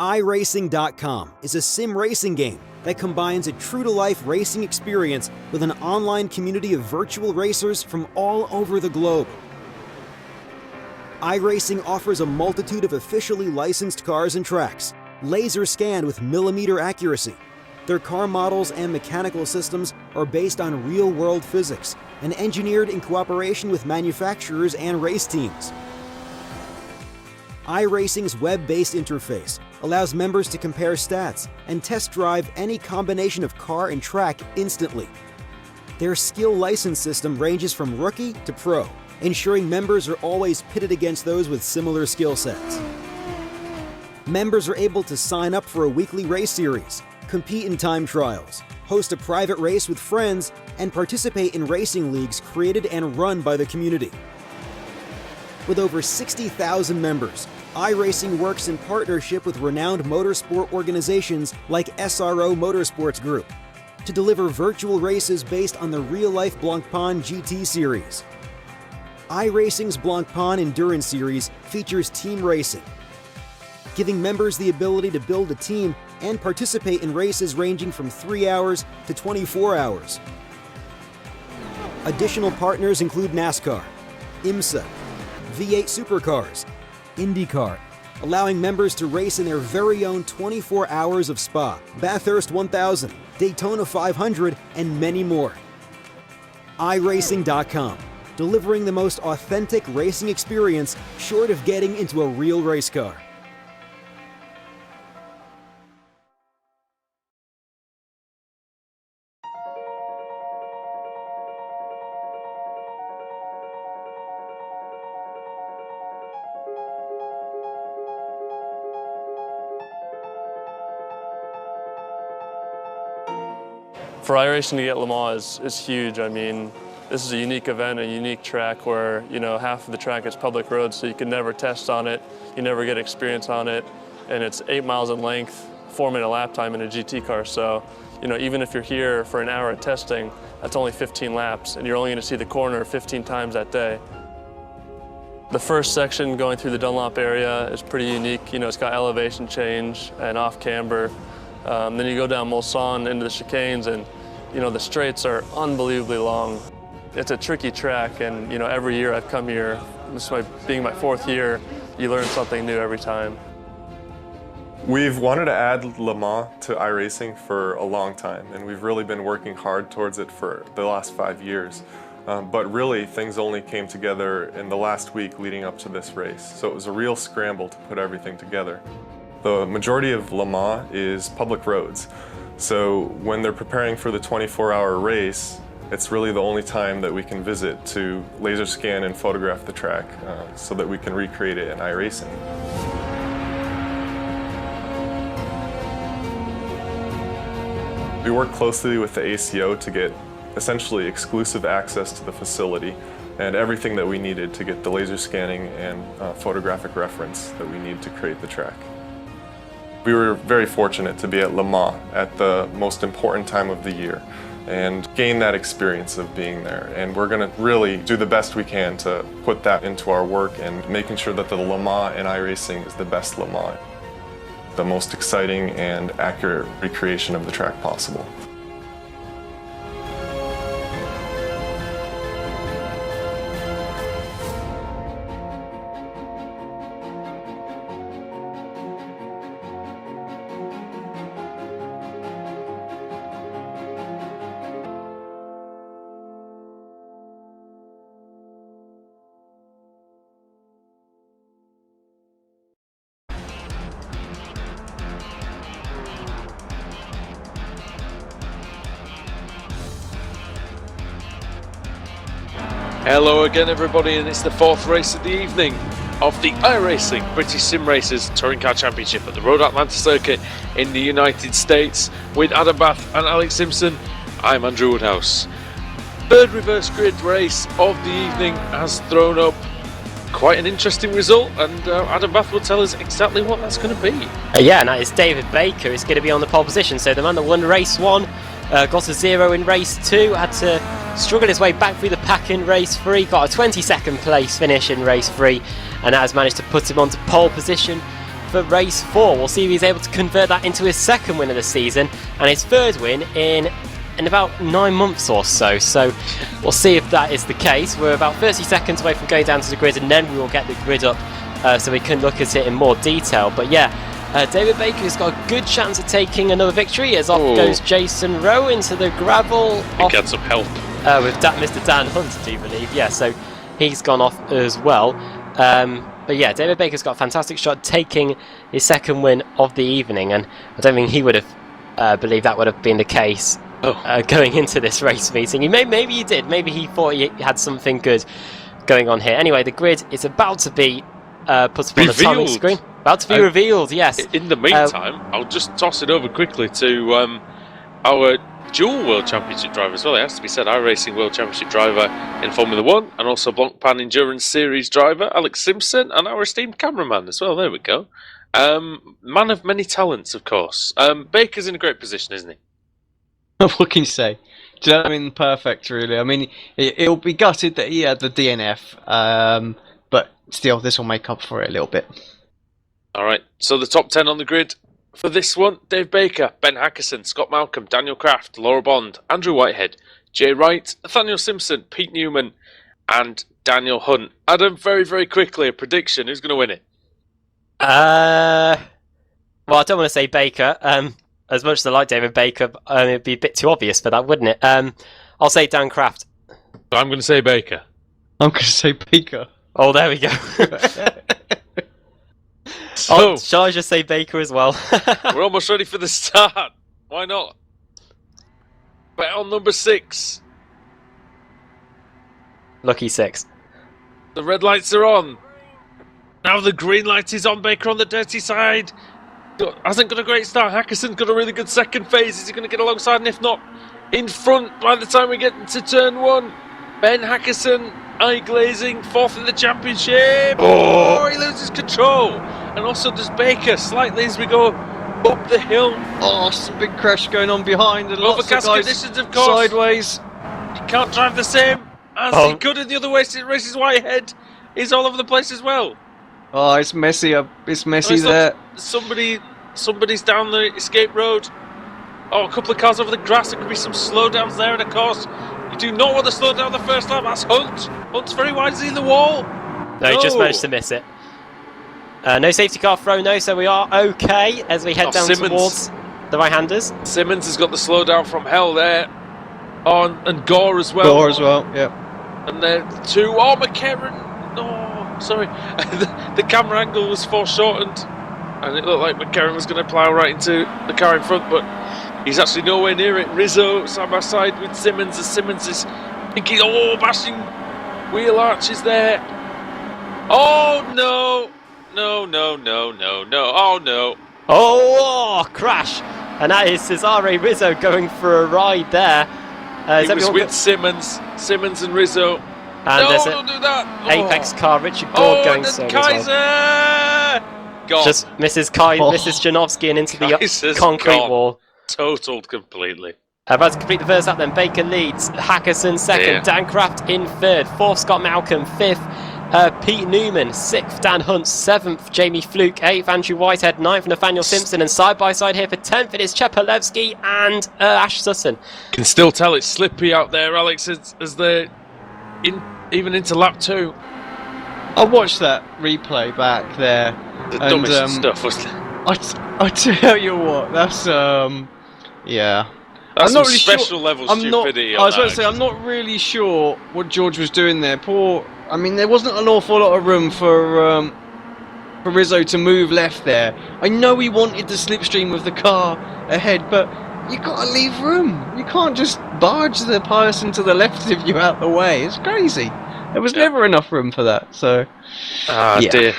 iRacing.com is a sim racing game that combines a true-to-life racing experience with an online community of virtual racers from all over the globe. iRacing offers a multitude of officially licensed cars and tracks, laser scanned with millimeter accuracy. Their car models and mechanical systems are based on real-world physics and engineered in cooperation with manufacturers and race teams. iRacing's web-based interface allows members to compare stats and test drive any combination of car and track instantly. Their skill license system ranges from rookie to pro, ensuring members are always pitted against those with similar skill sets. Members are able to sign up for a weekly race series, compete in time trials, host a private race with friends, and participate in racing leagues created and run by the community. With over 60,000 members, iRacing works in partnership with renowned motorsport organizations like SRO Motorsports Group to deliver virtual races based on the real-life Blancpain GT series. iRacing's Blancpain Endurance Series features team racing, giving members the ability to build a team and participate in races ranging from 3 hours to 24 hours. Additional partners include NASCAR, IMSA, V8 Supercars, IndyCar, allowing members to race in their very own 24 hours of Spa, Bathurst 1000, Daytona 500, and many more. iRacing.com, delivering the most authentic racing experience short of getting into a real race car. For iRacing to get Le Mans is huge. I mean, this is a unique event, a unique track where, half of the track is public road, so you can never test on it, you never get experience on it, and it's 8 miles in length, 4-minute lap time in a GT car. So, even if you're here for an hour of testing, that's only 15 laps, and you're only going to see the corner 15 times that day. The first section going through the Dunlop area is pretty unique. It's got elevation change and off camber. Then you go down Mulsanne into the chicanes, and the straights are unbelievably long. It's a tricky track, and every year I've come here, being my 4th year, you learn something new every time. We've wanted to add Le Mans to iRacing for a long time, and we've really been working hard towards it for the last 5 years. But really, things only came together in the last week leading up to this race, so it was a real scramble to put everything together. The majority of Le Mans is public roads, so when they're preparing for the 24-hour race, it's really the only time that we can visit to laser scan and photograph the track so that we can recreate it in iRacing. We work closely with the ACO to get essentially exclusive access to the facility and everything that we needed to get the laser scanning and photographic reference that we need to create the track. We were very fortunate to be at Le Mans at the most important time of the year and gain that experience of being there. And we're going to really do the best we can to put that into our work and making sure that the Le Mans in iRacing is the best Le Mans, the most exciting and accurate recreation of the track possible. Hello again everybody, and it's the 4th race of the evening of the iRacing British Sim Racers Touring Car Championship at the Road Atlanta Circuit in the United States with Adam Bath and Alex Simpson. I'm Andrew Woodhouse. Third reverse grid race of the evening has thrown up quite an interesting result, and Adam Bath will tell us exactly what that's going to be. Yeah, and that is David Baker who's going to be on the pole position. So the man that won race 1, got a 0 in race 2, had to struggle his way back through the pack in race 3, got a 22nd place finish in race 3, and that has managed to put him onto pole position for race 4. We'll see if he's able to convert that into his second win of the season and his third win in about 9 months or so. So we'll see if that is the case. We're about 30 seconds away from going down to the grid, and then we will get the grid up so we can look at it in more detail. But yeah, David Baker has got a good chance of taking another victory as off goes Jason Rowe into the gravel. He got some help. With Mr. Dan Hunt, I do believe. Yeah, so he's gone off as well. But yeah, David Baker's got a fantastic shot taking his second win of the evening, and I don't think he would have believed that would have been the case going into this race meeting. Maybe he did. Maybe he thought he had something good going on here. Anyway, the grid is about to be put up on the timing screen. About to be revealed, yes. In the meantime, I'll just toss it over quickly to our dual World Championship driver as well. It has to be said, iRacing World Championship driver in Formula 1 and also Blancpain Endurance Series driver Alex Simpson, and our esteemed cameraman as well. There we go. Man of many talents, of course. Baker's in a great position, isn't he? What can you say? Do you know what I mean? Perfect, really. I mean, it'll be gutted that he had the DNF, but still, this will make up for it a little bit. All right, so the top 10 on the grid for this one: Dave Baker, Ben Hackerson, Scott Malcolm, Daniel Craft, Laura Bond, Andrew Whitehead, Jay Wright, Nathaniel Simpson, Pete Newman, and Daniel Hunt. Adam, very, very quickly, a prediction. Who's going to win it? Well, I don't want to say Baker. As much as I like David Baker, it'd be a bit too obvious for that, wouldn't it? I'll say Dan Craft. I'm going to say Baker. I'm going to say Baker. Oh, there we go. So, shall I just say Baker as well? we're almost ready for the start. Why not? Bet on number 6. Lucky 6. The red lights are on. Now the green light is on. Baker on the dirty side. Hasn't got a great start. Hackerson's got a really good second phase. Is he going to get alongside? And if not, in front by the time we get to turn 1. Ben Hackerson, eye glazing, 4th in the championship. Oh, he loses control. And also does Baker slightly as we go up the hill. Oh, some big crash going on behind. And lots of Overcast guys conditions, of course. Sideways. He can't drive the same as he could in the other way. Races Whitehead is all over the place as well. Oh, it's messy. It's messy there. Somebody's down the escape road. Oh, a couple of cars over the grass. There could be some slowdowns there, and of course, you do not want to slow down the first lap. That's Hunt. Hunt's very wide. Is he in the wall? No, he just managed to miss it. No safety car throw, no, so we are okay as we head down towards the right-handers. Simmons has got the slowdown from hell there. Oh, and Gore as well. Gore as well, yeah. And then 2. Oh, McCarran. No, sorry. The camera angle was foreshortened, and it looked like McCarran was going to plough right into the car in front, but he's actually nowhere near it. Rizzo side by side with Simmons, as Simmons is thinking, bashing wheel arches there. Oh, no. No. Oh, no. Oh, crash. And that is Cesare Rizzo going for a ride there. He was with Simmons and Rizzo. And no, don't do that. Apex car, Richard Gord going so Kaiser! Well. Just misses Janowski and into the concrete wall. Totaled completely. About to complete the first lap then. Baker leads, Hackerson second, Dan Craft in third, 4th Scott Malcolm, 5th Pete Newman, 6th Dan Hunt, 7th Jamie Fluke, 8th Andrew Whitehead, 9th Nathaniel Simpson, and side by side here for 10th it is Chepalewski and Ash Sutton. Can still tell it's slippy out there, Alex, as they're even into lap 2. I watched that replay back there. The dumbest stuff, wasn't it? I tell you what, that's yeah. That's some special level stupidity. I was about to say, I'm not really sure what George was doing there. I mean, there wasn't an awful lot of room for Rizzo to move left there. I know he wanted the slipstream of the car ahead, but you got to leave room. You can't just barge the person to the left of you out the way. It's crazy. There was never enough room for that. So, dear,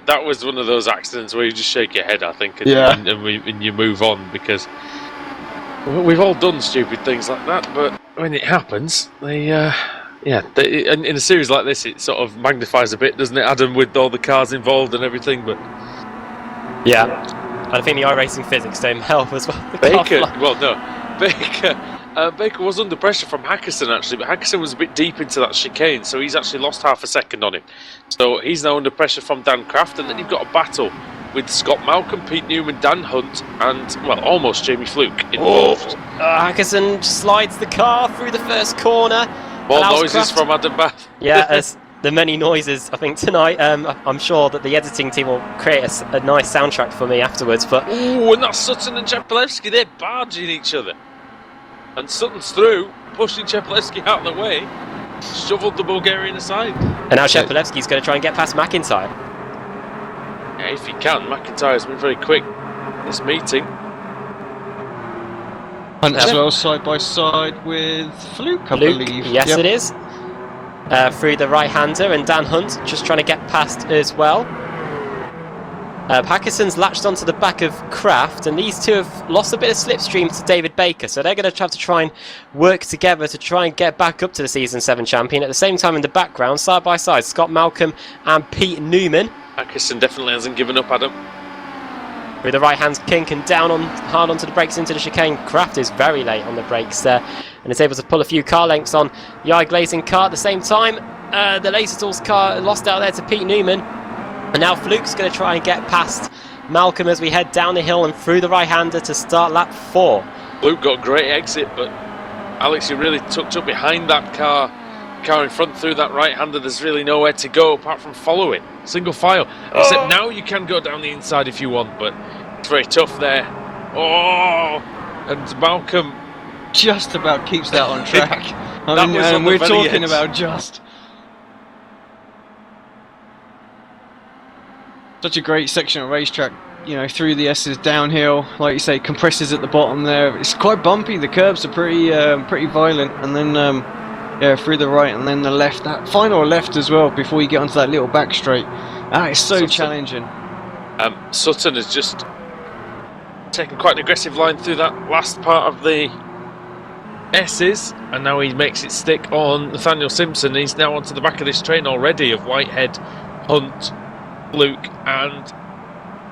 that was one of those accidents where you just shake your head, I think, and you move on, because we've all done stupid things like that. But when it happens, in a series like this, it sort of magnifies a bit, doesn't it, Adam, with all the cars involved and everything? But I think the iRacing physics don't help as well. Baker was under pressure from Hackerson, actually, but Hackerson was a bit deep into that chicane, so he's actually lost half a second on him. So he's now under pressure from Dan Craft, and then you've got a battle with Scott Malcolm, Pete Newman, Dan Hunt, and, well, almost Jamie Fluke involved. Hackerson slides the car through the first corner. More allows noises Kraft- from Adam Bath. Yeah, as the many noises, I think, tonight. I'm sure that the editing team will create a nice soundtrack for me afterwards. But Ooh, and that's Sutton and Czepelewski. They're barging each other. And Sutton's through, pushing Czepelewski out of the way, shoveled the Bulgarian aside. And now Czepelewski's going to try and get past McIntyre. Yeah, if he can, McIntyre's been very quick in this meeting. Hunt as well, side by side with Fluke, I believe. Yes, it is. Through the right-hander, and Dan Hunt just trying to get past as well. Hackerson's latched onto the back of Kraft, and these two have lost a bit of slipstream to David Baker, so they're going to have to try and work together to try and get back up to the Season 7 champion. At the same time, in the background, side by side, Scott Malcolm and Pete Newman. Hackerson definitely hasn't given up, Adam. With the right hand kink and down on hard onto the brakes into the chicane. Kraft is very late on the brakes there and is able to pull a few car lengths on the iGlazing car. At the same time, the Laser Tools car lost out there to Pete Newman. And now Fluke's going to try and get past Malcolm as we head down the hill and through the right-hander to start lap 4. Fluke got a great exit, but Alex, he really tucked up behind that car in front through that right-hander. There's really nowhere to go apart from follow it. Single file. Except now you can go down the inside if you want, but it's very tough there. Oh! And Malcolm just about keeps that on track. I mean, was on the we're very talking edge. about just. Such a great section of racetrack, you know, through the S's downhill, like you say, compressors at the bottom there. It's quite bumpy. The curbs are pretty violent, and then yeah, through the right and then the left. That final left as well before you get onto that little back straight. That is so challenging. Sutton has just taken quite an aggressive line through that last part of the S's, and now he makes it stick on Nathaniel Simpson. He's now onto the back of this train already of Whitehead, Hunt, Fluke and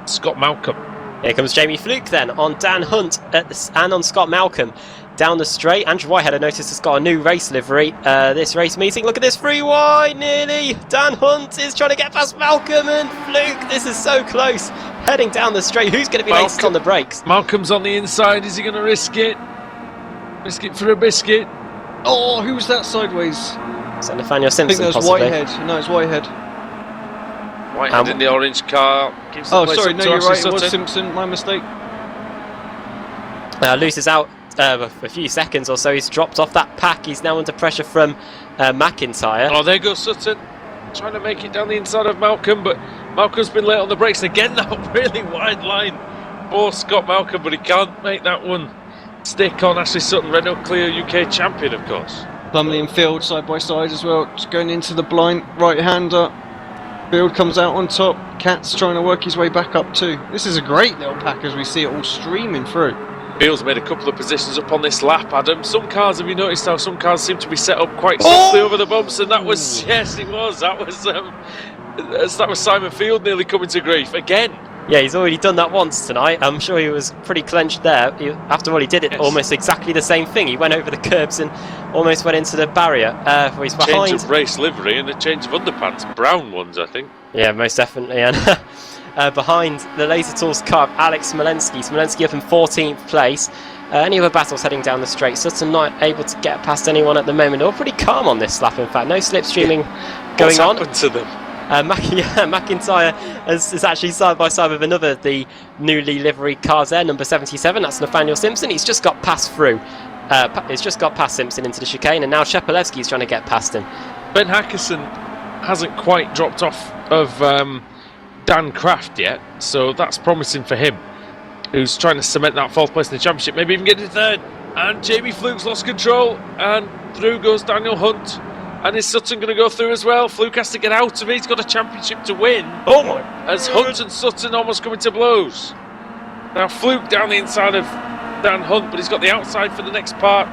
Scott Malcolm. Here comes Jamie Fluke then on Dan Hunt and on Scott Malcolm down the straight. Andrew Whitehead, I noticed, has got a new race livery this race meeting. Look at this, free wide nearly. Dan Hunt is trying to get past Malcolm and Fluke. This is so close. Heading down the straight. Who's going to be latest on the brakes? Malcolm's on the inside. Is he going to risk it? Risk it for a biscuit. Oh, who was that sideways? So Nathaniel I think Simpson that was possibly. Whitehead. No, it's Whitehead. Whitehead in the orange car. Gives the Oh, place sorry, up no, to you're Ashley right. It was Sutton. Simpson. My mistake. Loses out a few seconds or so. He's dropped off that pack. He's now under pressure from McIntyre. Oh, there goes Sutton. Trying to make it down the inside of Malcolm, but Malcolm's been late on the brakes. Again, that really wide line for Scott Malcolm, but he can't make that one stick on Ashley Sutton, Renault Clio UK champion, of course. Plumley and Field side by side as well. Just going into the blind right-hander. Field comes out on top. Cat's trying to work his way back up too. This is a great little pack as we see it all streaming through. Field's made a couple of positions up on this lap, Adam. Some cars, have you noticed how some cars seem to be set up quite softly over the bumps? And that was, yes, it was. That was Simon Field nearly coming to grief again. Yeah, he's already done that once tonight. I'm sure he was pretty clenched there. After all, he did it almost exactly the same thing. He went over the curbs and almost went into the barrier. Where he's behind. Change of race livery and a change of underpants. Brown ones, I think. Yeah, most definitely. And behind the Laser Tools car of Alex Smolensky. Smolensky up in 14th place. Any other battles heading down the straight. Sutton not able to get past anyone at the moment. They're all pretty calm on this lap, in fact. No slipstreaming going on. What's happened to them? McIntyre is actually side by side with another the newly livery cars there, number 77. That's Nathaniel Simpson. He's just got passed through. He's just got past Simpson into the chicane, and now Czepelewski's trying to get past him. Ben Hackerson hasn't quite dropped off of Dan Kraft yet, so that's promising for him, who's trying to cement that 4th place in the championship, maybe even get to 3rd. And Jamie Fluke's lost control, and through goes Daniel Hunt. And is Sutton going to go through as well? Fluke has to get out of it. He's got a championship to win. Oh my! As Hunt and Sutton almost coming to blows. Now Fluke down the inside of Dan Hunt, but he's got the outside for the next part.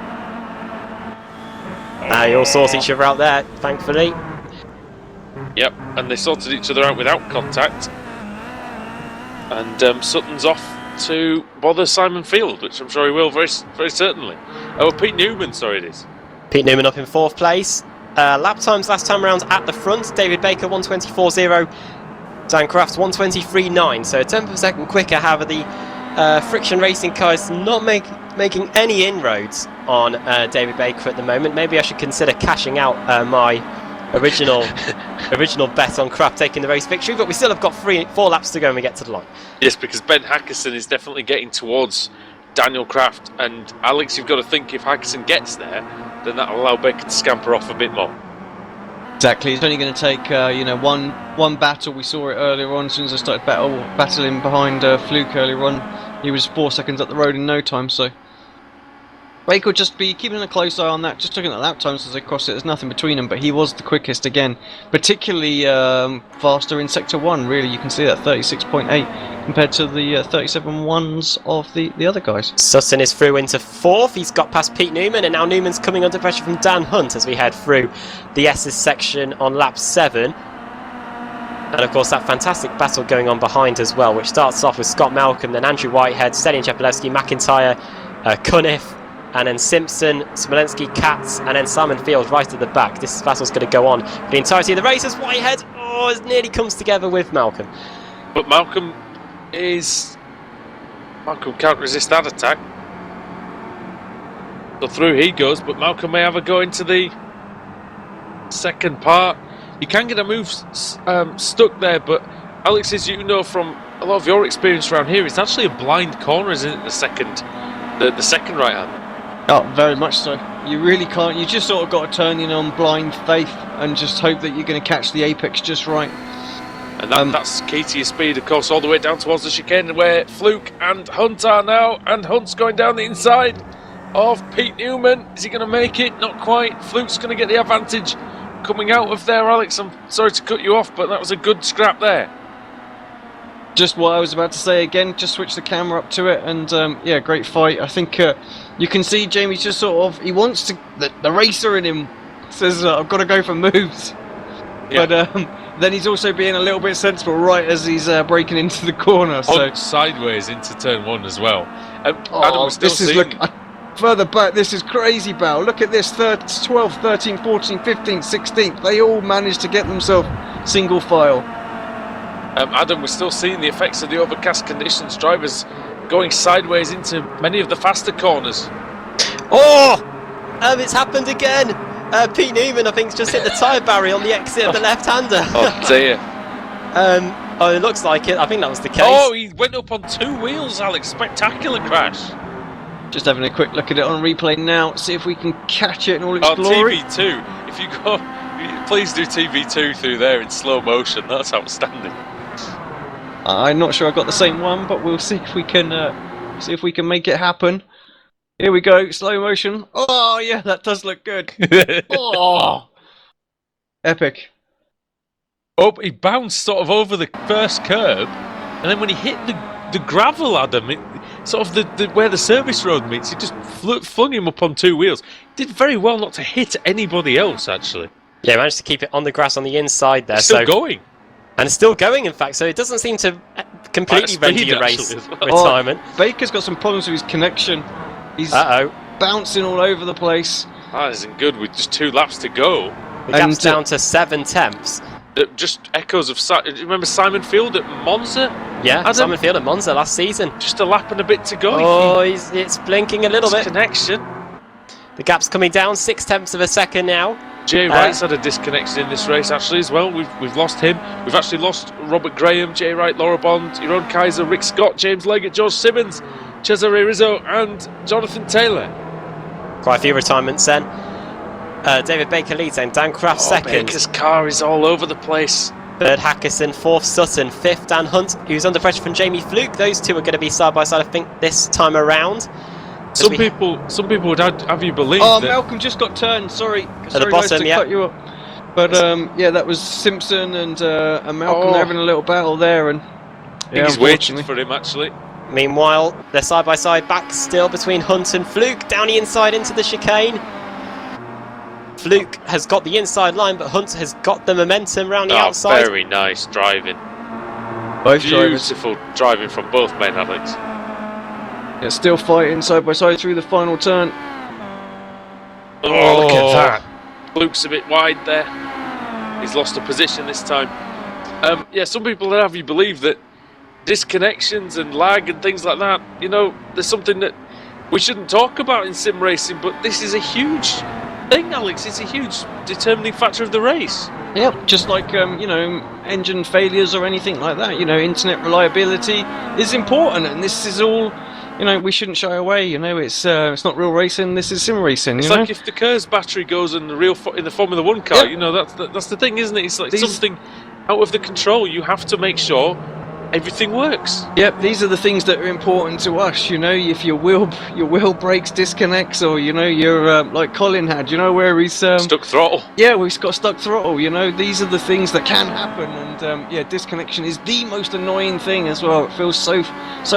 They all sort each other out there, thankfully. Yep, and they sorted each other out without contact. And Sutton's off to bother Simon Field, which I'm sure he will very, very certainly. Oh, Pete Newman, sorry it is. Pete Newman up in 4th place. Lap times last time round at the front. David Baker 1:24.0. Dan Craft 1:23.9, so a tenth of a second quicker. However, the Friction Racing car is not making any inroads on David Baker at the moment. Maybe I should consider cashing out my original bet on Craft taking the race victory, but we still have got 4 laps to go when we get to the line. Yes, because Ben Hackerson is definitely getting towards Daniel Craft, and Alex, you've got to think if Hackerson gets there, then that'll allow Baker to scamper off a bit more. Exactly, it's only going to take one battle. We saw it earlier on. As soon as I started battling behind Fluke earlier on, he was 4 seconds up the road in no time. So Baker will just be keeping a close eye on that, just looking at lap times as they cross it. There's nothing between them, but he was the quickest again, particularly faster in Sector 1, really. You can see that 36.8 compared to the 37.1s of the other guys. Sutton is through into 4th, he's got past Pete Newman, and now Newman's coming under pressure from Dan Hunt as we head through the S's section on lap 7. And of course that fantastic battle going on behind as well, which starts off with Scott Malcolm, then Andrew Whitehead, Stelian Chepelewski, McIntyre, Cunniff, and then Simpson, Smolensky, Katz, and then Simon Field right at the back. This battle's going to go on for the entirety of the race as Whitehead it nearly comes together with Malcolm. But Malcolm can't resist that attack. So through he goes, but Malcolm may have a go into the second part. You can get a move stuck there, but Alex, as you know from a lot of your experience around here, it's actually a blind corner, isn't it? The second right hand. Oh, very much so. You really can't. You just sort of got to turn in on blind faith and just hope that you're going to catch the apex just right. And that's key to your speed, of course, all the way down towards the chicane where Fluke and Hunt are now. And Hunt's going down the inside of Pete Newman. Is he going to make it? Not quite. Fluke's going to get the advantage coming out of there, Alex. I'm sorry to cut you off, but that was a good scrap there. Just what I was about to say again, just switch the camera up to it, and yeah, great fight. I think you can see Jamie's just sort of, he wants to, the racer in him says, I've got to go for moves. Yeah. But then he's also being a little bit sensible right as he's breaking into the corner. So sideways into turn 1 as well. Adam, this is, look, further back, this is crazy, Bal. Look at this, 12th, 13th, 14th, 15th, 16th. They all managed to get themselves single file. Adam, we're still seeing the effects of the overcast conditions. Drivers going sideways into many of the faster corners. It's happened again. Pete Newman, I think, has just hit the tyre barrier on the exit of the left-hander. Oh dear. It looks like it. I think that was the case. Oh, he went up on 2 wheels, Alex. Spectacular crash. Just having a quick look at it on replay now. See if we can catch it in all its glory. TV2. If you go, please do TV2 through there in slow motion. That's outstanding. I'm not sure I got the same one, but we'll see if we can make it happen. Here we go, slow motion. Oh yeah, that does look good. Oh, epic. Oh, he bounced sort of over the first curb, and then when he hit the gravel, Adam, sort of the where the service road meets, he just flung him up on 2 wheels. Did very well not to hit anybody else, actually. Yeah, managed to keep it on the grass on the inside there. It's still going. And it's still going, in fact, so it doesn't seem to completely render your race well. retirement. Baker's got some problems with his connection. He's bouncing all over the place. That isn't good with just 2 laps to go. The gap's down to 7 tenths. Just echoes of... Do you remember Simon Field at Monza? Yeah, Adam? Simon Field at Monza last season. Just a lap and a bit to go. Oh, it's blinking a little bit. Connection. The gap's coming down 6 tenths of a second now. Jay Wright's had a disconnection in this race actually as well. We've lost him. We've actually lost Robert Graham, Jay Wright, Laura Bond, Jeroen Kaiser, Rick Scott, James Leggett, George Simmons, Cesare Rizzo and Jonathan Taylor. Quite a few retirements then. David Baker leads then, Dan Craft second. Baker's car is all over the place. Third Hackerson, 4th Sutton, 5th Dan Hunt, who's under pressure from Jamie Fluke. Those two are going to be side by side, I think, this time around. Some people would have you believe that... Oh, Malcolm just got turned, sorry at the bottom, to cut you up. But yeah, that was Simpson and Malcolm. They're having a little battle there, and yeah, he's waiting for him actually. Meanwhile, they're side by side back still between Hunt and Fluke, down the inside into the chicane. Fluke has got the inside line, but Hunt has got the momentum round the outside. Very nice driving. Both Beautiful driving from both men, Alex. Yeah, still fighting side by side through the final turn. Oh, look at that. Fluke's a bit wide there. He's lost a position this time. Yeah, some people have you believe that disconnections and lag and things like that, you know, there's something that we shouldn't talk about in sim racing, but this is a huge thing, Alex. It's a huge determining factor of the race. Yep, just like you know, engine failures or anything like that. You know, internet reliability is important, and this is all. You know, we shouldn't shy away. You know, it's not real racing. This is sim racing. It's you like know? if the Kerr's battery goes in the in the Formula One car. Yep. You know, that's the thing, isn't it? It's like something out of the control. You have to make sure everything works. Yep, these are the things that are important to us. You know, if your wheel brakes, disconnects, or you know, you're like Colin had. You know, where he's Stuck throttle. Yeah, we've got stuck throttle. You know, these are the things that can happen, and yeah, disconnection is the most annoying thing as well. It feels so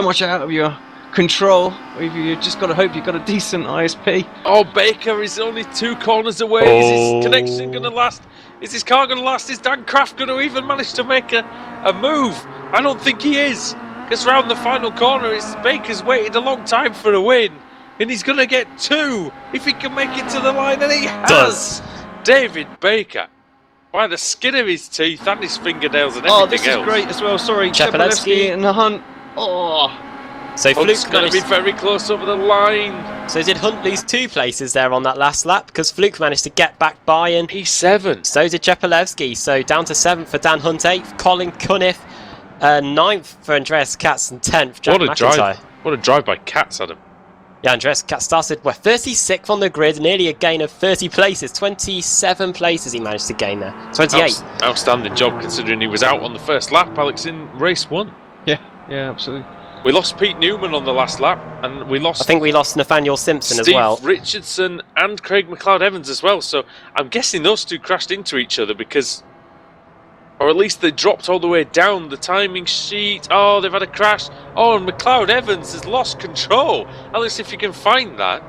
much out of your control. You just got to hope you've got a decent ISP. Oh, Baker is only 2 corners away. Is his connection going to last? Is his car going to last? Is Dan Kraft going to even manage to make a move? I don't think he is. Because round the final corner, Baker's waited a long time for a win. And he's going to get 2 if he can make it to the line. And he has. David Baker, by the skin of his teeth and his fingernails and everything else. Oh, this is great as well. Sorry, Chepelevsky in the hunt. Oh. So Hunt's Fluke going to be very close over the line. So did Hunt lose 2 places there on that last lap? Because Fluke managed to get back by and P7. So did Chepelevsky. So down to 7th for Dan Hunt, 8th Colin Cunniff, 9th for Andreas Katz, and 10th Jack McIntyre. What a drive by Katz, Adam. Yeah, Andreas Katz started 36th on the grid, nearly a gain of 30 places. 27 places he managed to gain there. 28. Outstanding job considering he was out on the first lap, Alex, in race 1. Yeah, absolutely. We lost Pete Newman on the last lap, and we lost... I think we lost Nathaniel Simpson as well. Steve Richardson and Craig McLeod-Evans as well, so I'm guessing those two crashed into each other because... Or at least they dropped all the way down the timing sheet. Oh, they've had a crash. Oh, and McLeod-Evans has lost control. Alex, if you can find that...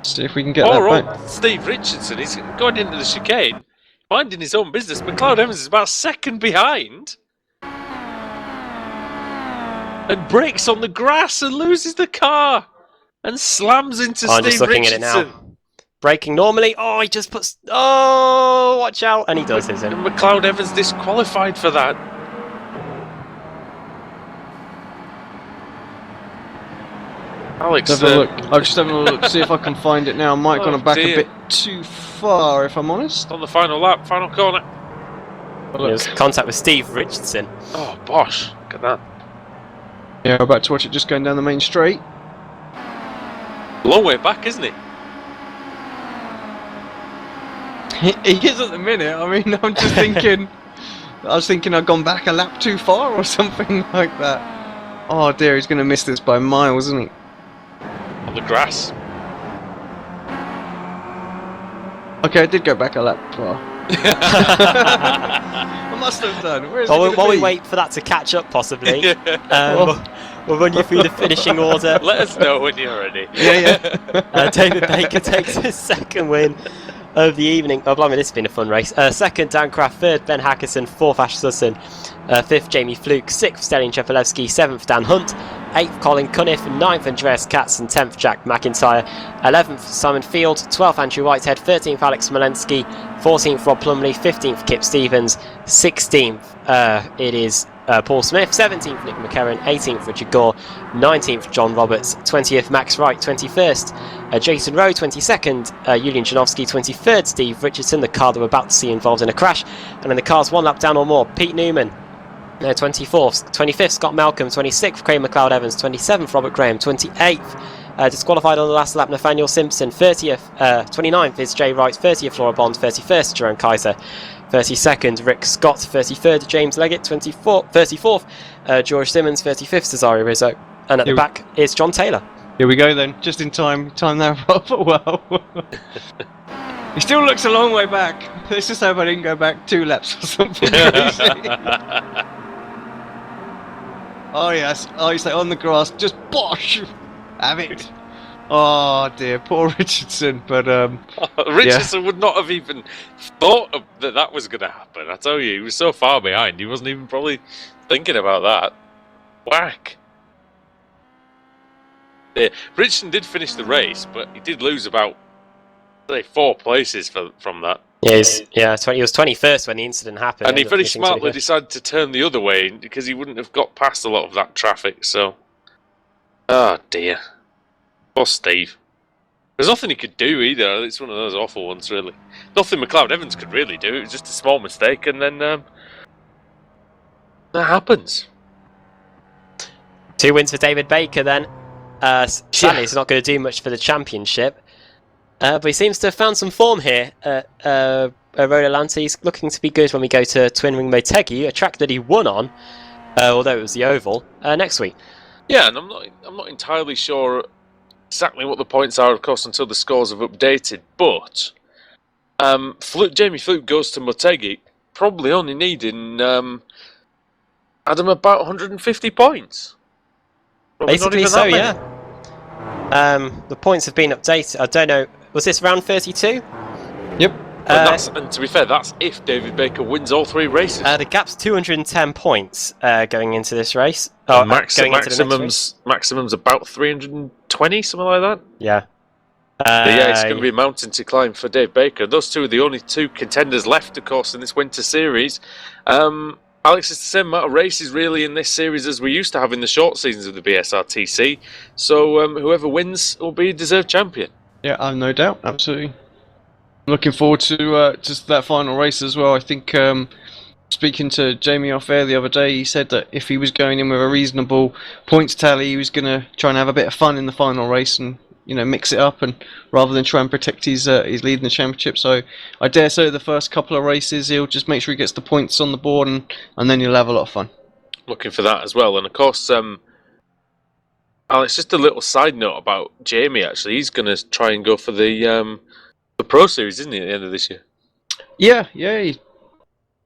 See if we can get that back. Steve Richardson, he's going into the chicane, minding his own business. McLeod-Evans is about a second behind. And brakes on the grass and loses the car and slams into Steve just looking Richardson. at it now. Braking normally. Oh, he just puts. Oh, watch out! And he does his. And McLeod-Evans disqualified for that. Alex, have a look. I'm just having a look to see if I can find it now. I might have gone back a bit too far, if I'm honest. On the final lap, final corner. There's contact with Steve Richardson. Oh, bosh! Look at that. Yeah, I'm about to watch it just going down the main straight. Long way back, isn't it? He is at the minute. I mean, I'm just thinking. I was thinking I'd gone back a lap too far or something like that. Oh dear, he's going to miss this by miles, isn't he? On the grass. Okay, I did go back a lap far. I must have done. Where is While we wait for that to catch up, possibly, we'll run you through the finishing order. Let us know when you're ready. Yeah. David Baker takes his 2nd win of the evening. Oh, blimey, this has been a fun race. 2nd, Dan Kraft. 3rd, Ben Hackerson. 4th, Ash Sussin. 5th, Jamie Fluke. 6th, Stelling Chepelevsky. 7th, Dan Hunt. 8th, Colin Cunniff. 9th, Andreas Katz. And 10th, Jack McIntyre. 11th, Simon Field. 12th, Andrew Whitehead. 13th, Alex Smolensky. 14th, Rob Plumley. 15th, Kip Stevens. 16th, it is Paul Smith. 17th, Nick McCarran. 18th, Richard Gore. 19th, John Roberts. 20th, Max Wright. 21st, Jason Rowe. 22nd, Julian Janowski. 23rd, Steve Richardson, the car that we're about to see involved in a crash. And in the cars 1 lap down or more, Pete Newman. 24th, 25th, Scott Malcolm. 26th, Craig McLeod-Evans. 27th, Robert Graham. 28th, disqualified on the last lap, Nathaniel Simpson. 29th is Jay Wright. 30th, Laura Bond. 31st, Jerome Kaiser. 32nd, Rick Scott. 33rd, James Leggett. 34th, George Simmons. 35th, Cesario Rizzo. And at the back is John Taylor. Here we go then, just in time. Time there rather well. He still looks a long way back. Let's just hope I didn't go back 2 laps or something crazy. Oh yes, oh you say on the grass, just bosh! Have it! Oh dear, poor Richardson, but Richardson would not have even thought that was going to happen. I tell you, he was so far behind, he wasn't even probably thinking about that. Whack! Yeah, Richardson did finish the race, but he did lose about, say, 4 places from that. He was 21st when the incident happened. And he ended up very finishing smartly 21st. decided to turn the other way because he wouldn't have got past a lot of that traffic. So, oh dear, poor Steve. There's nothing he could do either. It's one of those awful ones, really. Nothing McLeod Evans could really do. It was just a small mistake, and then that happens. 2 wins for David Baker then. Sadly, he's not going to do much for the championship. But he seems to have found some form here at Road Atlanta. He's looking to be good when we go to Twin Ring Motegi, a track that he won on, although it was the Oval, next week. Yeah, and I'm not entirely sure exactly what the points are, of course, until the scores have updated. But Jamie Fluke goes to Motegi, probably only needing Adam about 150 points. Probably Basically not so, even that yeah. The points have been updated. I don't know, was this round 32? Yep. And to be fair, that's if David Baker wins all 3 races. The gap's 210 points going into this race. Maximum's about 320, something like that. Yeah. It's going to be a mountain to climb for Dave Baker. Those 2 are the only 2 contenders left, of course, in this winter series. Alex, it's the same amount of races really in this series as we used to have in the short seasons of the BSRTC. So whoever wins will be a deserved champion. Yeah, I've no doubt. Absolutely. Looking forward to just that final race as well. I think speaking to Jamie off air the other day, he said that if he was going in with a reasonable points tally, he was going to try and have a bit of fun in the final race and mix it up, and rather than try and protect his lead in the championship. So I dare say the first couple of races he'll just make sure he gets the points on the board, and then he'll have a lot of fun. Looking for that as well. And of course, Alex, just a little side note about Jamie. Actually, he's going to try and go for the Pro Series, isn't he, at the end of this year? Yeah, he's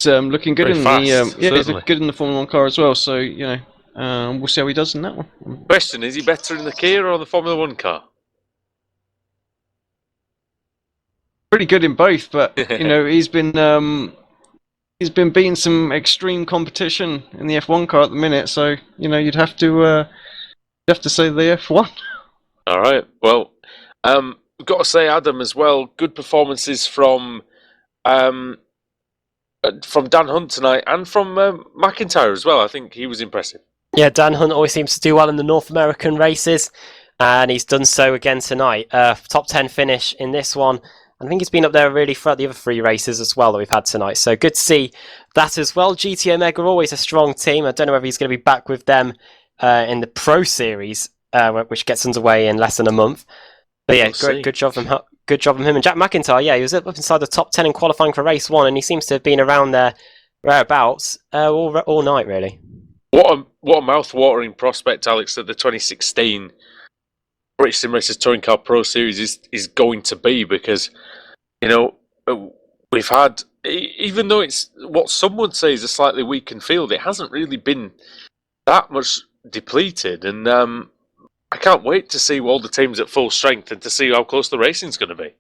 looking good Very in fast, he's good in the Formula 1 car as well. So we'll see how he does in that one. Question: is he better in the Kia or the Formula 1 car? Pretty good in both, but he's been beating some extreme competition in the F1 car at the minute. So you'd have to say the F1. All right. Well, we've got to say, Adam, as well. Good performances from Dan Hunt tonight and from McIntyre as well. I think he was impressive. Yeah, Dan Hunt always seems to do well in the North American races, and he's done so again tonight. Top 10 finish in this one. I think he's been up there really throughout the other 3 races as well that we've had tonight. So good to see that as well. GT Omega always a strong team. I don't know whether he's going to be back with them in the Pro Series, which gets underway in less than a month. But yeah, good job from him. Good job from him. And Jack McIntyre, yeah, he was up inside the top 10 in qualifying for race 1, and he seems to have been around there whereabouts all night, really. What a mouth-watering prospect, Alex, that the 2016 British Sim Racers Touring Car Pro Series is going to be, because we've had, even though it's what some would say is a slightly weakened field, it hasn't really been that much depleted, and I can't wait to see all the teams at full strength and to see how close the racing's going to be.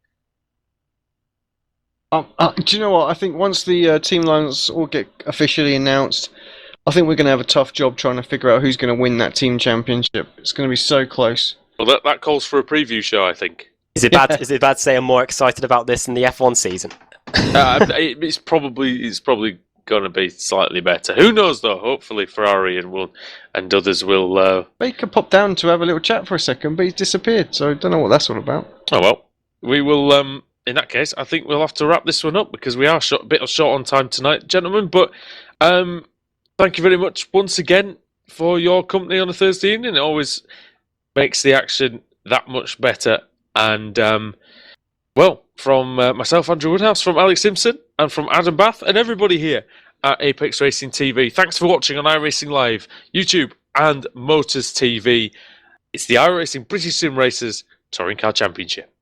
Do you know what? I think once the team lines all get officially announced, I think we're going to have a tough job trying to figure out who's going to win that team championship. It's going to be so close. Well, that calls for a preview show, I think. Is it bad? Is it bad to say I'm more excited about this than the F1 season? It's probably going to be slightly better. Who knows, though? Hopefully, Ferrari and others will. Baker popped down to have a little chat for a second, but he's disappeared. So I don't know what that's all about. Oh well, we will. In that case, I think we'll have to wrap this one up because we are a bit short on time tonight, gentlemen. But thank you very much once again for your company on a Thursday evening. It always makes the action that much better. And, from myself, Andrew Woodhouse, from Alex Simpson, and from Adam Bath, and everybody here at Apex Racing TV, thanks for watching on iRacing Live, YouTube, and Motors TV. It's the iRacing British Sim Racers Touring Car Championship.